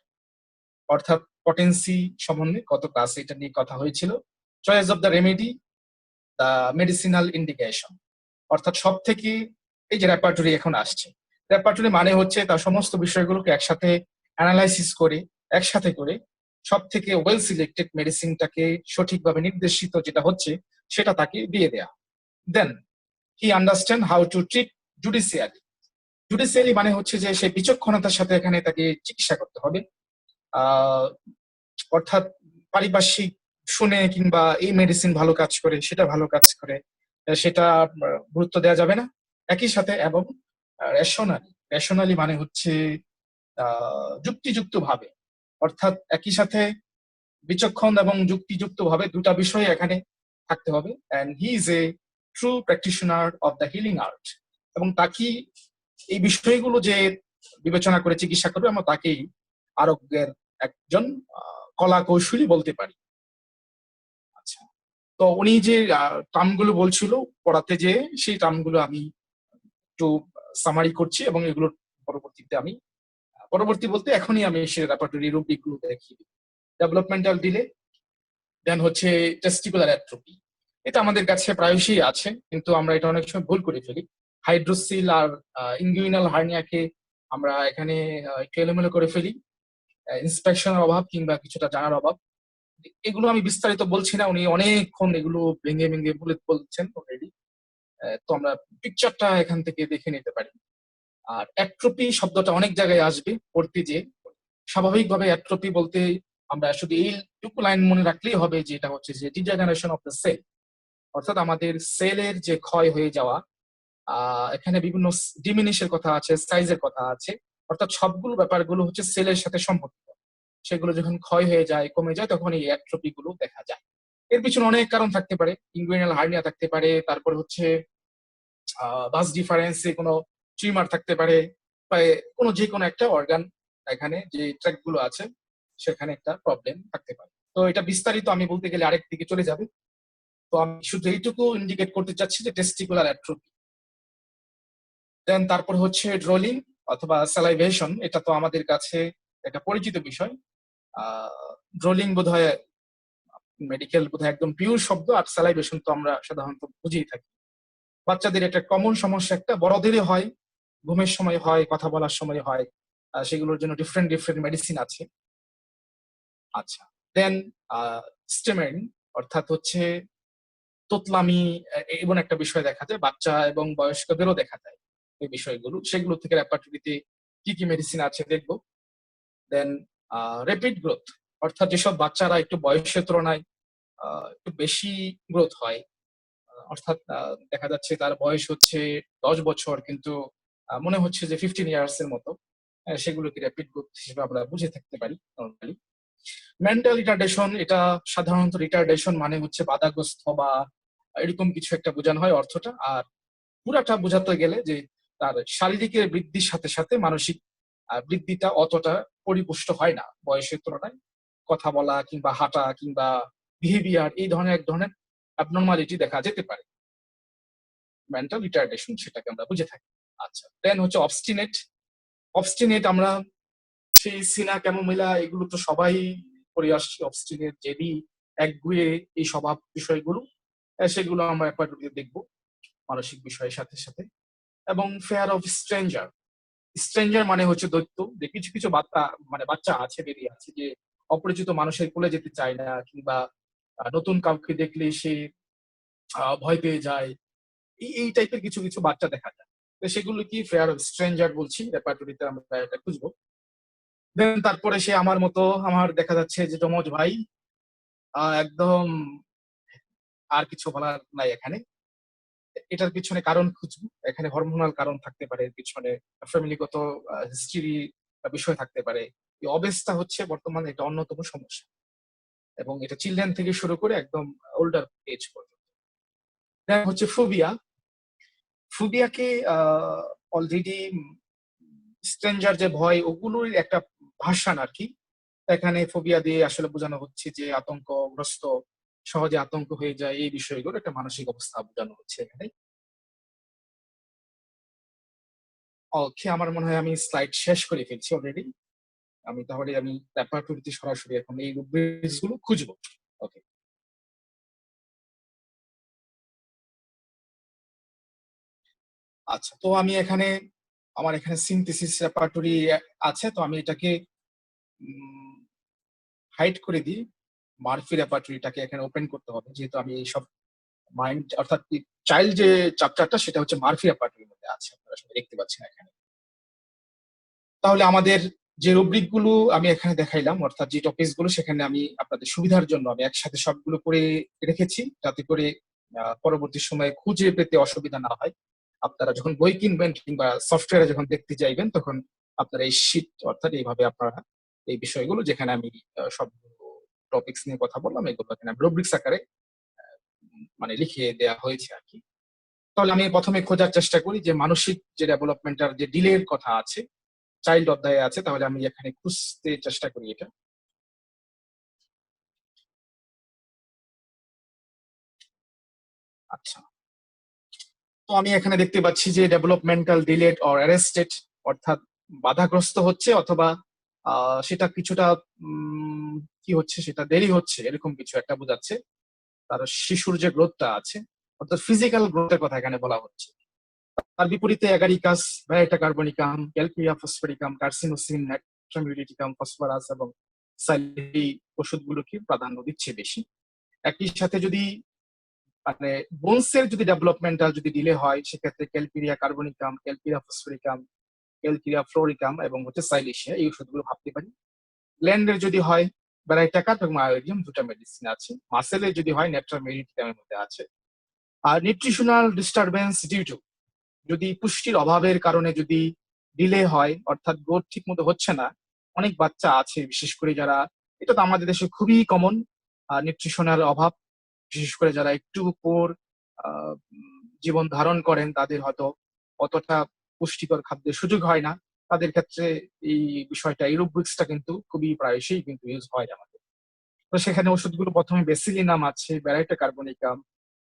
অর্থাৎ পটেন্সি সম্বন্ধে কত ক্লাসে এটা নিয়ে কথা হয়েছিল। Choice of the remedy, the medicinal indication, অর্থাৎ সব থেকে এই যে রেপার্টরি এখন আসছে, রেপার্টরি মানে হচ্ছে তার সমস্ত বিষয়গুলোকে একসাথে অ্যানালাইসিস করে একসাথে করে সব থেকে ওয়েল সিলেক্টেড মেডিসিনটাকে সঠিকভাবে নির্দেশিত যেটা হচ্ছে সেটা তাকে দিয়ে দেয়া। Then he understand how to treat judicially. Judicially মানে হচ্ছে যে সে বিচক্ষণতার সাথে এখানে তাকে চিকিৎসা করতে হবে। অর্থাৎ পারিপার্শ্বিক শুনে কিংবা এই মেডিসিন ভালো কাজ করে, সেটা ভালো কাজ করে, সেটা গুরুত্ব দেওয়া যাবে না। একই সাথে এবং রেশনালি মানে হচ্ছে যুক্তিযুক্ত ভাবে, অর্থাৎ একই সাথে বিচক্ষণ এবং যুক্তিযুক্ত ভাবে দুটা বিষয় এখানে থাকতে হবে। And he is a true practitioner of the healing art, এবং তাকে এই বিষয়গুলো যে বিবেচনা করে চিকিৎসা করবে, আমরা তাকেই আরোগ্যের একজন কলা কৌশলী বলতে পারি। আচ্ছা, তো উনি যে টার্মগুলো বলছিল পড়াতে, যে সেই টার্মগুলো আমি একটু সামারি করছি এবং এগুলোর পরবর্তীতে আমি পরবর্তী বলতে এখনই আমি সে রেপার্টরি রুব্রিক গুলো দেখি। ডেভেলপমেন্টাল ডিলে, দেন হচ্ছে টেস্টিকুলার অ্যাট্রোপি, এটা আমাদের কাছে প্রায়শই আছে, কিন্তু আমরা এটা অনেক সময় ভুল করে ফেলি। হাইড্রোসিল আর ইনগুইনাল হার্নিয়াকে আমরা এখানে একটু এলোমেলো করে ফেলি, ইন্সপেকশনের অভাব কিংবা কিছুটা জানার অভাব। এগুলো আমি বিস্তারিত বলছি না, উনি অনেকক্ষণ এগুলো ভেঙে ভেঙে বলছেন অলরেডি। তো আমরা পিকচারটা এখান থেকে দেখে নিতে পারি। আর অ্যাট্রোপি শব্দটা অনেক জায়গায় আসবে পড়তে, যে স্বাভাবিকভাবে অ্যাট্রোপি বলতে আমরা শুধু এইটুকু লাইন মনে রাখলেই হবে যে এটা হচ্ছে যে ডিজেনারেশন অফ দ্য সেল, অর্থাৎ আমাদের সেলের যে ক্ষয় হয়ে যাওয়া। এখানে বিভিন্ন ডিমিনিশের কথা আছে, সাইজের কথা আছে, অর্থাৎ সবগুলো ব্যাপারগুলো হচ্ছে সেলের সাথে সম্পর্কিত। সেগুলো যখন ক্ষয় হয়ে যায়, কমে যায়, তখন এই অ্যাট্রোপি গুলো দেখা যায়। এর পিছনে অনেক কারণ থাকতে পারে, ইনগুইনাল হার্নিয়া থাকতে পারে, তারপরে হচ্ছে বাস ডিফারেন্সে কোনো টিউমার থাকতে পারে, বা কোনো যে কোনো একটা অর্গান এখানে যে ট্র্যাক গুলো আছে সেখানে একটা প্রবলেম থাকতে পারে। তো এটা বিস্তারিত আমি বলতে গেলে আরেক দিকে চলে যাবে। তো আমি শুধু এইটুকু ইন্ডিকেট করতে চাচ্ছি যে টেস্টিকুলার অ্যাট্রোপি। দেন তারপর হচ্ছে ড্রোলিং অথবা স্যালাইভেশন, এটা তো আমাদের কাছে একটা পরিচিত বিষয়। ড্রোলিং বোধহয় মেডিকেল বোধহয় একদম পিওর শব্দ, আর স্যালাইভেশন তো আমরা সাধারণত বুঝেই থাকি। বাচ্চাদের একটা কমন সমস্যা, একটা বড়দেরই হয়, ঘুমের সময় হয়, কথা বলার সময় হয়, সেগুলোর জন্য ডিফারেন্ট ডিফারেন্ট মেডিসিন আছে। আচ্ছা, দেন স্টেমারিং অর্থাৎ হচ্ছে তোতলামি, এমন একটা বিষয় দেখা যায়, বাচ্চা এবং বয়স্কদেরও দেখা যায় এই বিষয়গুলো। সেগুলো থেকে রেপার্টরিতে কি কি মেডিসিন আছে দেখবো। দেন রেপিড গ্রোথ, অর্থাৎ যেসব বাচ্চারা একটু বয়সের তুলনায় একটু বেশি গ্রোথ হয়, অর্থাৎ দেখা যাচ্ছে তার বয়স হচ্ছে 10 বছর, কিন্তু মনে হচ্ছে যে 15 ইয়ার্স এর মতো, সেগুলোকে র্যাপিড গ্রোথ হিসেবে আমরা বুঝে থাকতে পারি নর্মালি। মেন্টাল রিটার্ডেশন, এটা সাধারণত রিটার্ডেশন মানে হচ্ছে বাধাগ্রস্ত বা এরকম কিছু একটা বোঝানো হয় অর্থটা। আর পুরাটা বোঝাতে গেলে যে তার শারীরিক বৃদ্ধির সাথে সাথে মানসিক বৃদ্ধিটা অতটা পরিপুষ্ট হয় না বয়সের তুলনায়। কথা বলা কিংবা হাঁটা কিংবা বিহেভিয়ার, এই ধরনের এক ধরনের অ্যাবনর্মালিটি দেখা যেতে পারে। মেন্টাল রিটার্ডেশন সেটাকে আমরা বুঝে থাকি। আচ্ছা, দেন হচ্ছে অবস্টিনেট। অবস্টিনেট আমরা সেই সিনা ক্যামোমিলা এগুলো তো সবাই করে আসছি। অবস্টিনেট, জেদি, একগুঁয়ে, এই স্বভাব বিষয়গুলো, সেগুলো আমরা একবার দেখবো মানসিক বিষয়ের সাথে সাথে। এবং ফেয়ার অফ স্ট্রেঞ্জার। স্ট্রেঞ্জার মানে হচ্ছে দৈত্য, যে কিছু কিছু বাচ্চা আছে, বেরিয়ে আছে, যে অপরিচিত মানুষের কোলে যেতে চায় না, কিংবা নতুন কাউকে দেখলে সে ভয় পেয়ে যায়। এই টাইপের কিছু কিছু বাচ্চা দেখা যায়। তো সেগুলো কি ফেয়ার অফ স্ট্রেঞ্জার বলছি, রেপার্টরিতে আমরা এটা খুঁজবো। দেন তারপরে সে আমার মতো, আমার দেখা যাচ্ছে যে যমজ ভাই, একদম আর কিছু বলার নাই এখানে। এটার পিছনে কারণ খুঁজবো, এখানে হরমোনাল কারণ থাকতে পারে, এর পিছনে ফ্যামিলিগত হিস্ট্রি বিষয় থাকতে পারে। এই অবেস্তা হচ্ছে বর্তমানে এটা অন্যতম সমস্যা, এবং এটা চিলড্রেন থেকে শুরু করে একদম ওল্ডার এজ পর্যন্ত। দেন হচ্ছে ফোবিয়া। ফোবিয়াকে অলরেডি স্ট্রেঞ্জার যে ভয়, ওগুলোর একটা ভার্সান আর কি। এখানে ফোবিয়া দিয়ে আসলে বোঝানো হচ্ছে যে আতঙ্কগ্রস্ত, সহজে আতঙ্ক হয়ে যায়, এই বিষয়গুলো একটা মানসিক অবস্থা বোঝানো হচ্ছে এখানে। ওকে, আমার মনে হয় আমি স্লাইড শেষ করে ফেলছি অলরেডি। আমি রেপার্টরিতে সরাসরি এখন এই রুব্রিক্স গুলো খুঁজবো। ওকে, আচ্ছা, তো আমি আমার এখানে সিনথেসিস রেপার্টরি আছে, তো আমি এটাকে হাইড করে দিই। মার্ফি রেপার্টরিটাকে এখানে ওপেন করতে হবে, যেহেতু আমি এইসব মাইন্ড অর্থাৎ চাইল্ড যে চ্যাপ্টারটা সেটা হচ্ছে মার্ফি রেপার্টরির মধ্যে আছে, আপনারা সবাই দেখতে পাচ্ছেন এখানে। তাহলে আমাদের যে রুব্রিক গুলো আমি এখানে দেখাইলাম, অর্থাৎ যে টপিকস গুলো, সেখানে আমি আপনাদের সুবিধার জন্য আমি একসাথে সবগুলো করে রেখেছি, যাতে করে পরবর্তী সময়ে খুঁজে পেতে অসুবিধা না হয়। আপনারা যখন বই কিনবেন কিংবা সফটওয়্যারে যখন দেখতে যাইবেন, তখন আপনারা এই শীট অর্থাৎ এইভাবে আপনারা এই বিষয়গুলো, যেখানে আমি সব টপিকস নিয়ে কথা বললাম, এগুলো এখানে রুব্রিক্স আকারে মানে লিখে দেওয়া হয়েছে আর কি। তাহলে আমি প্রথমে খোঁজার চেষ্টা করি যে মানসিক যে ডেভেলপমেন্টের যে ডিলের কথা আছে, চাইল্ড অধ্যায়ে আছে, তাহলে আমি এখানে খুঁজতে চেষ্টা করি এটা। আচ্ছা, তো আমি এখানে দেখতে পাচ্ছি যে ডেভেলপমেন্টাল ডিলেড অর অ্যারেস্টেড, অর্থাৎ বাধাগ্রস্ত হচ্ছে, অথবা সেটা কিছুটা কি হচ্ছে, সেটা দেরি হচ্ছে, এরকম কিছু একটা বোঝাচ্ছে। তার শিশুর যে গ্রোথটা আছে, অর্থাৎ ফিজিক্যাল গ্রোথের কথা এখানে বলা হচ্ছে। তার বিপরীতে agaricus, baryta carbonicum, calcarea phosphoricum, carcinosin, natrum muriaticum, phosphorus এবং সাইলি ওষুধগুলোকে প্রাধান্য দিচ্ছে বেশি। একই সাথে যদি মানে বোনসের যদি ডেভেলপমেন্টাল যদি ডিলে হয়, সেক্ষেত্রে ক্যালকিরিয়া কার্বনিকাম, ক্যালকিরিয়া ফসফেরিকাম, ক্যালকিরিয়া ফ্লোরিকাম এবং হচ্ছে সাইলিশিয়া, এই ওষুধগুলো ভাবতে পারি। গ্ল্যান্ডের যদি হয়, ব্যারাইটাকাট এবং আয়োডিয়াম দুটো মেডিসিন আছে। মাসেলে যদি হয় নেট্রামেডিটামের মধ্যে আছে। আর নিউট্রিশনাল ডিস্টারবেন্স ডিউ টু, যদি পুষ্টির অভাবের কারণে যদি ডিলে হয়, অর্থাৎ গ্রোথ ঠিক মতো হচ্ছে না, অনেক বাচ্চা আছে বিশেষ করে যারা, এটা তো আমাদের দেশে খুবই কমন, নিউট্রিশনাল অভাব, বিশেষ করে যারা একটু পোর জীবন ধারণ করেন, তাদের হয়তো অতটা পুষ্টিকর খাদ্যের সুযোগ হয় না, তাদের ক্ষেত্রে এই বিষয়টা এরোবিক্সটা কিন্তু খুবই প্রায়শই কিন্তু ইউজ হয় আমাদের। তো সেখানে ওষুধগুলো প্রথমে বেসিলিনাম আছে, ব্যারাইটা কার্বনিকাম,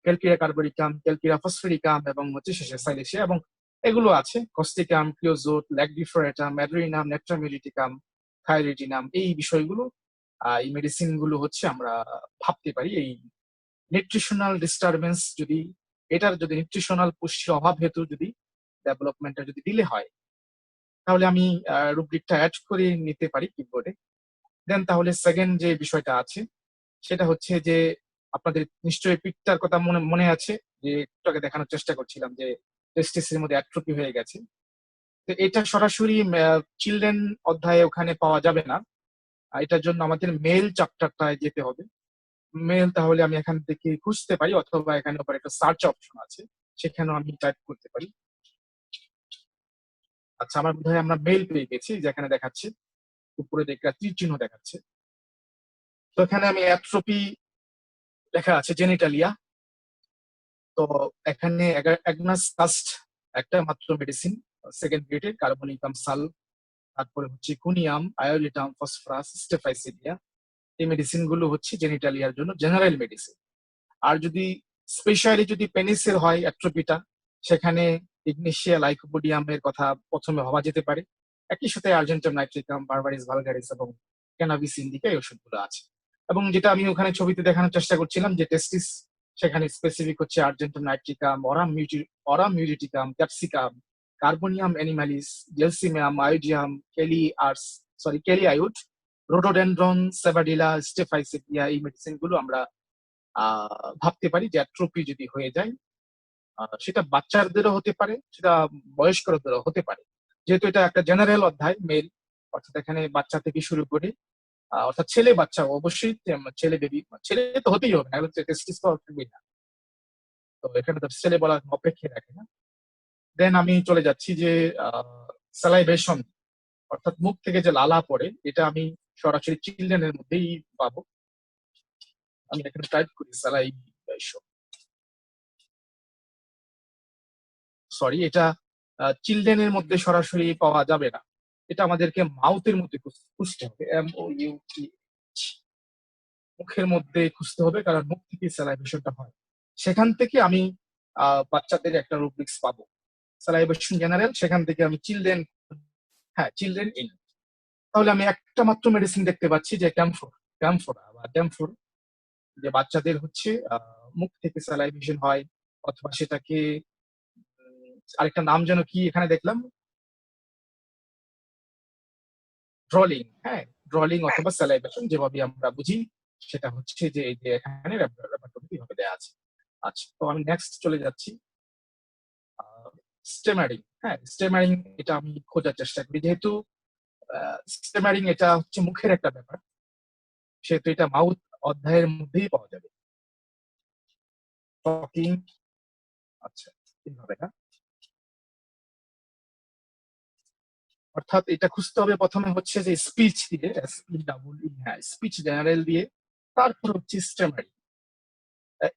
ক্যালকিরা কার্বনিকাম, ক্যালকিরা ফসফেরিকাম এবং হচ্ছে শেষে সাইলেশিয়া, এবং এগুলো আছে কস্টিকাম, ক্লিওজোট, ল্যাকডিফ্লোরেটাম, ম্যাড্রিনাম, নেট্রামিলিটিকাম, থাইরিডিনাম। এই বিষয়গুলো এই মেডিসিন গুলো হচ্ছে আমরা ভাবতে পারি এই নিউট্রিশনাল ডিস্টারবেন্স, যদি এটার যদি নিউট্রিশনাল পুষ্টির অভাব হেতু যদি ডেভেলপমেন্টটা যদি ডিলে হয়, তাহলে আমি রুব্রিকটা অ্যাড করে নিতে পারি কিবোর্ডে। দেন তাহলে সেকেন্ড যে বিষয়টা আছে সেটা হচ্ছে যে, আপনাদের নিশ্চয়ই পিকটার কথা মনে মনে আছে, যে একটু আগে দেখানোর চেষ্টা করছিলাম যে টেস্টিসের মধ্যে অ্যাট্রোফি হয়ে গেছে। তো এটা সরাসরি চিলড্রেন অধ্যায়ে ওখানে পাওয়া যাবে না, এটার জন্য আমাদের মেল চ্যাপ্টারটায় যেতে হবে। মেল তাহলে আমি এখান থেকে খুঁজতে পারি, অথবা এখানে উপরে একটা সার্চ অপশন আছে, সেখানেও আমি টাইপ করতে পারি। আচ্ছা, আমার বোধহয় আমরা মেল পেয়ে গেছি, যেখানে দেখাচ্ছে উপরে একটা তীর চিহ্ন দেখাচ্ছে। তো এখানে আমি অ্যাট্রোপি লেখা আছে জেনিটালিয়া। তো এখানে অ্যাগনাস কাস্ট একটা মাত্র মেডিসিন, সেকেন্ড গ্রেডে, কার্বনিকাম সাল, তারপরে হচ্ছে কুনিয়াম, আয়োলিটাম, ফসফরাস, স্টেফাইসিডিয়া। এই মেডিসিন গুলো হচ্ছে জেনিটালিয়ার জন্য জেনারেল মেডিসিন। আর যদি স্পেশালি যদি পেনিসের হয় অ্যাট্রোপিটা, সেখানে ইগনেশিয়া লাইকোপোডিয়ামের কথা প্রথমে ভাবা যেতে পারে। একই সাথে আর্জেন্টাম নাইট্রিকাম, বারবারিস ভালগারিস এবং ক্যানাবিস ইন্ডিকা এই ওষুধগুলো আছে। এবং যেটা আমি ওখানে ছবিতে দেখানোর চেষ্টা করছিলাম যে টেস্টিস, সেখানে স্পেসিফিক হচ্ছে argentum nitricum, aurum muriaticum, capsicum, carboneum animalis, gelsemium, iodium, kali iod, rhododendron, sabadilla, staphysagria. এই মেডিসিন গুলো আমরা ভাবতে পারি যে অ্যাট্রোপি যদি হয়ে যায়, সেটা বাচ্চাদেরও হতে পারে, সেটা বয়স্কদেরও হতে পারে। যেহেতু এটা একটা জেনারেল অধ্যায়, মেল, অর্থাৎ এখানে বাচ্চা থেকে শুরু করে অর্থাৎ ছেলে বাচ্চা অবশ্যই, ছেলে বেবি, ছেলে তো হতেই হবে, নাহলে টেস্টিস তো থাকবেই না। তো এখানে তো ছেলে বলার অপেক্ষা রাখে না। দেন আমি চলে যাচ্ছি যে স্যালাইভেশন, অর্থাৎ মুখ থেকে যে লালা পড়ে, এটা আমি সরাসরি চিলড্রেনের মধ্যেই পাবো। আমি এখানে টাইপ করি স্যালাইভেশন, সরি, এটা চিলড্রেনের মধ্যে সরাসরি পাওয়া যাবে না, এটা আমাদেরকে মাউথের মধ্যে খুঁজতে হবে, মুখের মধ্যে খুঁজতে হবে, কারণ মুখ থেকে স্যালাইভেশনটা হয়। সেখান থেকে আমি বাচ্চাদের একটা রুব্রিক্স পাবো, স্যালাইভেশন জেনারেল, সেখান থেকে আমি চিলড্রেন, হ্যাঁ চিলড্রেন ইন। তাহলে আমি একটা মাত্র মেডিসিন দেখতে পাচ্ছি যে ক্যামফোরা বা ড্যামফোর, যে বাচ্চাদের হচ্ছে মুখ থেকে স্যালাইভেশন হয়, অথবা সেটাকে আরেকটা নাম যেন কি এখানে দেখলাম, ড্রলিং, হ্যাঁ ড্রলিং অথবা স্যালাইভেশন, যেভাবে আমরা বুঝি সেটা হচ্ছে যে এই যে এখানে ব্যাপারটা কিভাবে দেওয়া আছে। আচ্ছা, তো আমি নেক্সট চলে যাচ্ছি স্টেমারিং। হ্যাঁ, স্টেমারিং এটা আমি খোঁজার চেষ্টা করি, যেহেতু স্টেমারিং এটা হচ্ছে মুখের একটা ব্যাপার, সেহেতু এটা মাউথ অধ্যায়ের মধ্যেই পাওয়া যাবে। টকিং, আচ্ছা এইভাবে না, অর্থাৎ এটা খুঁজতে হবে প্রথমে হচ্ছে যে স্পিচ দিয়ে, হ্যাঁ স্পিচ জেনারেল দিয়ে, তারপর হচ্ছে স্টেমারিং।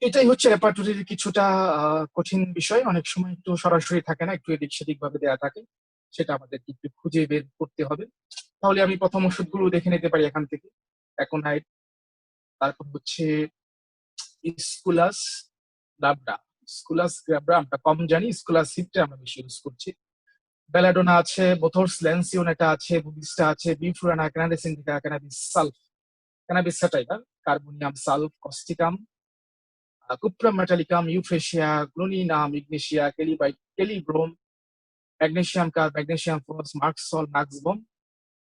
এটাই হচ্ছে রেপার্টরির কিছুটা কঠিন বিষয়, অনেক সময় একটু সরাসরি থাকে না, একটু এদিক সেদিক ভাবে দেওয়া থাকে, সেটা আমাদের একটু খুঁজে বের করতে হবে। তাহলে আমি প্রথম ওষুধগুলো দেখে নিতে পারি এখান থেকে, অ্যাকোনাইট, তারপর হচ্ছে স্কুলাস গ্রাবরা। স্কুলাস গ্রাবরা আমরা কম জানি, স্কুলাস হিপটা আমরা বেশি ইউজ করছি। বেলাডোনা আছে, বোথোর্স ল্যান্সিওন এটা আছে, বুবিস্টা আছে, bufo rana, cannabis indica, cannabis sulph, cannabis sativa, carboneum sulph, causticum, cuprum metallicum, euphrasia, glonoinum, ignatia, kali brom, magnesium carb, magnesium phos, merc sol, ম্যাক্সবম,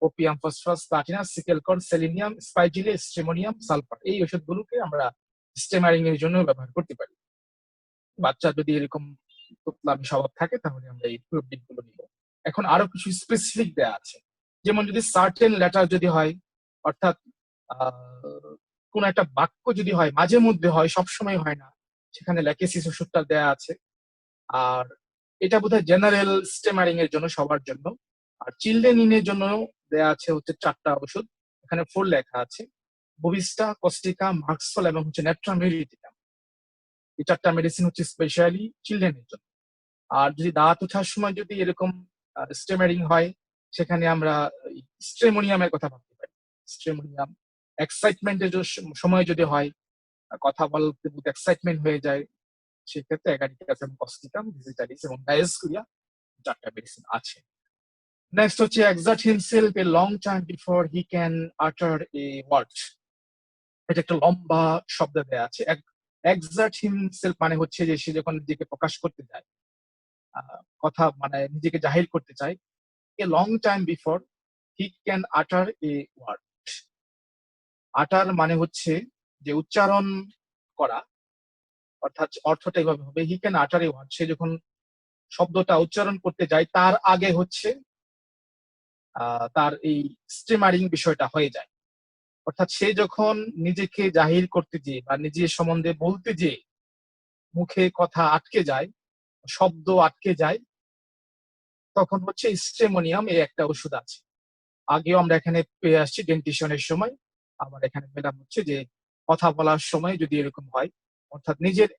opium phosphorus, platina, secale cor, selenium, spigelia, stramonium, sulphur. এই ওষুধগুলোকে আমরা স্টেমারিং এর জন্য ব্যবহার করতে পারি। বাচ্চা যদি এরকম তোতলামি স্বভাব থাকে, তাহলে আমরা এই প্রোটিন গুলো নিব। এখন আরো কিছু স্পেসিফিক দেয়া আছে, যেমন যদি সার্টেন লেটার যদি হয়, অর্থাৎ কোন একটা বাক্য যদি হয়, মাঝে মধ্যে হয়, সবসময় হয় না, সেখানে ল্যাকেসিস ওষুধটা দেয়া আছে। আর এটা বোধহয় জেনারেল স্টেমারিং এর জন্য, সবার জন্য। আর চিলড্রেন এর জন্য দেয়া আছে হচ্ছে 4টা ওষুধ, এখানে 4 লেখা আছে: বুভিস্টা, কস্টিকা, মার্কসল এবং হচ্ছে নেট্রামেরিটিকাম। এই 4টা মেডিসিন হচ্ছে স্পেশালি চিলড্রেনের জন্য। আর যদি দাঁত ওঠার সময় যদি এরকম স্টেমারিং হয়, সেখানে আমরা স্ট্রেমোনিয়ামের কথা ভাবতে পারি। স্ট্রেমোনিয়াম এক্সাইটমেন্টের সময় যদি হয়, কথা বলতে বহুত এক্সাইটমেন্ট হয়ে যায়, সেক্ষেত্রে অ্যাগারিকাস এবং কস্টিকাম, ভিজিটালিস এবং ডায়াসকুরিয়া 4টা মেডিসিন আছে। নেক্সট হচ্ছে exert himself a long time before he can utter a word. এটা একটা লম্বা শব্দ দেয়া আছে। exert himself মানে হচ্ছে যে সে যখন নিজেকে প্রকাশ করতে যায়, কথা মানে নিজেকে জাহির করতে চায়। a long time before he can utter a word. utter মানে হচ্ছে যে উচ্চারণ করা, অর্থাৎ অর্থটা এইভাবে হবে: he can utter a word. সে যখন শব্দটা উচ্চারণ করতে যায়, তার আগে হচ্ছে তার এই স্টেমারিং বিষয়টা হয়ে যায়। অর্থাৎ সে যখন নিজেকে জাহির করতে যেয়ে বা নিজের সম্বন্ধে বলতে যেয়ে মুখে কথা আটকে যায়, শব্দ আটকে যায়, তখন হচ্ছে স্ট্রেমোনিয়াম এই একটা ওষুধ আছে। আগেও আমরা এখানে পেয়ে আসছি ডেন্টিশনের সময়, আবার এখানে পেলাম হচ্ছে যে কথা বলার সময় যদি এরকম হয়, অর্থাৎ নিজের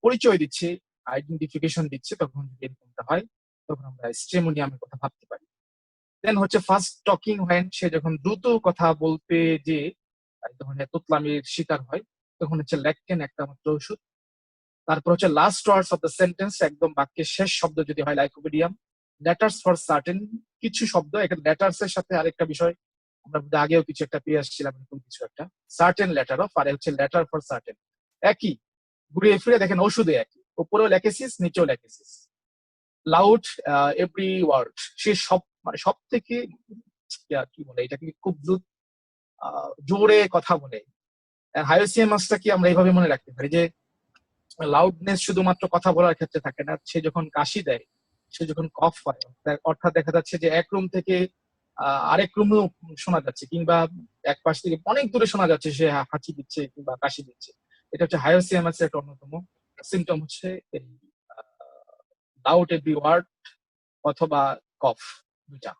পরিচয় দিচ্ছে, আইডেন্টিফিকেশন দিচ্ছে, তখন যদি এরকমটা হয়, তখন আমরা স্ট্রেমোনিয়ামের কথা ভাবতে পারি। দেন হচ্ছে ফার্স্ট টকিং হোয়েন, সে যখন দ্রুত কথা বলতে যে এক ধরনের তোতলামির শিকার হয়, তখন হচ্ছে ল্যাকটেন একটা মাত্র ওষুধ। তারপর হচ্ছে last words of the sentence, একদম বাক্যের শেষ শব্দ যদি হয়, লাইকোপিডিয়াম। লেটার্স ফর সার্টেন, কিছু শব্দ, এখানে লেটার্স এর সাথে আরেকটা বিষয় আমরা আগেও কিছু একটা পেয়ে আসছিলাম, এরকম কিছু একটা সার্টেন লেটার অফ, আর হচ্ছে লেটার ফর সার্টেন। একই, ঘুরিয়ে ফিরে দেখেন ওষুধে একই, উপরেও ল্যাকেসিস, নিচেও ল্যাকেসিস। লাউড এভরি ওয়ার্ড, সে সব মানে সব থেকে কি বলে এটাকে, খুব জোরে কথা বলে। হায়োসিয়ামাসটা কি আমরা এইভাবে মনে রাখতে পারি যে লাউডনেস শুধুমাত্র কথা বলার ক্ষেত্রে থাকে না, সে যখন কাশি দেয়, সে যখন কফ হয়, অর্থাৎ দেখা যাচ্ছে যে এক রুম থেকে আরেক রুমেও শোনা যাচ্ছে, কিংবা এক পাশ থেকে অনেক দূরে শোনা যাচ্ছে সে হাঁচি দিচ্ছে কিংবা কাশি দিচ্ছে। এটা হচ্ছে হায়োসিয়ামাসের একটা অন্যতম সিমটম, হচ্ছে এই লাউড এভরি ওয়ার্ড অথবা কফ, দুটা।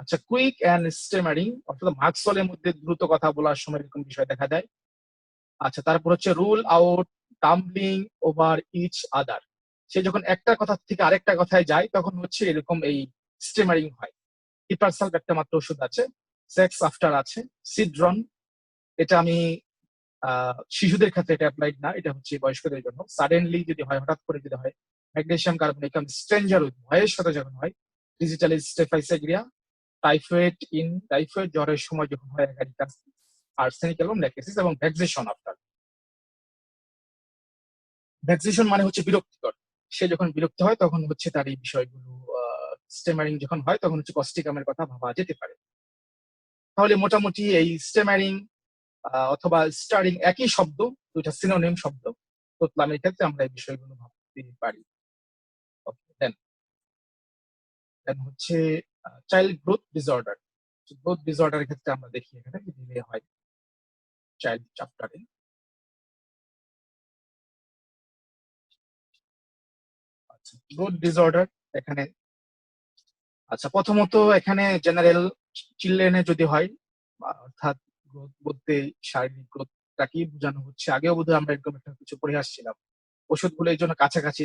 আচ্ছা, কুইক অ্যান্ড স্টেমারিং, অর্থাৎ মার্কসলের মধ্যে দ্রুত কথা বলার সময় এরকম বিষয় দেখা যায়। আচ্ছা, তারপর হচ্ছে rule out tumbling over each other, সে যখন একটা কথা থেকে আরেকটা কথায় যায়, তখন হচ্ছে এরকম এই স্টেমারিং হয়। হিপারসালভ একটা মাত্র ওষুধ আছে। সেক্স আফটার আছে। সিড্রন, এটা আমি শিশুদের ক্ষেত্রে এটা অ্যাপ্লাইড না, এটা হচ্ছে বয়স্কদের জন্য। সাডেনলি যদি হয়, হঠাৎ করে যদি হয়। ম্যাগনেসিয়াম কার্বনিকাম, স্ট্রেঞ্জার ভয়ের সাথে যখন হয়। ডিজিটাল স্টেফাইসেগ্রিয়া, টাইফয়েড জ্বরের সময় যখন হয়, অ্যাগারিকাস, আর্সেনিক এবং ল্যাকেসিস, এবং ভ্যাকসিনেশন আফটার। ভ্যাকসিনেশন মানে হচ্ছে বিরক্তিকর, সে যখন বিরক্ত হয় তখন হচ্ছে তার এই বিষয়গুলো, স্টেমারিং যখন হয় তখন হচ্ছে কস্টিকামের কথা ভাবা যেতে পারে। তাহলে মোটামুটি এই স্টেমারিং অথবা স্টারিং একই শব্দ, দুইটা সিনোনিম শব্দ। তোতলামের ক্ষেত্রে আমরা এই বিষয়গুলো ভাবতে পারি। দেন হচ্ছে চাইল্ড গ্রোথ ডিসঅর্ডার। গ্রোথ ডিসঅর্ডারের ক্ষেত্রে আমরা দেখি এখানে ডিলে হয় চাইল্ড চ্যাপ্টারে। আচ্ছা, গ্রোথ ডিসঅর্ডার এখানে, আচ্ছা প্রথমত এখানে জেনারেল চিলড্রেনে যদি হয়, অর্থাৎ গ্রোথ বলতে শারীরিক গ্রোথটা কি বোঝানো হচ্ছে, আগেও বোধহয় আমরা এরকম একটা কিছু পড়ে আসছিলাম। ওষুধগুলো এই জন্য কাছাকাছি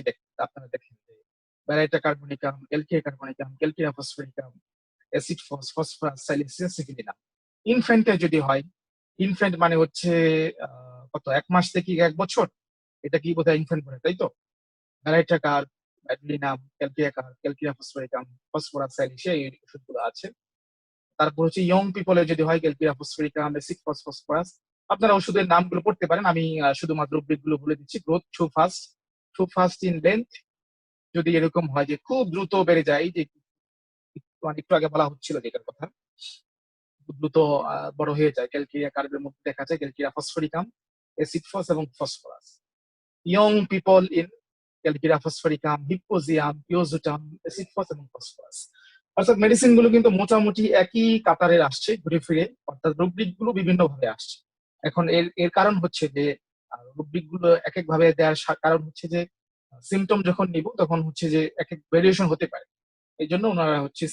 আপনারা দেখেন, baryta carbonicum, calcarea carbonicum, calcarea phosphoricum, acid phosphorus, silicium, syphilinum. ইনফ্যান্টে যদি হয়, ইনফ্যান্ট মানে হচ্ছে কত, 1 মাস থেকে 1 বছর, এটা কি বোধহয় ইনফ্যান্ট বলে, তাই তো? ব্যারাইটা কার, ব্যাডলিনাম, ক্যালকিয়া ফসফরিকাম, ফসফরাস, সাইলিসিয়া, এই ওষুধগুলো আছে। তারপর হচ্ছে ইয়ং পিপলের যদি হয়, ক্যালকিয়া ফসফরিকাম, অ্যাসিড ফসফরাস। আপনারা ওষুধের নামগুলো পড়তে পারেন, আমি শুধুমাত্র রূপগুলো বলে দিচ্ছি। Growth too fast in length, যদি এরকম হয় যে খুব দ্রুত বেড়ে যায়, যে একটু আগে বলা হচ্ছিল যেটার কথা, খুব দ্রুত বড় হয়ে যায়, ক্যালকিয়া কার্বের মধ্যে দেখা যায় ক্যালকিয়া ফসফরিকাম, অ্যাসিড ফস এবং phosphorus. Young people in calcarea phosphoricum, hippozaenium, পিওজুটাম, অ্যাসিড ফস এবং ফসফরাস। অর্থাৎ মেডিসিন গুলো কিন্তু মোটামুটি একই কাতারের আসছে ঘুরে ফিরে, অর্থাৎ রুব্রিক গুলো বিভিন্ন ভাবে আসছে। এখন এর এর কারণ হচ্ছে যে রুব্রিক গুলো এক এক ভাবে দেওয়ার কারণ হচ্ছে যে সিমটম যখন নিব তখন হচ্ছে যে এক এক ভেরিয়েশন হতে পারে। এই জন্য ওনারা হচ্ছে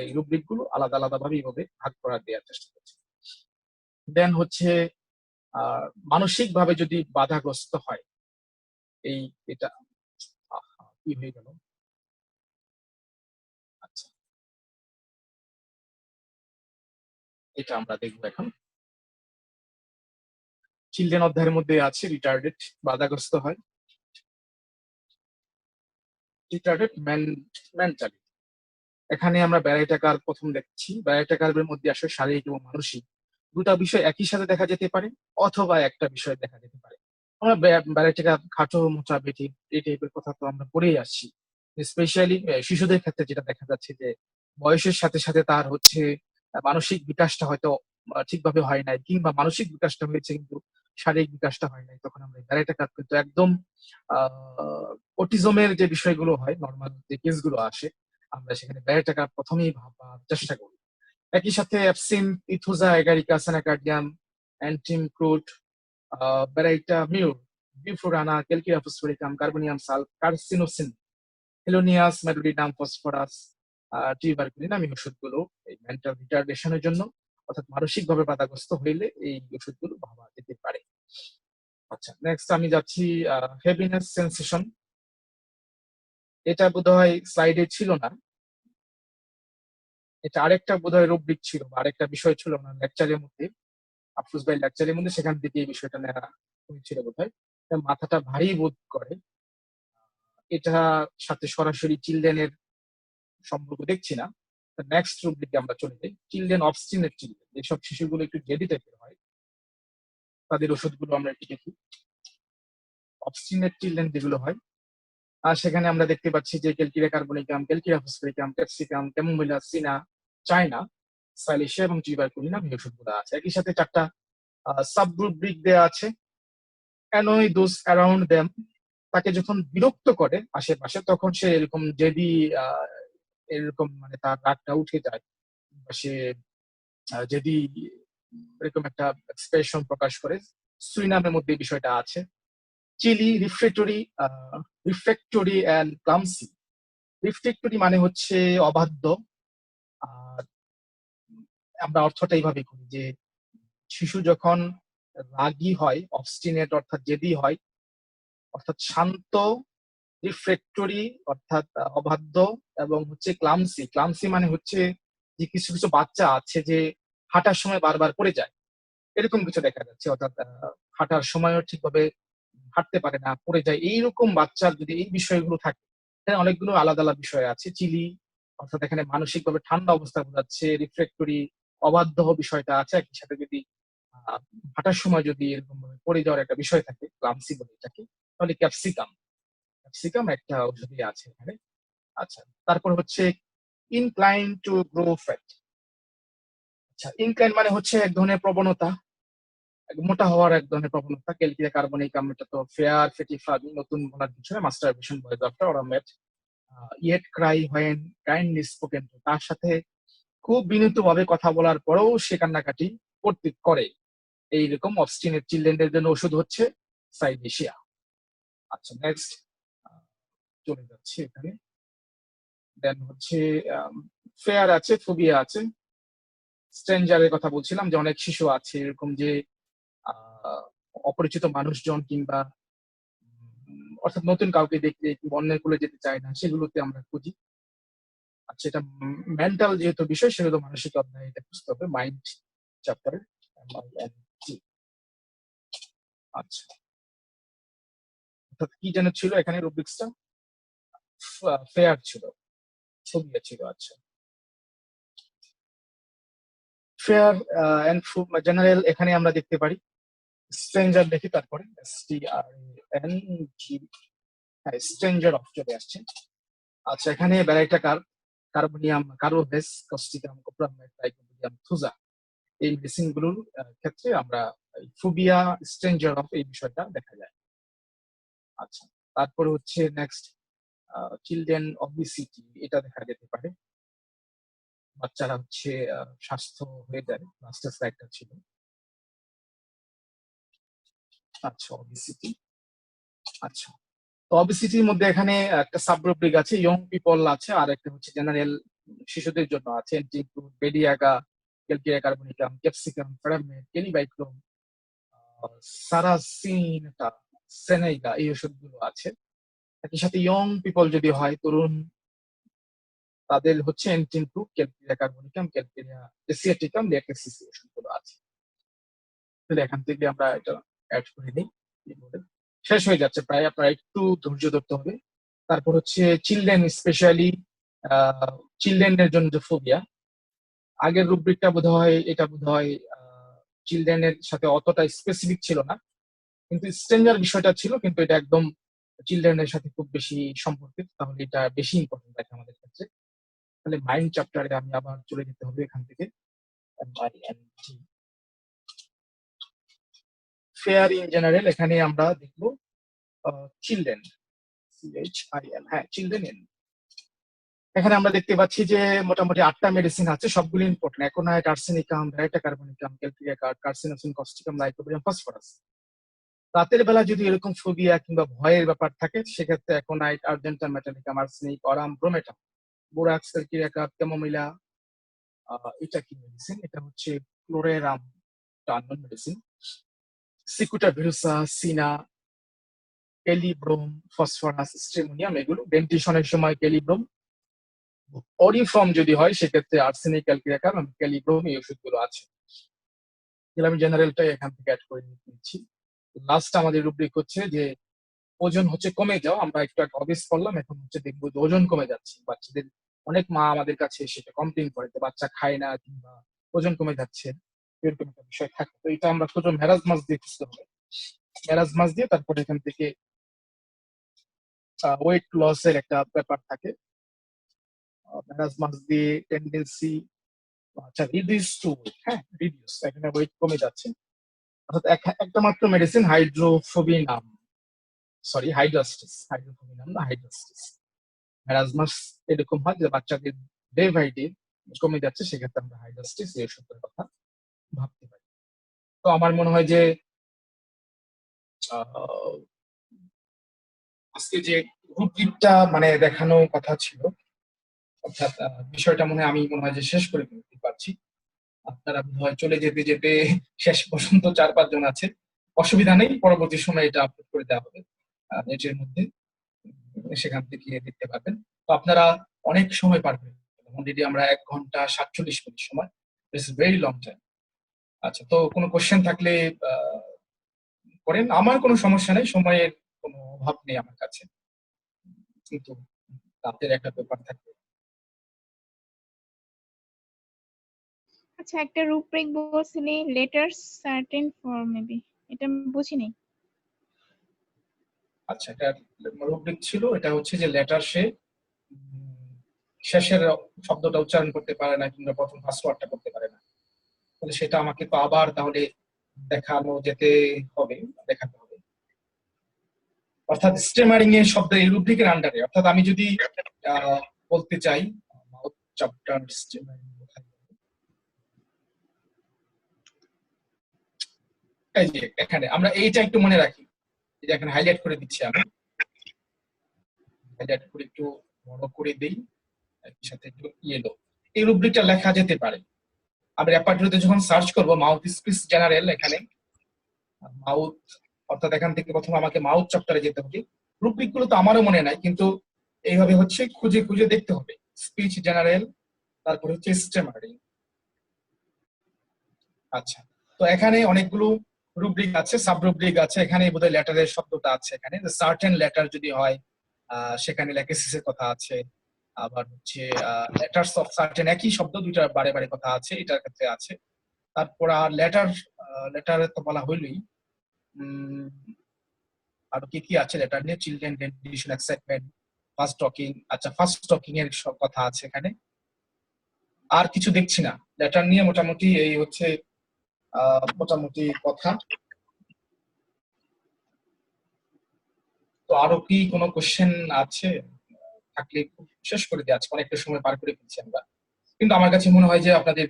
এই রুব্রিক গুলো আলাদা আলাদা ভাবে এইভাবে ভাগ করা দেওয়ার চেষ্টা করছে। দেন হচ্ছে মানসিক ভাবে যদি বাধাগ্রস্ত হয়, এই এটা কি হয়ে গেল, আচ্ছা এটা আমরা দেখবো এখন। চিলড্রেন অধ্যায়ের মধ্যে আছে রিটার্ডেড, বাধাগ্রস্ত হয়, রিটার্ডেড মেন্টালি। এখানে আমরা ব্যারাইটাকার প্রথম দেখছি। ব্যারাইটাকারের মধ্যে আসলে শারীরিক এবং মানসিক দুটা বিষয় একই সাথে দেখা যেতে পারে, অথবা একটা বিষয় দেখা যেতে পারে। আমরা ব্যারাইটাকার খাটো মোটা বেটি এই টাইপের কথা তো আমরা পড়েই আসছি। স্পেশালি শিশুদের ক্ষেত্রে যেটা দেখা যাচ্ছে যে বয়সের সাথে সাথে তার হচ্ছে মানসিক বিকাশটা হয়তো ঠিকভাবে হয় নাই, কিংবা মানসিক বিকাশটা হয়েছে কিন্তু শারীরিক বিকাশটা হয় নাই, তখন আমরা ব্যারাইটাকার কিন্তু একদম অটিজমের যে বিষয়গুলো হয়, নর্মাল যে কেসগুলো আসে, আমরা সেখানে ব্যারাইটাকা প্রথমেই ভাবার চেষ্টা করি। একই সাথে absinth, aethusa agaricus, anacardium, antim crud, baryta mur, bufo rana, calcarea phosphoricum, carboneum sulph, carcinosin, helonias, medorrhinum, phosphorus, tuberculinum নামী ওষুধগুলো এই মেন্টাল রিটার্ডেশনের জন্য, অর্থাৎ মানসিকভাবে বাধাগ্রস্ত হইলে এই ওষুধগুলো ভাবা যেতে পারে। আচ্ছা, নেক্সট আমি যাচ্ছি হেভিনেস সেন্সেশন। এটা বোধহয় স্লাইডে ছিল না, এটা আরেকটা বোধহয় রুব্রিক ছিল বা আরেকটা বিষয় ছিল না লেকচারের মধ্যে, আফরোজ ভাই লেকচারের মধ্যে, সেখান থেকে এই বিষয়টা নেওয়া হয়েছিল বোধহয়। মাথাটা ভারী বোধ করে, এটা সাথে সরাসরি চিলড্রেনের সম্পর্ক দেখছি না। নেক্সট রুব্রিকে আমরা চলে যাই। চিলড্রেন অবস্টিনেট চিলড্রেন, যেসব শিশুগুলো একটু জেদি টাইপের হয়, তাদের ওষুধগুলো আমরা একটু দেখি। অবস্টিনেট চিলড্রেন যেগুলো হয়, আর সেখানে আমরা দেখতে পাচ্ছি যে ক্যালকিরা কার্বনিকাম, ক্যালকিরা ফসফরিকাম, ক্যাপসিকাম, ক্যামোমিলা, সিনা, চায়না, সাইলেশিয়া এবং টিউবারকুলিন নামী ওষুধগুলো আছে। একই সাথে চারটা সাব রুব্রিক দেওয়া আছে। অ্যানয় দোজ অ্যারাউন্ড দেম, তাকে যখন বিরক্ত করে আশেপাশে তখন সে এরকম জেদি এরকম মানে তার রাগটা উঠে যায়, বা সে যদি এরকম একটা এক্সপ্রেশন প্রকাশ করে। সুইনামের মধ্যে এই বিষয়টা আছে। Chilli, রিফ্রেক্টরি and ক্লামসি। রিফ্রেক্টরি মানে হচ্ছে অবাধ্য, আর আমরা অর্থটা এইভাবে করি যে শিশু যখন রাগী হয়, অবস্টিনেট অর্থাৎ জেদি হয়, অর্থাৎ শান্ত, রিফ্রেক্টরি অর্থাৎ অবাধ্য, এবং হচ্ছে ক্লামসি। ক্লামসি মানে হচ্ছে যে কিছু কিছু বাচ্চা আছে যে হাঁটার সময় বারবার পড়ে যায়, এরকম কিছু দেখা যাচ্ছে। অর্থাৎ হাঁটার সময়ও ঠিকভাবে হাঁটতে পারে না, পড়ে যায়। এইরকম বাচ্চার যদি এই বিষয়গুলো থাকে, এখানে অনেকগুলো আলাদা আলাদা বিষয় আছে। চিলি অর্থাৎ এখানে মানসিকভাবে ঠান্ডা অবস্থা বোঝাচ্ছে, রিফ্রেক্টরি অবাধ্য বিষয়টা আছে, একই সাথে যদি আহ, হাঁটার সময় যদি এরকম ভাবে পড়ে যাওয়ার একটা বিষয় থাকে, ক্লামসি বলে এটাকে, তাহলে ক্যাপসিকাম, ক্যাপসিকাম একটা ঔষধি আছে এখানে। আচ্ছা, তারপর হচ্ছে ইনক্লাইন টু গ্রো ফ্যাট। আচ্ছা, ইনক্লাইন মানে হচ্ছে এক ধরনের প্রবণতা, মোটা হওয়ার এক ধরনের প্রবণতা। ক্যালকিয়া কার্বনিকাম, এটা তো ফেয়ার ফেটি ফার্মি, নতুন বলার কিছু না, masturbation boys after aurum met, yet cry when kindly spoken to, তার সাথে খুব বিনীতভাবে কথা বলার পরেও সে কান্নাকাটি করতে করে। এইরকম অবস্টিনেট চিলড্রেনদের জন্য ওষুধ হচ্ছে সাইলেশিয়া। আচ্ছা, নেক্সট চলে যাচ্ছে এখানে। দেন হচ্ছে ফেয়ার আছে, ফোবিয়া আছে। স্ট্রেঞ্জারের কথা বলছিলাম যে অনেক শিশু আছে এরকম যে অপরিচিত মানুষজন কিংবা অর্থাৎ নতুন কাউকে দেখলে কিংবা অন্যের কোলে যেতে চায় না, সেগুলোতে আমরা খুঁজি। আচ্ছা, এটা মেন্টাল যেহেতু বিষয় সেহেতু মানসিক অধ্যায় এটা বুঝতে হবে, মাইন্ড চ্যাপ্টারে। আচ্ছা, অর্থাৎ কি যেন ছিল এখানে রুব্রিক্সটা, ফেয়ার ছিল, ছবি ছিল। আচ্ছা, ফেয়ার এন্ড জেনারেল এখানে আমরা দেখতে পারি। স্ট্রেঞ্জার দেখি, তারপরে STRANG, হ্যাঁ স্ট্রেঞ্জার অফ চলে আসছে। আচ্ছা, এখানে ভ্যারাইটা কার্বনিয়াম, কার্বোভেস, কস্টিকাম, কোপ্রামেট, ট্রাইকোডিয়াম, থুজা, এই মেডিসিন গুলোর ক্ষেত্রে আমরা ফোবিয়া, স্ট্রেঞ্জার অফ এই বিষয়টা দেখা যায়। আচ্ছা, তারপরে হচ্ছে নেক্সট চিলড্রেন অবলিসিটি, এটা দেখা যেতে পারে। বাচ্চারা হচ্ছে স্বাস্থ্য হয়ে যায়, লাস্টের স্লাইডটা ছিল। আচ্ছা, অবিসিটি। আচ্ছা, তো অবিসিটির মধ্যে এখানে একটা সাবরুব্রিক আছে, ইয়ং পিপল আছে, আর একটা হচ্ছে জেনারেল শিশুদের জন্য আছে, বেডিয়াগা, ক্যালকিরিয়া কার্বনিকাম, ক্যাপসিকাম, ফেরামেট, কেলিবাইক্লোম, সারাসিনটা, সেনেগা, এই ওষুধগুলো আছে। একই সাথে ইয়ং পিপল যদি হয়, তরুণ, তাদের হচ্ছে এন্টিনটু, ক্যালকিরিয়া কার্বনিকাম, ক্যালকিরিয়া এসিয়াটিকাম, লেকসিস ওষুধগুলো আছে। তাহলে এখান থেকে আমরা এটা অ্যাড করে নিই। শেষ হয়ে যাচ্ছে প্রায়, আপনারা একটু ধৈর্য ধরতে হবে। তারপর হচ্ছে চিলড্রেন, স্পেশালি চিলড্রেনের জন্য যে ফোবিয়া, আগের রুব্রিকটা বোধ হয়, এটা বোধ হয় চিলড্রেনের সাথে অতটা স্পেসিফিক ছিল না, কিন্তু স্ট্রেঞ্জার বিষয়টা ছিল, কিন্তু এটা একদম চিলড্রেনের সাথে খুব বেশি সম্পর্কিত, তাহলে এটা বেশি ইম্পর্টেন্ট থাকে আমাদের ক্ষেত্রে। তাহলে মাইন্ড চ্যাপ্টারে আমি আবার চলে যেতে হবে এখান থেকে। ফেয়ার ইন জেনারেল, এখানে আমরা দেখবো চিলড্রেন, CHIL, হ্যাঁ চিলড্রেন। এখানে আমরা দেখতে পাচ্ছি যে মোটামুটি 8টা মেডিসিন আছে, সবগুলো important: aconite, arsenicum, baryta carbonicum, calcarea carcinosin, causticum, lycopodium, phosphorus. রাতের বেলা যদি এরকম ফোবিয়া কিংবা ভয়ের ব্যাপার থাকে, সেক্ষেত্রে aconite, argentum, metallicum, arsenic, aurum, bromatum, borax, calcarea carb, chamomilla. এটা কি মেডিসিন? এটা হচ্ছে ক্লোরেরাম, unknown medicine. Cicuta virosa, cina, kali brom, phosphorus, stramonium, এগুলো ডেন্টিশনের সময় ক্যালিব্রোম। অরিফর্ম যদি হয়, সেক্ষেত্রে আর্সেনিক, ক্যালকিরিয়া কার্ব, ক্যালিব্রোম, এই ওষুধগুলো আছে। তাহলে আমি জেনারেলটাই এখান থেকে অ্যাড করে নিচ্ছি। লাস্ট আমাদের রুব্রিক হচ্ছে যে ওজন হচ্ছে কমে যাও। আমরা একটু অবেস করলাম, এখন হচ্ছে দেখবো যে ওজন কমে যাচ্ছে বাচ্চাদের। অনেক মা আমাদের কাছে সেটা কমপ্লেন করে যে বাচ্চা খায় না কিংবা ওজন কমে যাচ্ছে, এরকম একটা বিষয় থাকে। তো এটা আমরা শুধু মেরাজমাস দিয়ে খুঁজতে হবে। মেরাজমাস দিয়ে তারপরে এখান থেকে ওয়েট লসের একটা ব্যাপার থাকে, মেরাজমাস দিয়ে টেন্ডেন্সি, আচ্ছা রিডিউস টু ওয়েট, হ্যাঁ রিডিউস, এখানে ওয়েট কমে যাচ্ছে। অর্থাৎ একটা মাত্র মেডিসিন, হাইড্রোফোবিনাম, সরি হাইড্রোফোবিনাম না, হাইড্রোস্টিস। মেরাজমাস এরকম হয় যে বাচ্চাদের ডে বাই ডে কমে যাচ্ছে, সেক্ষেত্রে আমরা হাইড্রোস্টিস এই ওষুধের কথা ভাবতে পারি। তো আমার মনে হয় যে আহ, আজকে যে রুব্রিকটা মানে দেখানো কথা ছিল, অর্থাৎ বিষয়টা আমি মনে হয় যে শেষ করে দিতে পারছি। আপনারা হয় চলে যেতে যেতে শেষ পর্যন্ত 4-5 জন আছে, অসুবিধা নেই, পরবর্তী সময় এটা আপলোড করে দেওয়া হবে নেটের মধ্যে, সেখান থেকে দেখতে পারবেন। তো আপনারা অনেক সময় পারবেন, অলরেডি আমরা 1 ঘন্টা 47 মিনিট সময়, ইটস ভেরি লং টাইম। আচ্ছা, তো কোনো কোশ্চেন থাকলে করেন, আমার কোনো সমস্যা নেই, সময়ের কোনো অভাব নেই আমার কাছে, কিন্তু রাতের একটা ব্যাপার থাকবে। আচ্ছা, একটা রূপরেখ বলছিলি, লেটার্স সার্টেন ফর মেবি, এটা আমি বুঝিনি। আচ্ছা, এটা রুব্রিক ছিল, এটা হচ্ছে যে লেটার সে শেষের শব্দটা উচ্চারণ করতে পারে না কিংবা প্রথম ফার্স্ট ওয়ার্ডটা করতে পারে না, তাহলে সেটা আমাকে তো আবার তাহলে দেখানো যেতে হবে, দেখাতে হবে। অর্থাৎ স্টেমারিং এর শব্দ এই রুব্রিকের আন্ডারে, অর্থাৎ আমি যদি বলতে চাই মাউথ চ্যাপ্টার স্টেমারিং, এই যে এখানে আমরা এইটা একটু মনে রাখি, এই যে এখানে হাইলাইট করে দিচ্ছি, আমি হাইলাইট করে একটু বড় করে দেই, একই সাথে একটু ইয়েলো, এই রুব্রিকটা লেখা যেতে পারে। আমি রেপার্টরিতে যখন সার্চ করব মাউথ স্পিচ জেনারেল, এখানে মাউথ, অর্থাৎ এখান থেকে প্রথমে আমাকে মাউথ চ্যাপ্টারে যেতে হবে। রুব্রিক গুলো তো আমারও মনে নাই, কিন্তু এইভাবে হচ্ছে খুঁজে খুঁজে দেখতে হবে। স্পিচ জেনারেল, তারপর হচ্ছে স্টেমারিং। আচ্ছা, তো এখানে অনেকগুলো রুব্রিক আছে, সাব রুব্রিক আছে, এখানে বোধহয় লেটারের শব্দটা আছে, এখানে সার্টেন লেটার যদি হয় সেখানে লেকেসিসের কথা আছে। আবার হচ্ছে লেটার্স অফ সার্টেন, একই শব্দ দুইটা বারে বারে কথা আছে, এটার ক্ষেত্রে আছে। তারপর আর লেটার তো বলা হইলই। আর কি কি আছে লেটার নিয়ে? Children, dentition, excitement, fast talking. আচ্ছা, ফাস্ট টকিং এর সব কথা আছে এখানে। আর কিছু দেখছি না লেটার নিয়ে, মোটামুটি এই হচ্ছে মোটামুটি কথা। তো আরো কি কোনো কোশ্চেন আছে? থাকলে শেষ করে দিই, আজকে অনেকটা সময় পার করে ফেলছি আমরা। কিন্তু আমার কাছে মনে হয় যে আপনাদের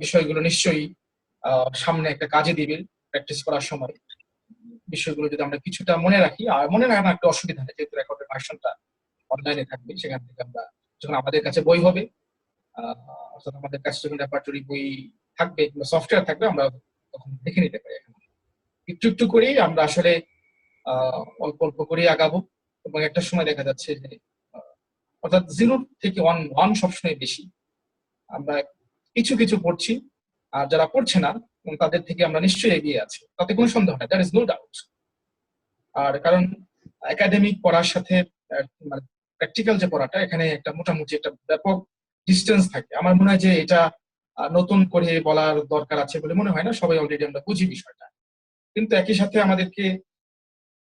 বিষয়গুলো নিশ্চয়ই সামনে একটা কাজে দিবে প্র্যাকটিস করার সময়। বিষয়গুলো যদি আমরা কিছুটা মনে রাখি, আর মনে রাখানো একটা অসুবিধা নেই, যেহেতু রেকর্ডের ভার্সনটা অনলাইনে থাকবে, সেখান থেকে আমরা যখন আমাদের কাছে বই হবে, অর্থাৎ আমাদের কাছে যখন রেপার্টরি বই থাকবে কিংবা সফটওয়্যার থাকবে, আমরা তখন দেখে নিতে পারি। এখন একটু একটু করেই আমরা আসলে অল্প অল্প করে আগাবো, এবং একটা সময় দেখা যাচ্ছে যে অর্থাৎ 0 থেকে 1 সবসময় বেশি। আমরা কিছু কিছু পড়ছি, আর যারা পড়ছে না তাদের থেকে আমরা নিশ্চয়ই এগিয়ে আছি, তাতে কোনো সন্দেহ নাই, দ্যার ইজ নো ডাউট। আর কারণ একাডেমিক পড়ার সাথে মানে প্র্যাকটিক্যাল যে পড়াটা, এখানে একটা মোটামুটি একটা ব্যাপক ডিস্টেন্স থাকে। আমার মনে হয় যে এটা নতুন করে বলার দরকার আছে বলে মনে হয় না, সবাই অলরেডি আমরা বুঝি বিষয়টা। কিন্তু একই সাথে আমাদেরকে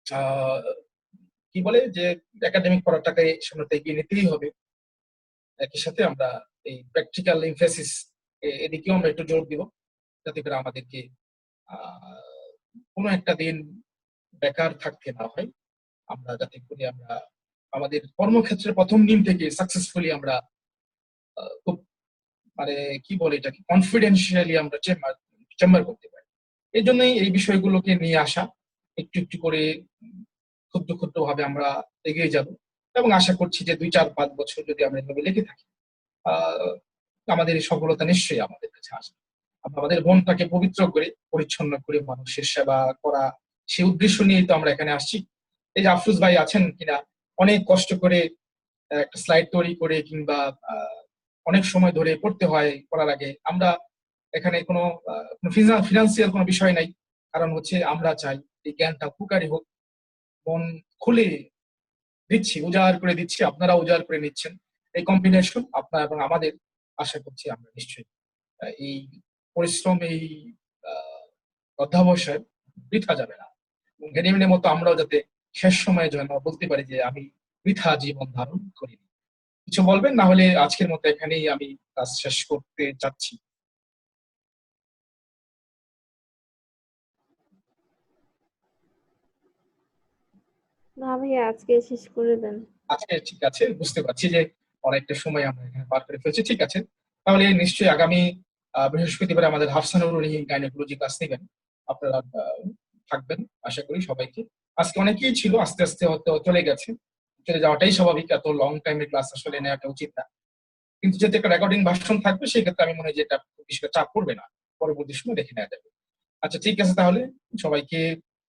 আহ কি বলে যে একাডেমিক পড়াটাকে সামনে এগিয়ে নিতেই হবে। একই সাথে আমরা এই প্র্যাকটিক্যাল এমফেসিস এদিকেও আমরা একটু জোর দিব, যাতে করে আমাদেরকে কোনো একটা দিন বেকার থাকতে না হয়। আমরা যাতে করে আমরা আমাদের কর্মক্ষেত্রে প্রথম দিন থেকে সাকসেসফুলি আমরা খুব মানে কি বলে এটাকে কনফিডেন্সিয়ালি আমরা চেম্বার করতে পারি। এই জন্যই এই বিষয়গুলোকে নিয়ে আসা, একটু একটু করে ক্ষুদ্র ক্ষুদ্র ভাবে আমরা এগিয়ে যাব, এবং আশা করছি যে 2, 4, 5 বছর যদি আমরা এভাবে লেগে থাকি, আহ আমাদের এই সফলতা নিশ্চয়ই আমাদের কাছে আসবে। আমরা আমাদের মনটাকে পবিত্র করে পরিচ্ছন্ন করে মানুষের সেবা করা, সেই উদ্দেশ্য নিয়েই তো আমরা এখানে আসছি। এই যে আফরোজ ভাই আছেন কিনা, অনেক কষ্ট করে একটা স্লাইড তৈরি করে কিংবা অনেক সময় ধরে পড়তে হয় পড়ার আগে। আমরা এখানে কোনো ফিনান্সিয়াল কোনো বিষয় নাই, কারণ হচ্ছে আমরা চাই এই জ্ঞানটা উপকারী হোক। মন খুলে দিচ্ছি, উজাড় করে দিচ্ছি, আপনারা উজাড় করে নিচ্ছেন। এই কম্বিনেশন আপনার এবং আমাদের, আশা করছি আমরা নিশ্চয়ই এই পরিশ্রম, এই অধ্যাবসায় বৃথা যাবে না। গেনিমিনের মতো আমরাও যাতে শেষ সময়ে যেন বলতে পারি যে আমি বৃথা জীবন ধারণ করিনি। কিছু বলবেন? না হলে আজকের মতো এখানেই আমি কাজ শেষ করতে চাচ্ছি। না ভাইয়া, আজকে শেষ করে দেন। আজকে ঠিক আছে, বুঝতে পারছি যে অনেকটা সময় আমরা এখানে পার করে ফেলছি। ঠিক আছে, তাহলে নিশ্চয়ই আগামী বৃহস্পতিবার আমাদের হাফসানুর উনি গাইনোকোলজি ক্লাস নেবেন। আপনারা থাকবেন আশা করি সবাইকে। আজকে অনেকেই ছিল, আস্তে আস্তে হয়তো চলে গেছে, চলে যাওয়াটাই স্বাভাবিক, এত লং টাইমের ক্লাস আসলে নেওয়াটা উচিত না। কিন্তু যেহেতু একটা রেকর্ডিং ভার্সন থাকবে, সেই ক্ষেত্রে আমি মনে হয় যে এটা বেশি চাপ পড়বে না, পরবর্তী সময় দেখে নেওয়া যাবে। আচ্ছা ঠিক আছে, তাহলে সবাইকে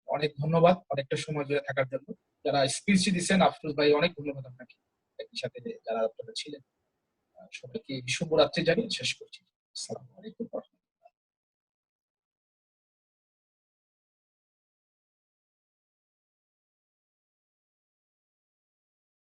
অনেক ধন্যবাদ অনেকটা সময় জুড়ে থাকার জন্য। যারা স্পিচ দিচ্ছেন, আফরোজ ভাই অনেক ধন্যবাদ আপনাকে, একই সাথে যারা আপনারা ছিলেন, সবাইকে শুভরাত্রি জানিয়ে শেষ করছি। আসসালামু আলাইকুম।